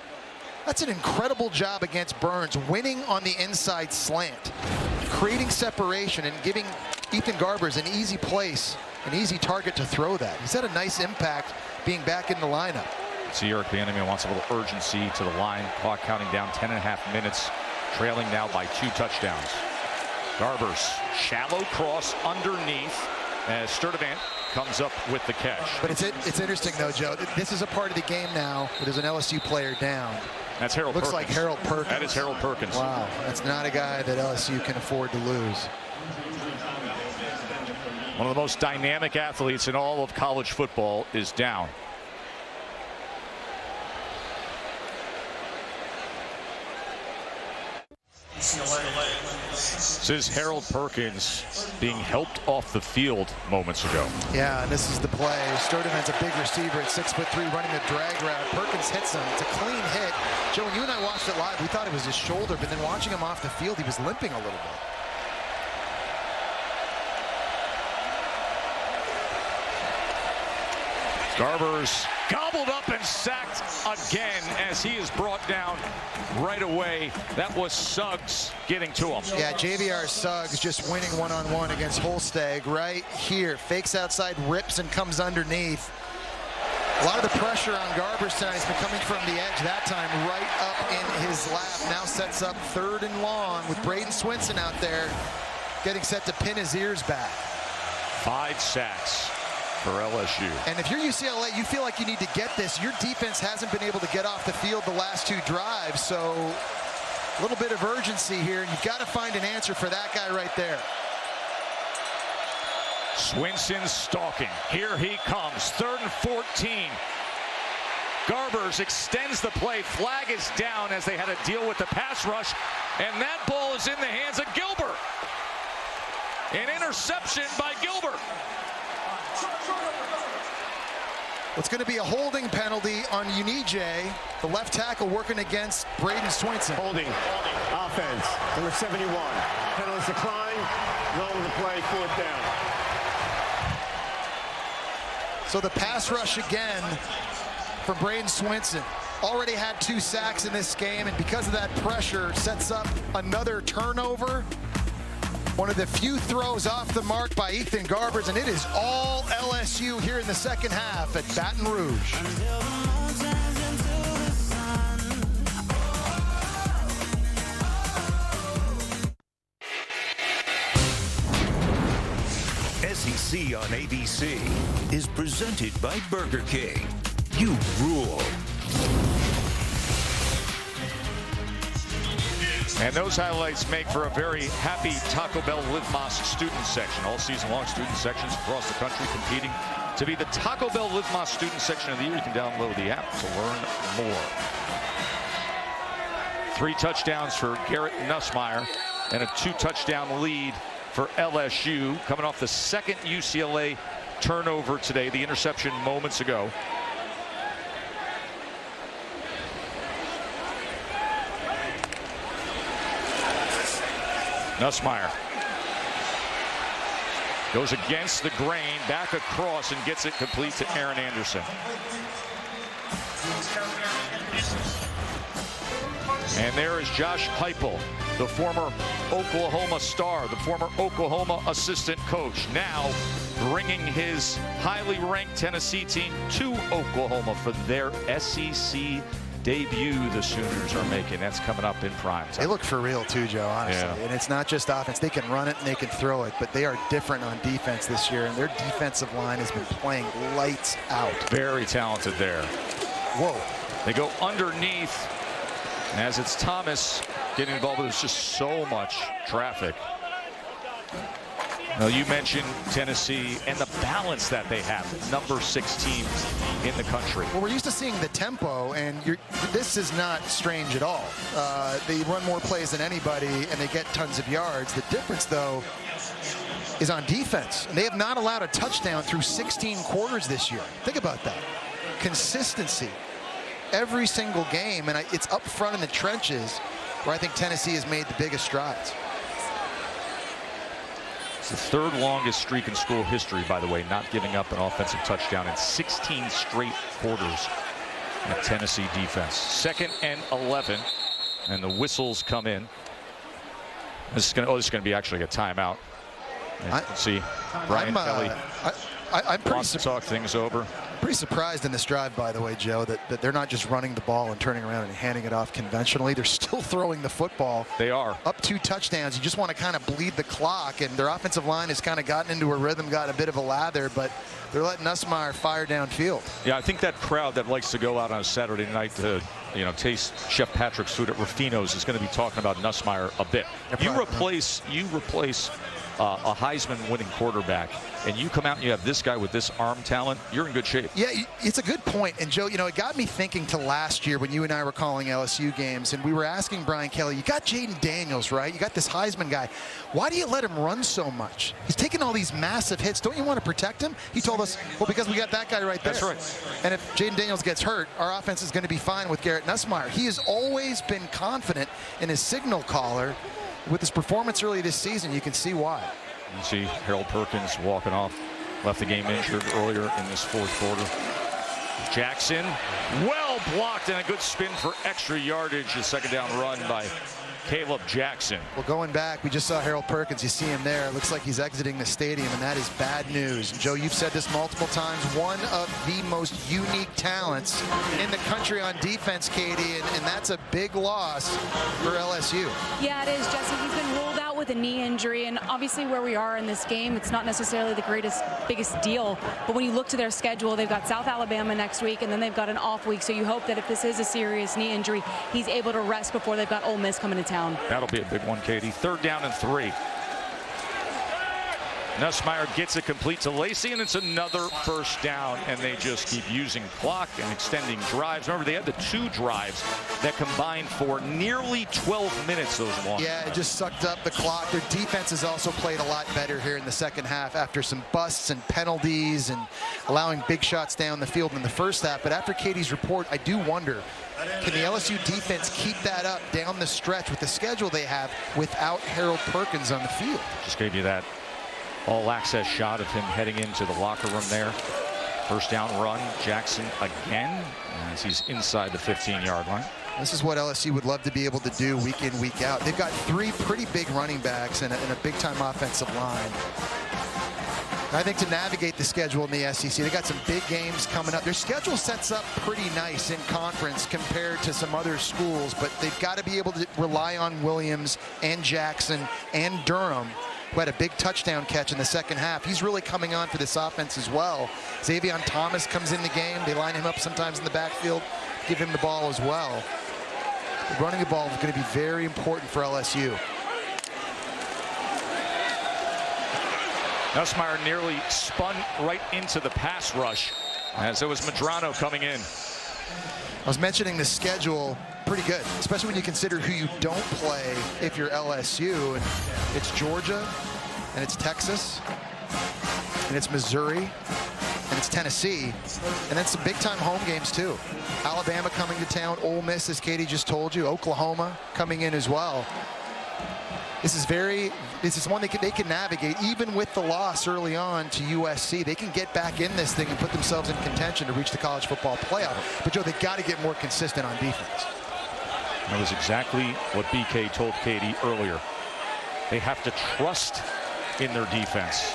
That's an incredible job against Burns, winning on the inside slant, creating separation and giving Ethan Garbers an easy place, an easy target to throw that. He's had a nice impact being back in the lineup. See, Eric Bieniemy wants a little urgency to the line. Clock counting down 10.5 minutes, trailing now by 2 touchdowns. Garbers, shallow cross underneath as Sturdivant comes up with the catch. But it's interesting, though, Joe. This is a part of the game now where there's an LSU player down. That's Harold Perkins. Looks like Harold Perkins. That is Harold Perkins. Wow, that's not a guy that LSU can afford to lose. One of the most dynamic athletes in all of college football is down. This is Harold Perkins being helped off the field moments ago. Yeah, and this is the play. Sturdivant's a big receiver at 6'3", running a drag route. Perkins hits him. It's a clean hit. Joe, when you and I watched it live, we thought it was his shoulder, but then watching him off the field, he was limping a little bit. Garbers gobbled up and sacked again as he is brought down right away. That was Suggs getting to him. Yeah, JVR Suggs just winning one-on-one against Holsteg right here. Fakes outside, rips, and comes underneath. A lot of the pressure on Garbers tonight has been coming from the edge, that time right up in his lap. Now sets up 3rd and long with Braden Swinson out there getting set to pin his ears back. 5 sacks for LSU. And if you're UCLA, you feel like you need to get this. Your defense hasn't been able to get off the field the last 2 drives, so a little bit of urgency here. You've got to find an answer for that guy right there. Swinson stalking. Here he comes. 3rd and 14. Garbers extends the play. Flag is down as they had to deal with the pass rush, and that ball is in the hands of Gilbert. An interception by Gilbert. It's going to be a holding penalty on Unije, the left tackle working against Braden Swinson. Holding. Offense. Number 71. Penalties decline. Rolling the play. 4th down. So the pass rush again for Braden Swinson. Already had 2 sacks in this game, and because of that pressure, sets up another turnover. One of the few throws off the mark by Ethan Garbers, and it is all LSU here in the second half at Baton Rouge. SEC on ABC is presented by Burger King. You rule. And those highlights make for a very happy Taco Bell Live Más student section. All season long, student sections across the country competing to be the Taco Bell Live Más student section of the year. You can download the app to learn more. 3 touchdowns for Garrett Nussmeier and a 2-touchdown lead for LSU, coming off the 2nd UCLA turnover today, the interception moments ago. Nussmeier goes against the grain, back across, and gets it complete to Aaron Anderson. And there is Josh Heupel, the former Oklahoma star, the former Oklahoma assistant coach, now bringing his highly ranked Tennessee team to Oklahoma for their SEC debut the Sooners are making. That's coming up in prime time. They look for real too, Joe, honestly. Yeah. And it's not just offense. They can run it and they can throw it, but they are different on defense this year, and their defensive line has been playing lights out. Very talented there. Whoa. They go underneath as it's Thomas getting involved. There's just so much traffic. Now, you mentioned Tennessee and the balance that they have, number 6 teams in the country. Well, we're used to seeing the tempo, and this is not strange at all. They run more plays than anybody, and they get tons of yards. The difference, though, is on defense. And they have not allowed a touchdown through 16 quarters this year. Think about that. Consistency. Every single game, and it's up front in the trenches where I think Tennessee has made the biggest strides. It's the 3rd longest streak in school history, by the way, not giving up an offensive touchdown in 16 straight quarters at Tennessee defense. 2nd and 11, and the whistles come in. This is going to be actually a timeout. You can see Brian Kelly I'm wants to talk things over. Pretty surprised in this drive, by the way, Joe, that they're not just running the ball and turning around and handing it off conventionally. They're still throwing the football. They are. Up 2 touchdowns. You just want to kind of bleed the clock, and their offensive line has kind of gotten into a rhythm, got a bit of a lather, but they're letting Nussmeier fire downfield. Yeah, I think that crowd that likes to go out on a Saturday night to, taste Chef Patrick's food at Ruffino's is going to be talking about Nussmeier a bit. You replace a Heisman-winning quarterback, and you come out and you have this guy with this arm talent, you're in good shape. Yeah, it's a good point. And, Joe, it got me thinking to last year when you and I were calling LSU games, and we were asking Brian Kelly, you got Jaden Daniels, right? You got this Heisman guy. Why do you let him run so much? He's taking all these massive hits. Don't you want to protect him? He told us, well, because we got that guy right there. That's right. And if Jaden Daniels gets hurt, our offense is going to be fine with Garrett Nussmeier. He has always been confident in his signal caller. With his performance early this season, you can see why. You see Harold Perkins walking off, left the game injured earlier in this 4th quarter. Jackson, well blocked, and a good spin for extra yardage. A 2nd down run by Caleb Jackson. Well, going back, we just saw Harold Perkins. You see him there. It looks like he's exiting the stadium, and that is bad news. And Joe, you've said this multiple times. One of the most unique talents in the country on defense, Katie, and that's a big loss for LSU. Yeah, it is, Jesse. He's been ruled out with a knee injury, and obviously where we are in this game, it's not necessarily the biggest deal. But when you look to their schedule, they've got South Alabama next week, and then they've got an off week. So you hope that if this is a serious knee injury, he's able to rest before they've got Ole Miss coming to town. That'll be a big one, Katie. 3rd down and 3. Nussmeier gets it complete to Lacey, and it's another 1st down, and they just keep using clock and extending drives. Remember, they had the 2 drives that combined for nearly 12 minutes, those long. Yeah, it just sucked up the clock. Their defense has also played a lot better here in the 2nd half after some busts and penalties and allowing big shots down the field in the 1st half. But after Katie's report, I do wonder, can the LSU defense keep that up down the stretch with the schedule they have without Harold Perkins on the field? Just gave you that all-access shot of him heading into the locker room there. 1st down run, Jackson again, as he's inside the 15-yard line. This is what LSU would love to be able to do week in, week out. They've got 3 pretty big running backs and a big-time offensive line. I think to navigate the schedule in the SEC, they got some big games coming up. Their schedule sets up pretty nice in conference compared to some other schools, but they've got to be able to rely on Williams and Jackson and Durham, who had a big touchdown catch in the 2nd half. He's really coming on for this offense as well. Xavier Thomas comes in the game. They line him up sometimes in the backfield, give him the ball as well. Running the ball is going to be very important for LSU. Nussmeier nearly spun right into the pass rush as it was Medrano coming in. I was mentioning the schedule, pretty good, especially when you consider who you don't play if you're LSU. And it's Georgia, and it's Texas, and it's Missouri, and it's Tennessee, and then some big-time home games too. Alabama coming to town, Ole Miss, as Katie just told you, Oklahoma coming in as well. This is one they can navigate, even with the loss early on to USC. They can get back in this thing and put themselves in contention to reach the college football playoff. But, Joe, they've got to get more consistent on defense. That was exactly what BK told Katie earlier. They have to trust in their defense.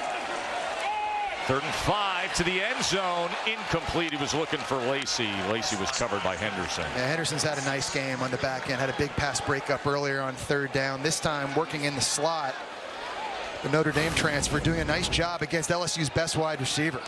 3rd and 5 to the end zone. Incomplete. He was looking for Lacey. Lacey was covered by Henderson. Yeah, Henderson's had a nice game on the back end. Had a big pass breakup earlier on 3rd down. This time working in the slot. The Notre Dame transfer doing a nice job against LSU's best wide receiver.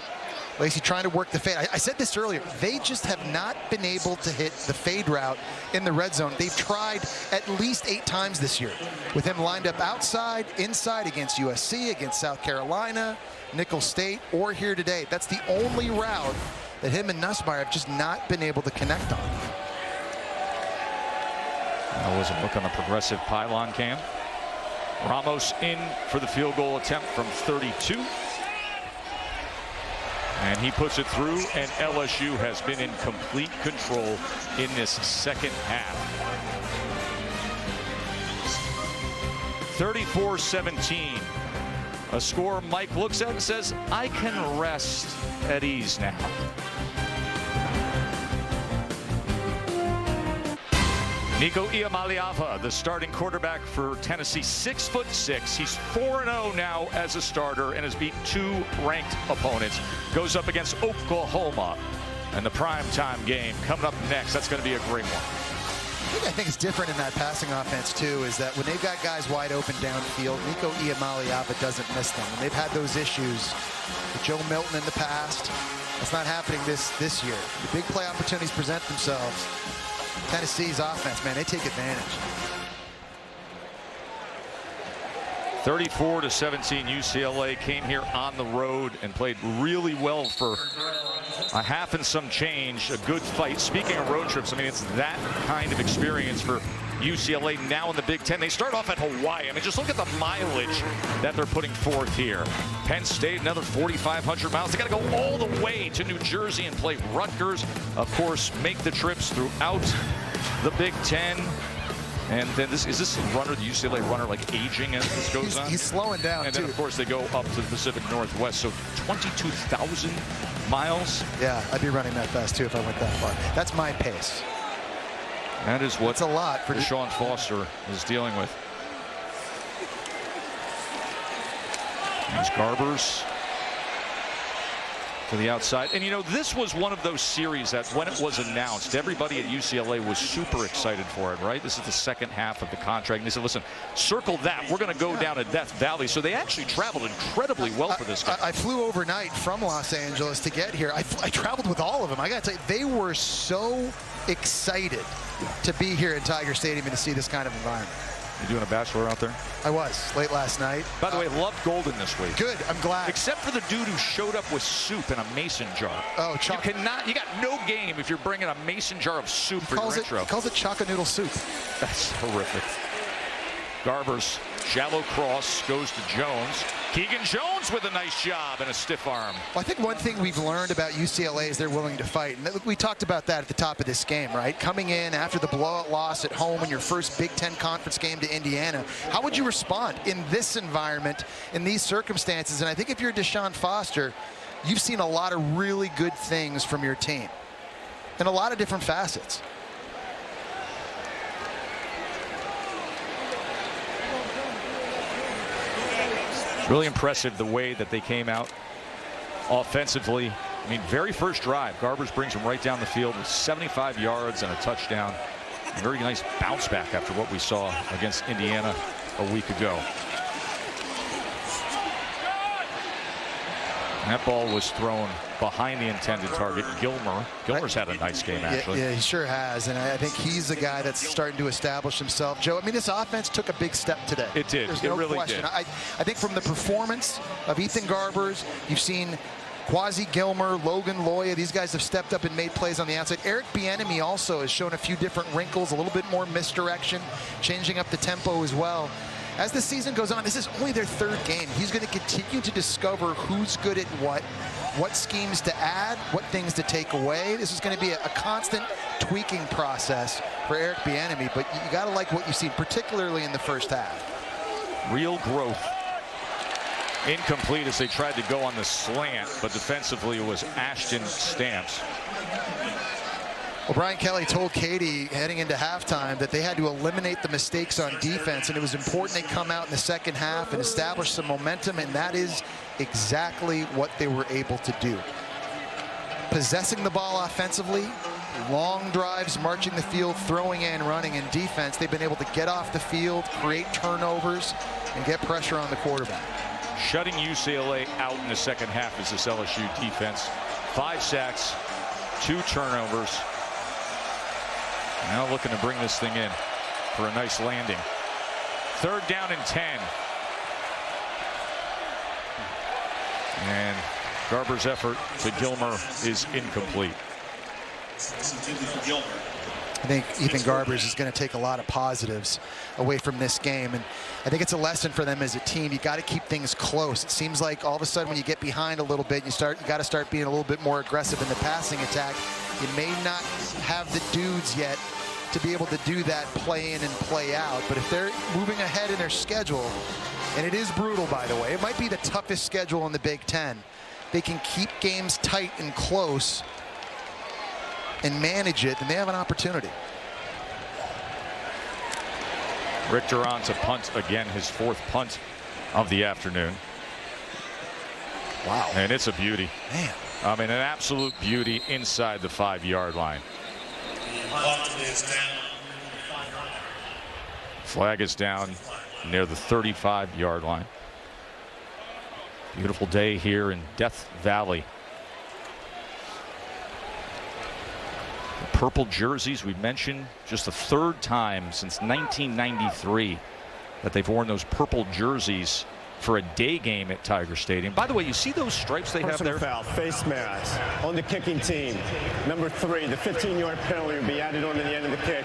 Lacey trying to work the fade. I said this earlier. They just have not been able to hit the fade route in the red zone. They've tried at least 8 times this year with him lined up outside, inside against USC, against South Carolina, Nickel State, or here today. That's the only route that him and Nussmeier have just not been able to connect on. That was a look on the progressive pylon cam. Ramos in for the field goal attempt from 32. And he puts it through, and LSU has been in complete control in this second half. 34-17. A score Mike looks at and says, I can rest at ease now. Nico Iamaleava, the starting quarterback for Tennessee, 6'6". He's 4-0 now as a starter and has beat 2 ranked opponents. Goes up against Oklahoma. And the primetime game coming up next. That's going to be a great one. I think it's different in that passing offense, too, is that when they've got guys wide open downfield, Nico Iamaleava doesn't miss them. And they've had those issues with Joe Milton in the past. That's not happening this year. The big play opportunities present themselves. Tennessee's offense, man, they take advantage. 34-17, UCLA came here on the road and played really well for a half and some change. A good fight. Speaking of road trips, I mean, it's that kind of experience for UCLA now in the Big Ten. They start off at Hawaii. I mean, just look at the mileage that they're putting forth here. Penn State, another 4,500 miles. They got to go all the way to New Jersey and play Rutgers. Of course, make the trips throughout the Big Ten. And then is this runner, the UCLA runner, like aging as this goes on? He's slowing down, and then, of course, they go up to the Pacific Northwest. So 22,000 miles. Yeah, I'd be running that fast, too, if I went that far. That's my pace. That is what That's a lot for Deshaun Foster is dealing with. These Garbers to the outside. And, you know, this was one of those series that when it was announced, everybody at UCLA was super excited for it, right? This is the second half of the contract. And they said, listen, circle that. We're going to go down to Death Valley. So they actually traveled incredibly well for this game. I flew overnight from Los Angeles to get here. I traveled with all of them. I got to tell you, they were so excited to be here in Tiger Stadium and to see this kind of environment. You doing a bachelor out there? I was late last night. By the way, loved Golden this week. Good, I'm glad. Except for the dude who showed up with soup in a mason jar. Oh, you got no game if you're bringing a mason jar of soup for your intro. He calls it chocolate noodle soup. That's horrific. Garbers, shallow cross, goes to Jones. Keegan Jones with a nice job and a stiff arm. Well, I think one thing we've learned about UCLA is they're willing to fight. And we talked about that at the top of this game, right? Coming in after the blowout loss at home in your first Big Ten conference game to Indiana, how would you respond in this environment, in these circumstances? And I think if you're Deshaun Foster, you've seen a lot of really good things from your team in a lot of different facets. Really impressive the way that they came out offensively. I mean, very first drive, Garbers brings them right down the field with 75 yards and a touchdown. A very nice bounce back after what we saw against Indiana a week ago. And that ball was thrown behind the intended target. Gilmer's had a nice game, actually. Yeah, he sure has. And I think he's the guy that's starting to establish himself. Joe, I mean, this offense took a big step today. It did. There's no really question. did. I think from the performance of Ethan Garbers, you've seen Quasi Gilmer, Logan Loya. These guys have stepped up and made plays on the outside. Eric Bieniemy also has shown a few different wrinkles, a little bit more misdirection, changing up the tempo as well. As the season goes on, this is only their third game. He's going to continue to discover who's good at what schemes to add, what things to take away. This is going to be a constant tweaking process for Eric Bieniemy, but you got to like what you see, particularly in the first half. Real growth. Incomplete as they tried to go on the slant, but defensively it was Ashton Stamps. Well, Brian Kelly told Katie heading into halftime that they had to eliminate the mistakes on defense, and it was important they come out in the second half and establish some momentum, and that is exactly what they were able to do. Possessing the ball offensively, long drives, marching the field, throwing and running in defense. They've been able to get off the field, create turnovers, and get pressure on the quarterback. Shutting UCLA out in the second half is this LSU defense. 5 sacks, 2 turnovers. Now looking to bring this thing in for a nice landing. 3rd down and 10. And Garber's effort to Gilmer is incomplete. I think Ethan Garbers is going to take a lot of positives away from this game, and I think it's a lesson for them as a team. You got to keep things close. It seems like all of a sudden when you get behind a little bit, you got to start being a little bit more aggressive in the passing attack. You may not have the dudes yet to be able to do that play in and play out, but if they're moving ahead in their schedule, and it is brutal, by the way, it might be the toughest schedule in the Big Ten. They can keep games tight and close and manage it, and they have an opportunity. Richter on to punt again, his 4th punt of the afternoon. Wow. And it's a beauty. Man. I mean, an absolute beauty inside the 5-yard line. Flag is down near the 35-yard line. Beautiful day here in Death Valley. The purple jerseys we mentioned, just the 3rd time since 1993 that they've worn those purple jerseys for a day game at Tiger Stadium. By the way, you see those stripes they have there? Foul, face mask on the kicking team. Number 3, the 15-yard penalty will be added on to the end of the kick.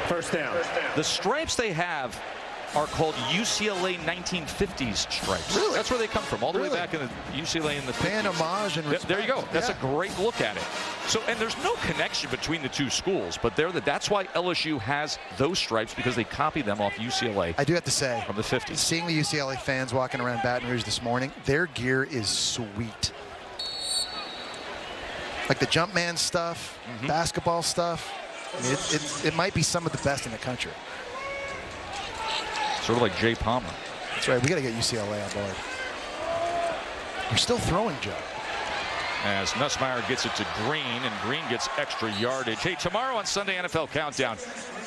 1st down. The stripes they have are called UCLA 1950s stripes. Really? That's where they come from, all the way back in the UCLA in the 50s. Fan homage and respect. There you go. That's a great look at it. So, and there's no connection between the two schools, but that's why LSU has those stripes, because they copied them off UCLA. I do have to say, from the 50s. Seeing the UCLA fans walking around Baton Rouge this morning, their gear is sweet. Like the Jumpman stuff, basketball stuff. I mean, it might be some of the best in the country. Sort of like Jay Palmer. That's right. We got to get UCLA on board. You're still throwing, Joe. As Nussmeier gets it to Green, and Green gets extra yardage. Hey, tomorrow on Sunday NFL Countdown,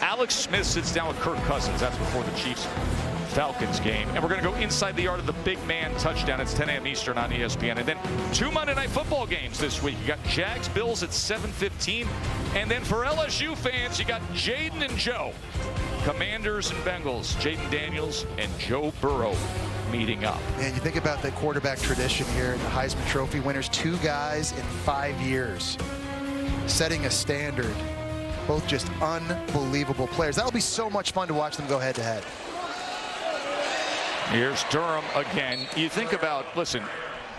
Alex Smith sits down with Kirk Cousins. That's before the Chiefs-Falcons game. And we're going to go inside the yard of the big man touchdown. It's 10 a.m. Eastern on ESPN. And then 2 Monday Night Football games this week. You got Jags-Bills at 7:15. And then for LSU fans, you got Jaden and Joe. Commanders and Bengals, Jaden Daniels and Joe Burrow meeting up. And you think about the quarterback tradition here in the Heisman Trophy winners, 2 guys in 5 years, setting a standard. Both just unbelievable players. That'll be so much fun to watch them go head to head. Here's Durham again. You think about, listen,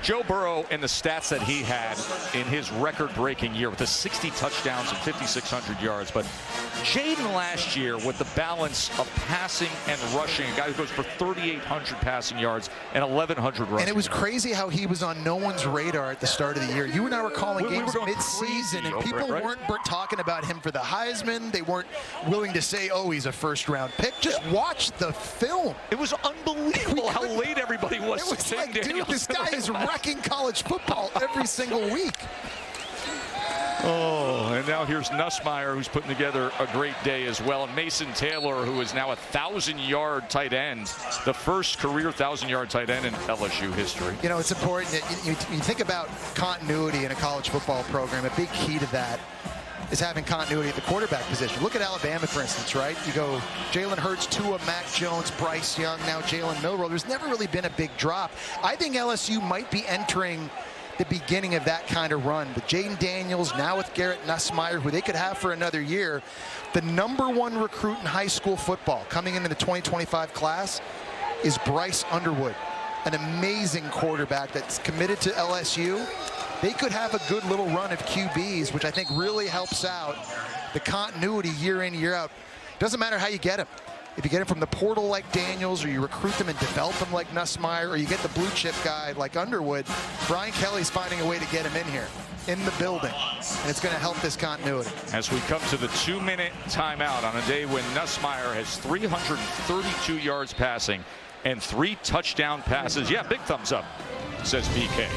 Joe Burrow and the stats that he had in his record-breaking year with the 60 touchdowns and 5,600 yards. But Jaden last year with the balance of passing and rushing, a guy who goes for 3,800 passing yards and 1,100 rushing. And it was crazy how he was on no one's radar at the start of the year. You and I were calling games mid-season, and people weren't talking about him for the Heisman. They weren't willing to say, oh, he's a first-round pick. Just watch the film. It was unbelievable how late everybody was. It was like, dude, this guy is wrecking college football every single week. Oh, and now here's Nussmeier, who's putting together a great day as well. And Mason Taylor, who is now a 1,000-yard tight end, the first career 1,000-yard tight end in LSU history. You know, it's important that you think about continuity in a college football program. A big key to that is having continuity at the quarterback position. Look at Alabama, for instance, right? You go Jalen Hurts, Tua, Mac Jones, Bryce Young, now Jalen Milroe. There's never really been a big drop. I think LSU might be entering the beginning of that kind of run. With Jaden Daniels, now with Garrett Nussmeier, who they could have for another year. The #1 recruit in high school football coming into the 2025 class is Bryce Underwood, an amazing quarterback that's committed to LSU. They could have a good little run of QBs, which I think really helps out the continuity year in, year out. Doesn't matter how you get them. If you get him from the portal like Daniels, or you recruit them and develop them like Nussmeier, or you get the blue chip guy like Underwood, Brian Kelly's finding a way to get him in here, in the building, and it's going to help this continuity. As we come to the 2-minute timeout on a day when Nussmeier has 332 yards passing and 3 touchdown passes. Yeah, big thumbs up, says BK.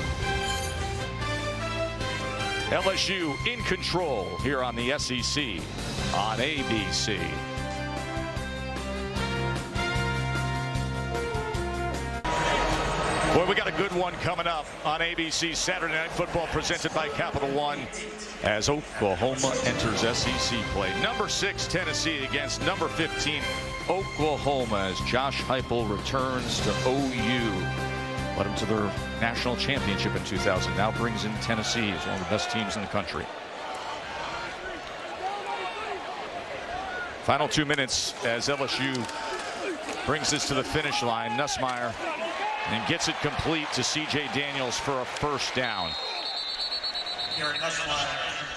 LSU in control here on the SEC on ABC. Boy, we got a good one coming up on ABC Saturday Night Football presented by Capital One as Oklahoma enters SEC play. Number 6 Tennessee against number 15 Oklahoma as Josh Heupel returns to OU. Led them to their national championship in 2000. Now brings in Tennessee as one of the best teams in the country. Final 2 minutes as LSU brings this to the finish line. Nussmeier and gets it complete to C.J. Daniels for a first down. Garrett Nussmeier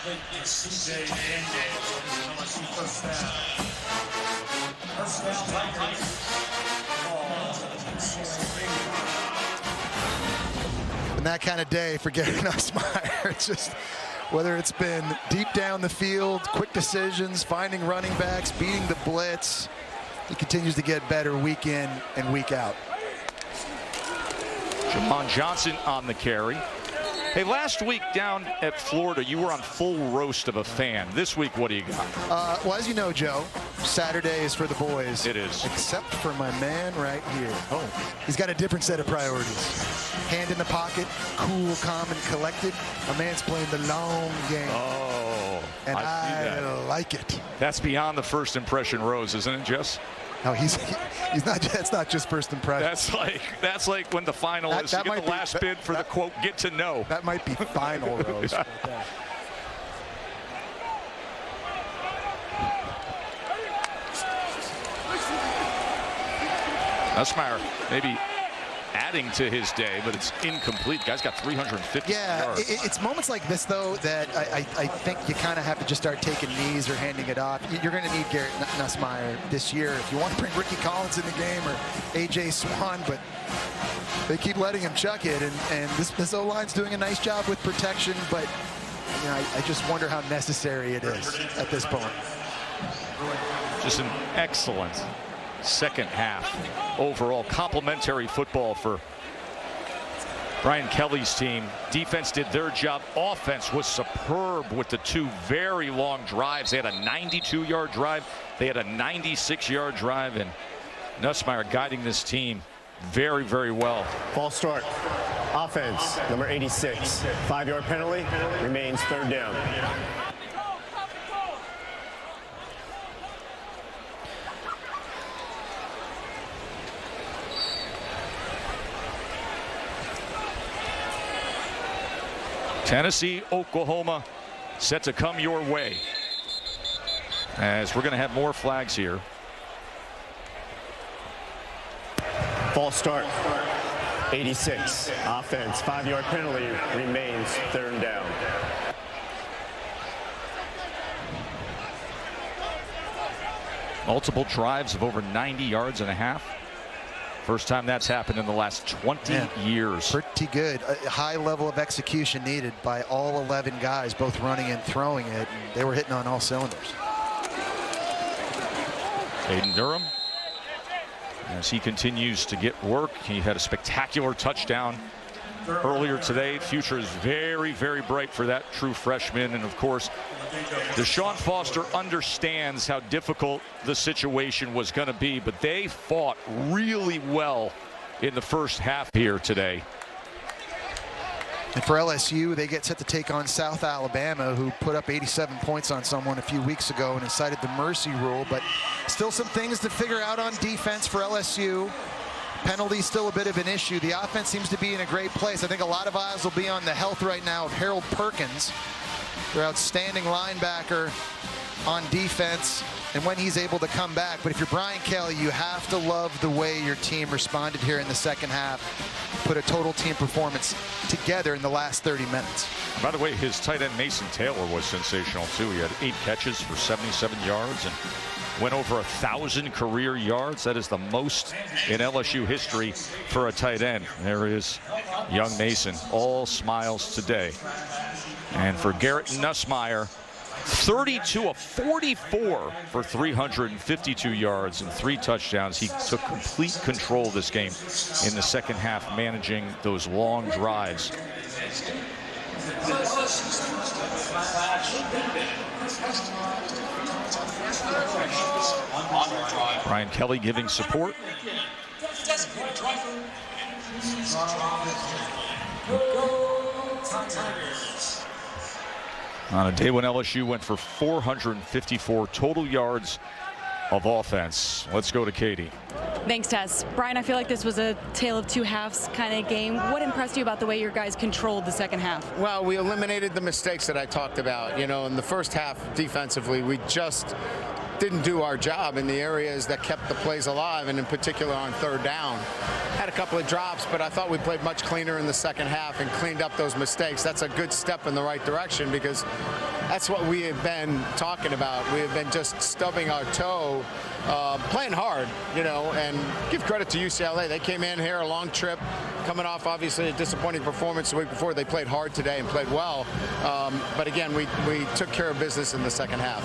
complete to C.J. Daniels. First down. First down, Tigers. And that kind of day for Garrett Nussmeier. It's just, whether it's been deep down the field, quick decisions, finding running backs, beating the blitz, he continues to get better week in and week out. Jamon Johnson on the carry. Hey, last week down at Florida, you were on full roast of a fan. This week, what do you got? Well, as you know, Joe, Saturday is for the boys. It is. Except for my man right here. Oh, he's got a different set of priorities. Hand in the pocket, cool, calm, and collected. A man's playing the long game. Oh, and I like it. That's beyond the first impression rose, isn't it, Jess? No, he's not. That's not just first impression. That's like when the final is. You get the last bid for the quote "get to know." That might be final, Rose. Nussmeier maybe adding to his day, but it's incomplete. Guy's got 350 yards. It's moments like this, though, that I think you kind of have to just start taking knees or handing it off. You're going to need Garrett Nussmeier this year if you want to bring Ricky Collins in the game or A.J. Swan, but they keep letting him chuck it, and this O-line's doing a nice job with protection, but you know, I just wonder how necessary it is at this point. Just an excellent second half overall. Complimentary football for Brian Kelly's team. Defense did their job. Offense was superb with the 2 very long drives. They had a 92-yard drive. They had a 96-yard drive, and Nussmeier guiding this team very, very well. False start. Offense, number 86. 5-yard penalty, remains third down. Tennessee, Oklahoma set to come your way as we're going to have more flags here. False start. 86. Offense. 5-yard penalty, remains third down. Multiple drives of over 90 yards and a half. First time that's happened in the last 20 years. Pretty good. A high level of execution needed by all 11 guys, both running and throwing it. And they were hitting on all cylinders. Aiden Durham, as he continues to get work. He had a spectacular touchdown earlier today. Future is very, very bright for that true freshman. And of course, Deshaun Foster understands how difficult the situation was going to be, but they fought really well in the first half here today. And for LSU, they get set to take on South Alabama, who put up 87 points on someone a few weeks ago and cited the mercy rule, but still some things to figure out on defense for LSU. Penalties still a bit of an issue. The offense seems to be in a great place. I think a lot of eyes will be on the health right now of Harold Perkins, their outstanding linebacker on defense, and when he's able to come back. But if you're Brian Kelly, you have to love the way your team responded here in the second half. Put a total team performance together in the last 30 minutes. By the way, his tight end Mason Taylor was sensational too. He had 8 catches for 77 yards and went over 1,000 career yards. That is the most in LSU history for a tight end. There is young Mason, all smiles today. And for Garrett Nussmeier, 32 of 44 for 352 yards and 3 touchdowns. He took complete control of this game in the second half, managing those long drives. Brian Kelly giving support. Go Tigers. On a day when LSU went for 454 total yards of offense. Let's go to Katie. Thanks, Tess. Brian, I feel like this was a tale of two halves kind of game. What impressed you about the way your guys controlled the second half? Well, we eliminated the mistakes that I talked about. You know, in the first half defensively, we just didn't do our job in the areas that kept the plays alive, and in particular on third down. Had a couple of drops, but I thought we played much cleaner in the second half and cleaned up those mistakes. That's a good step in the right direction, because that's what we have been talking about. We have been just stubbing our toe, playing hard, you know, and give credit to UCLA. They came in here, a long trip, coming off obviously a disappointing performance the week before. They played hard today and played well. But again, we took care of business in the second half.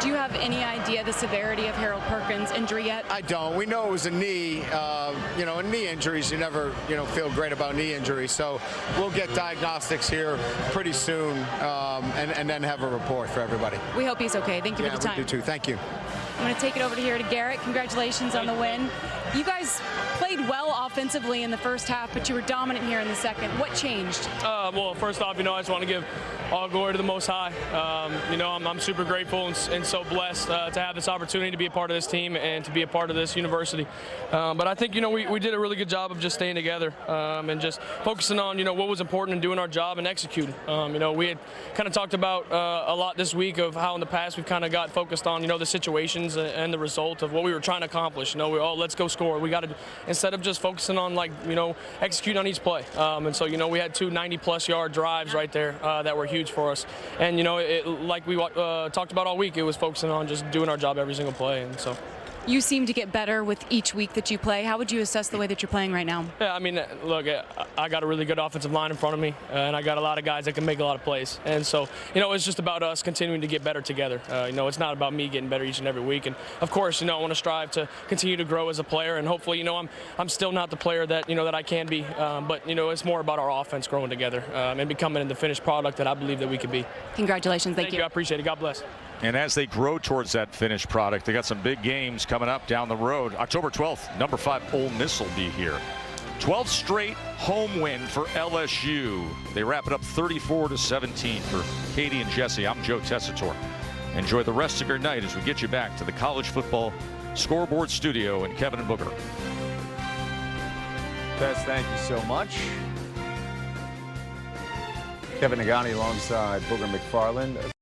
Do you have any idea the severity of Harold Perkins' injury yet? I don't. We know it was a knee. You know, in knee injuries, you never, feel great about knee injuries. So we'll get diagnostics here pretty soon, and then have a report for everybody. We hope he's okay. Thank you for the time. We do too. Thank you. I'm going to take it over here to Garrett. Congratulations on the win. You guys played well offensively in the first half, but you were dominant here in the second. What changed? Well, first off, I just want to give all glory to the Most High. I'm super grateful and so blessed to have this opportunity to be a part of this team and to be a part of this university. But I think, we did a really good job of just staying together and just focusing on, what was important and doing our job and executing. We had kind of talked about a lot this week of how in the past we've kind of got focused on, the situations and the result of what we were trying to accomplish. Let's go score. We got to, instead of just focusing on execute on each play. And so, we had 2 90-plus yard drives right there that were huge for us. And, like we talked about all week, it was focusing on just doing our job every single play. And so. You seem to get better with each week that you play. How would you assess the way that you're playing right now? Yeah, look, I got a really good offensive line in front of me, and I got a lot of guys that can make a lot of plays. And so, it's just about us continuing to get better together. It's not about me getting better each and every week. And, of course, I want to strive to continue to grow as a player. And hopefully, I'm still not the player that, that I can be. But, it's more about our offense growing together and becoming the finished product that I believe that we could be. Congratulations. Thank you. I appreciate it. God bless. And as they grow towards that finished product, they got some big games coming up down the road. October 12th, number 5 Ole Miss will be here. 12th straight home win for LSU. They wrap it up 34-17 for Katie and Jesse. I'm Joe Tessitore. Enjoy the rest of your night as we get you back to the College Football Scoreboard Studio and Kevin and Booker. Tess, thank you so much. Kevin Nagani alongside Booker McFarland.